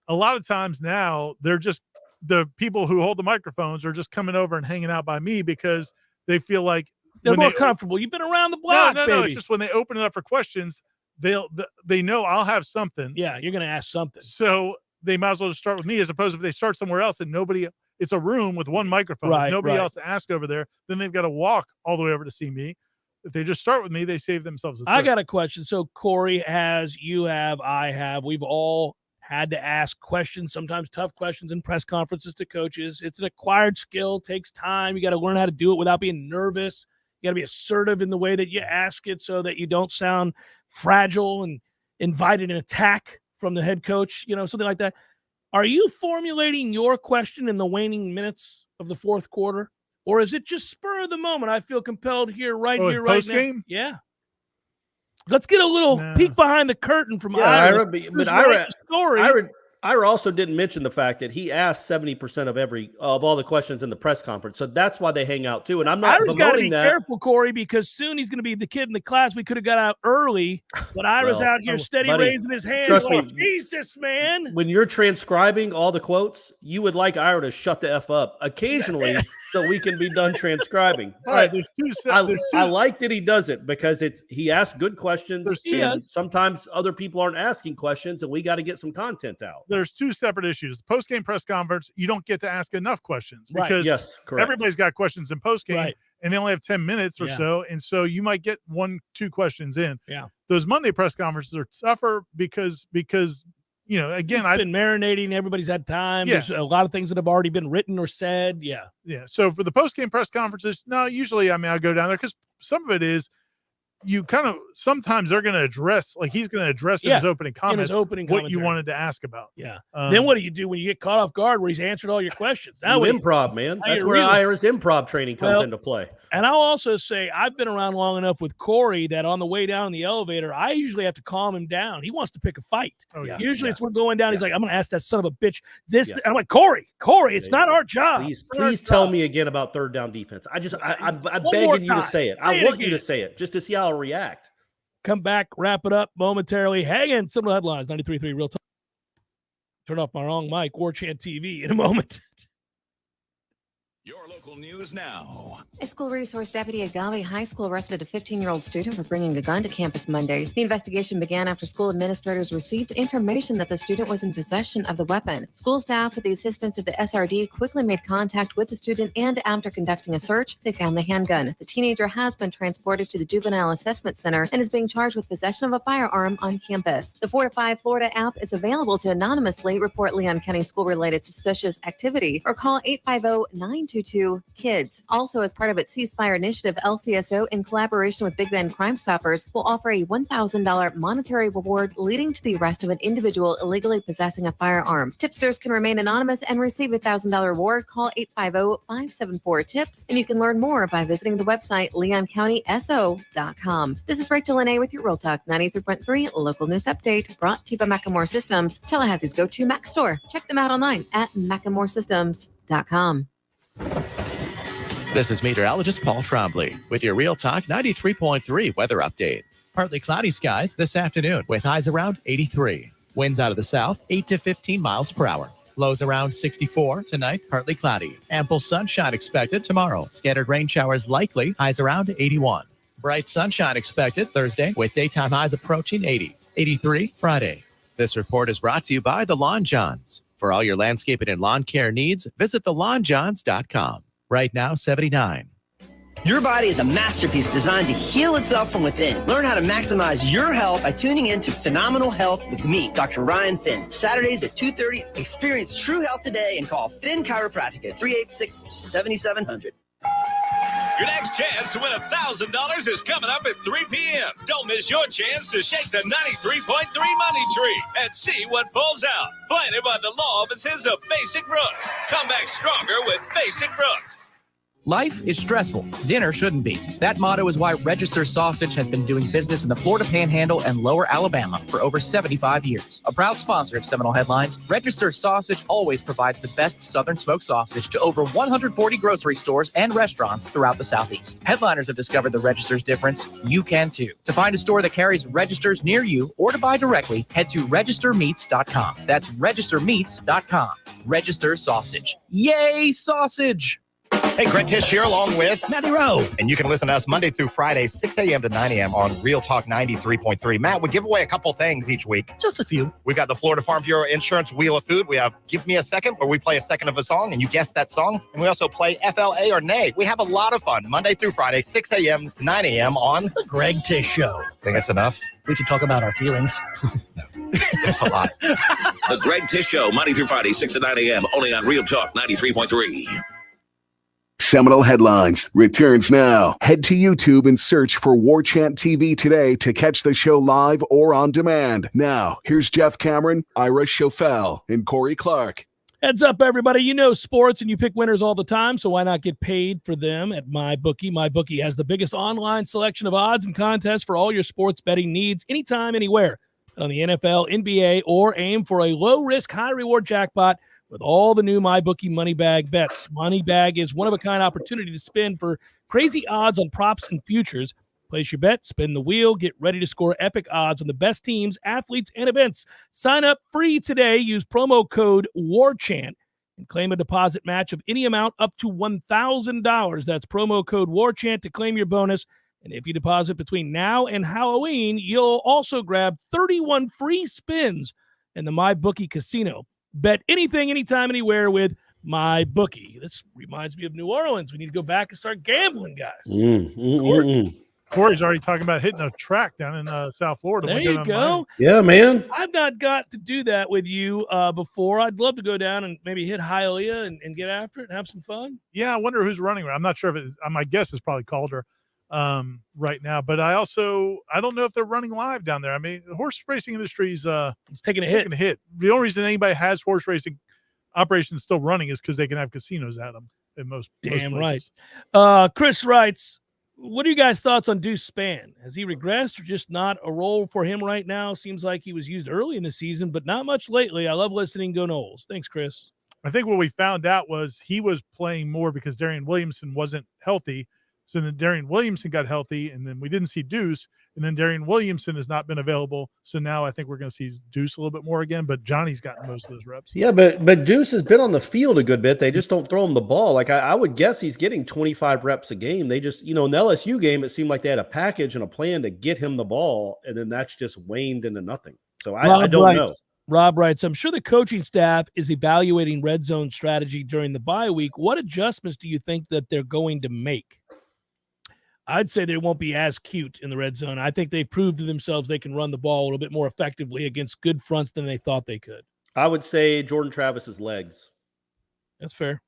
A lot of times now, they're just the people who hold the microphones are just coming over and hanging out by me because they feel like they're more comfortable. You've been around the block, No. It's just when they open it up for questions, they know I'll have something. Yeah, you're going to ask something. So they might as well just start with me as opposed to if they start somewhere else and nobody – it's a room with one microphone. Nobody else to ask over there. Then they've got to walk all the way over to see me. If they just start with me, they save themselves a trip. I got a question. So Corey has, you have, I have. We've all had to ask questions, sometimes tough questions in press conferences to coaches. It's an acquired skill, takes time. You got to learn how to do it without being nervous. You got to be assertive in the way that you ask it so that you don't sound fragile and invited an attack from the head coach, something like that. Are you formulating your question in the waning minutes of the fourth quarter, or is it just spur of the moment? I feel compelled here, right now. Yeah. Let's get a little peek behind the curtain from Ira. But Ira also didn't mention the fact that he asked 70% of all the questions in the press conference. So that's why they hang out too. And I'm not Ira's got to be that. careful, Corey, because soon he's going to be the kid in the class. We could have got out early, but Ira's out here steady raising his hands. Trust me, Jesus, man. When you're transcribing all the quotes, you would like Ira to shut the F up occasionally so we can be done transcribing. But I like that he does it because he asks good questions. And sometimes other people aren't asking questions, and we got to get some content out. There's 2 separate issues. Post-game press conference, you don't get to ask enough questions because everybody's got questions in post-game and they only have 10 minutes or so. And so you might get 1-2 questions in. Yeah. Those Monday press conferences are tougher because again, I've been marinating. Everybody's had time. There's a lot of things that have already been written or said. Yeah. Yeah. So for the post-game press conferences, usually, I go down there because some of it is you kind of sometimes they're going to address, like he's going to address in his opening comments what you wanted to ask about. Yeah. Then what do you do when you get caught off guard where he's answered all your questions? Now improv, man. That's where Ira's improv training comes into play. And I'll also say I've been around long enough with Corey that on the way down in the elevator, I usually have to calm him down. He wants to pick a fight. Usually it's we're going down. He's like, I'm going to ask that son of a bitch this. I'm like, Corey, it's not our job. Please tell me again about third down defense. I'm begging you to say it. I want you to say it just to see how I'll react. Come back, wrap it up momentarily. Hang in, Seminole Headlines, 93.3 Real Time. Turn off my wrong mic, Warchant TV in a moment. Your local news now. A school resource deputy at Galway High School arrested a 15-year-old student for bringing a gun to campus Monday. The investigation began after school administrators received information that the student was in possession of the weapon. School staff, with the assistance of the SRD, quickly made contact with the student, and after conducting a search, they found the handgun. The teenager has been transported to the Juvenile Assessment Center and is being charged with possession of a firearm on campus. The 4 to 5 Florida app is available to anonymously report Leon County school-related suspicious activity or call 850-922-KIDS. Also, as part of its ceasefire initiative, LCSO, in collaboration with Big Bend Crime Stoppers, will offer a $1,000 monetary reward leading to the arrest of an individual illegally possessing a firearm. Tipsters can remain anonymous and receive a $1,000 reward. Call 850-574-TIPS, and you can learn more by visiting the website leoncountyso.com. This is Rachel Lene with your Real Talk 93.3 local news update, brought to you by Macklemore Systems, Tallahassee's go-to Mac store. Check them out online at macklemoresystems.com. This is meteorologist Paul Trombley with your Real Talk 93.3 weather update. Partly cloudy skies this afternoon with highs around 83. Winds out of the south 8 to 15 miles per hour. Lows around 64 tonight, partly cloudy. Ample sunshine expected tomorrow. Scattered rain showers likely, highs around 81. Bright sunshine expected Thursday with daytime highs approaching 80. 83 Friday. This report is brought to you by The Lawn Johns. For all your landscaping and lawn care needs, visit thelawnjohns.com. Right now, 79. Your body is a masterpiece designed to heal itself from within. Learn how to maximize your health by tuning in to Phenomenal Health with me, Dr. Ryan Finn. Saturdays at 2:30. Experience true health today and call Finn Chiropractic at 386-7700. Your next chance to win $1,000 is coming up at 3 p.m. Don't miss your chance to shake the 93.3 money tree and see what pulls out. Planted by the law offices of Basic Brooks. Come back stronger with Basic Brooks. Life is stressful. Dinner shouldn't be. That motto is why Register Sausage has been doing business in the Florida Panhandle and Lower Alabama for over 75 years. A proud sponsor of Seminole Headlines, Register Sausage always provides the best Southern smoked sausage to over 140 grocery stores and restaurants throughout the Southeast. Headliners have discovered the Register's difference. You can too. To find a store that carries Registers near you or to buy directly, head to registermeats.com. That's registermeats.com. Register Sausage. Yay, sausage! Hey, Greg Tish here along with Matty Rowe. And you can listen to us Monday through Friday, 6 a.m. to 9 a.m. on Real Talk 93.3. Matt, we give away a couple things each week. Just a few. We got the Florida Farm Bureau Insurance Wheel of Food. We have Give Me a Second, where we play a second of a song and you guess that song. And we also play FLA or Nay. We have a lot of fun Monday through Friday, 6 a.m. to 9 a.m. on The Greg Tish Show. Think that's enough? We could talk about our feelings. There's a lot. The Greg Tish Show, Monday through Friday, 6 to 9 a.m. only on Real Talk 93.3. Seminole Headlines returns now. Head to YouTube and search for Warchant TV today to catch the show live or on demand. Now, here's Jeff Cameron, Ira Schofel, and Corey Clark. Heads up, everybody. You know sports and you pick winners all the time, so why not get paid for them at MyBookie? MyBookie has the biggest online selection of odds and contests for all your sports betting needs, anytime, anywhere. On the NFL, NBA, or aim for a low-risk, high-reward jackpot with all the new MyBookie Money Bag bets. Money Bag is one-of-a-kind opportunity to spin for crazy odds on props and futures. Place your bet, spin the wheel, get ready to score epic odds on the best teams, athletes, and events. Sign up free today. Use promo code WARCHANT and claim a deposit match of any amount up to $1,000. That's promo code WARCHANT to claim your bonus. And if you deposit between now and Halloween, you'll also grab 31 free spins in the MyBookie Casino. Bet anything, anytime, anywhere with MyBookie. This reminds me of New Orleans. We need to go back and start gambling, guys. Corey's already talking about hitting a track down in South Florida. There you go. Yeah, man. I've not got to do that with you before. I'd love to go down and maybe hit Hialeah and get after it and have some fun. Yeah, I wonder who's running. I'm not sure if my guess is probably Calder right now, but I don't know if they're running live down there. I mean, the horse racing industry is it's taking a hit. The only reason anybody has horse racing operations still running is because they can have casinos at them in most places. Right. Chris writes, what are you guys' thoughts on Deuce Spann? Has he regressed or just not a role for him right now? Seems like he was used early in the season, but not much lately. I love listening. Go Noles. Thanks, Chris. I think what we found out was he was playing more because Darian Williamson wasn't healthy. So then Darian Williamson got healthy, and then we didn't see Deuce, and then Darian Williamson has not been available. So now I think we're going to see Deuce a little bit more again, but Johnny's gotten most of those reps. Yeah, but Deuce has been on the field a good bit. They just don't throw him the ball. Like I would guess he's getting 25 reps a game. They just, in the LSU game, it seemed like they had a package and a plan to get him the ball, and then that's just waned into nothing. So I don't know. Rob writes, I'm sure the coaching staff is evaluating red zone strategy during the bye week. What adjustments do you think that they're going to make? I'd say they won't be as cute in the red zone. I think they've proved to themselves they can run the ball a little bit more effectively against good fronts than they thought they could. I would say Jordan Travis's legs. That's fair.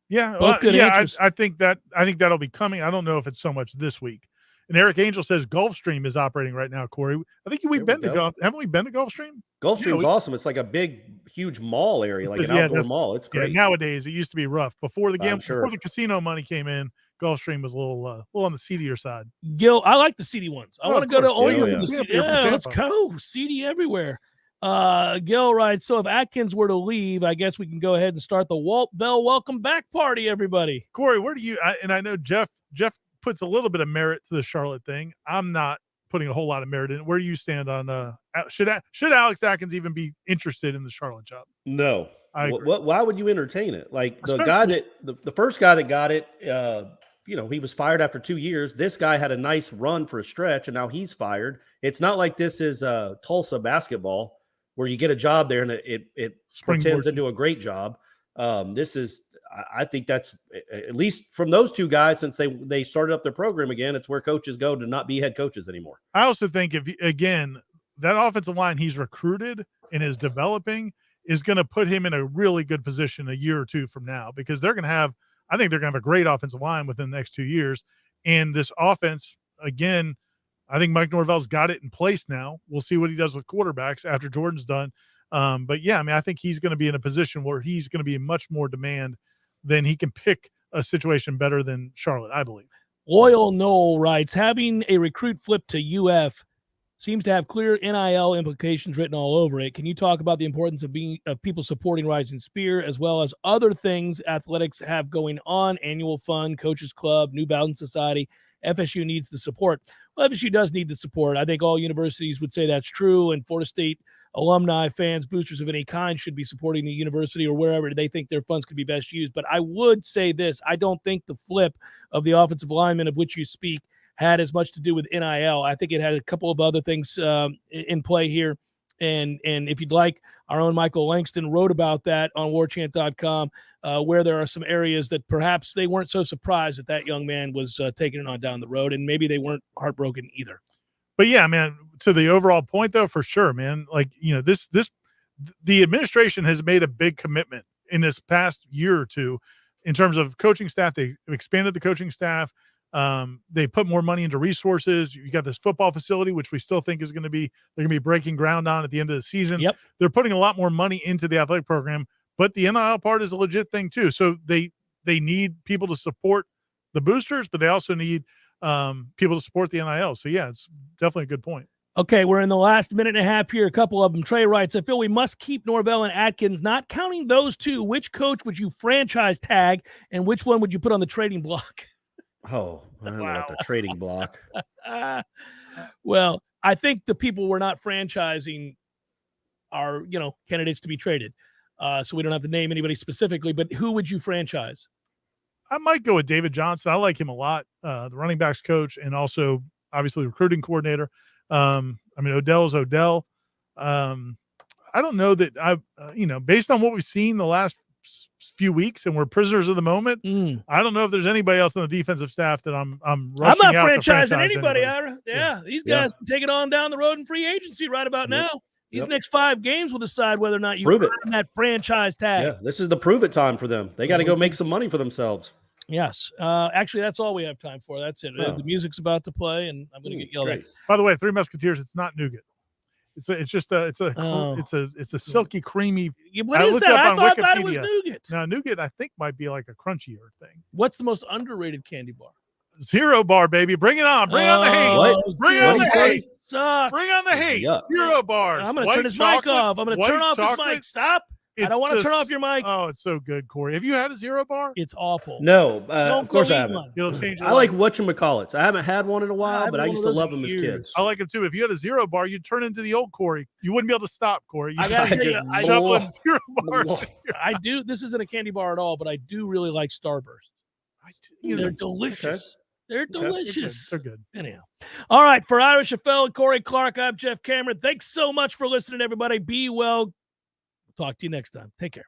Yeah, both good answers. I think that'll be coming. I don't know if it's so much this week. And Eric Angel says Gulfstream is operating right now, Corey. I think haven't we been to Gulfstream? Gulfstream's awesome. It's like a big, huge mall area, like an outdoor mall. It's great. Yeah, nowadays it used to be rough. Before the game, before the casino money came in, Gulfstream was a little on the seedier side. Gil, I like the seedy ones. I want to go to only the seedy. Yeah, let's go. Seedy everywhere. Gil writes, so if Atkins were to leave, I guess we can go ahead and start the Walt Bell welcome back party, everybody. Corey, where do you and I know Jeff puts a little bit of merit to the Charlotte thing. I'm not putting a whole lot of merit in it. Where do you stand on should Alex Atkins even be interested in the Charlotte job? No. Why would you entertain it? Like the Especially, guy that the first guy that got it, he was fired after 2 years. This guy had a nice run for a stretch, and now he's fired. It's not like this is Tulsa basketball where you get a job there and it pretends to do a great job. This is, I think that's at least from those two guys, since they started up their program again, it's where coaches go to not be head coaches anymore. I also think that offensive line he's recruited and is developing is going to put him in a really good position a year or two from now, because I think they're going to have a great offensive line within the next 2 years. And this offense, again, I think Mike Norvell's got it in place now. We'll see what he does with quarterbacks after Jordan's done. But yeah, I mean, I think he's going to be in a position where he's going to be in much more demand than he can pick a situation better than Charlotte, I believe. Loyal Noel writes, having a recruit flip to UF seems to have clear NIL implications written all over it. Can you talk about the importance of people supporting Rising Spear, as well as other things athletics have going on, annual fund, coaches club, New Balance Society? FSU needs the support. Well, FSU does need the support. I think all universities would say that's true, and Florida State alumni, fans, boosters of any kind should be supporting the university or wherever they think their funds could be best used. But I would say this, I don't think the flip of the offensive lineman of which you speak had as much to do with NIL. I think it had a couple of other things in play here. And if you'd like, our own Michael Langston wrote about that on warchant.com, where there are some areas that perhaps they weren't so surprised that young man was taking it on down the road, and maybe they weren't heartbroken either. But yeah, man, to the overall point though, for sure, man, like, the administration has made a big commitment in this past year or two in terms of coaching staff. They expanded the coaching staff. They put more money into resources. You got this football facility, which we still think they're going to be breaking ground on at the end of the season. Yep. They're putting a lot more money into the athletic program, but the NIL part is a legit thing too. So they need people to support the boosters, but they also need people to support the NIL. So yeah, it's definitely a good point. Okay, we're in the last minute and a half here. A couple of them. Trey writes, I feel we must keep Norvell and Atkins. Not counting those two, which coach would you franchise tag, and which one would you put on the trading block? Oh, I don't know about the trading block. Well, I think the people we're not franchising are, candidates to be traded. So we don't have to name anybody specifically, but who would you franchise? I might go with David Johnson. I like him a lot. The running backs coach and also obviously recruiting coordinator. Odell is Odell. I don't know that based on what we've seen the last few weeks, and we're prisoners of the moment. I don't know if there's anybody else on the defensive staff that I'm rushing not out franchising anybody. These guys can take it on down the road in free agency right about now. These next 5 games will decide whether or not you earn that franchise tag. Yeah, this is the prove it time for them. They got to go make some money for themselves. Yes. Actually, that's all we have time for. That's it. Oh. The music's about to play, and I'm going to get yelled at. By the way, Three Musketeers, it's not nougat. It's a silky, creamy. What is that? I thought that was nougat. Now, nougat, I think, might be like a crunchier thing. What's the most underrated candy bar? Zero Bar, baby. Bring it on. Bring on the hate. What? Bring on the hate. Sucks. Bring on the hate. Zero Bars. I'm going to turn his mic off. I'm going to turn off his mic. Stop. I don't want to turn off your mic. Oh, it's so good, Corey. Have you had a Zero Bar? It's awful. No, of course I haven't. It'll change. I like whatchamacallits. I haven't had one in a while, but I used to love them as kids. I like them too. If you had a Zero Bar, you'd turn into the old Corey. You wouldn't be able to stop, Corey. I got to tell you, I shoveling Zero Bars. I do. This isn't a candy bar at all, but I do really like Starburst. They're delicious. Okay. They're delicious. They're good. Anyhow. All right. For Irish Chaffel and Corey Clark, I'm Jeff Cameron. Thanks so much for listening, everybody. Be well. Talk to you next time. Take care.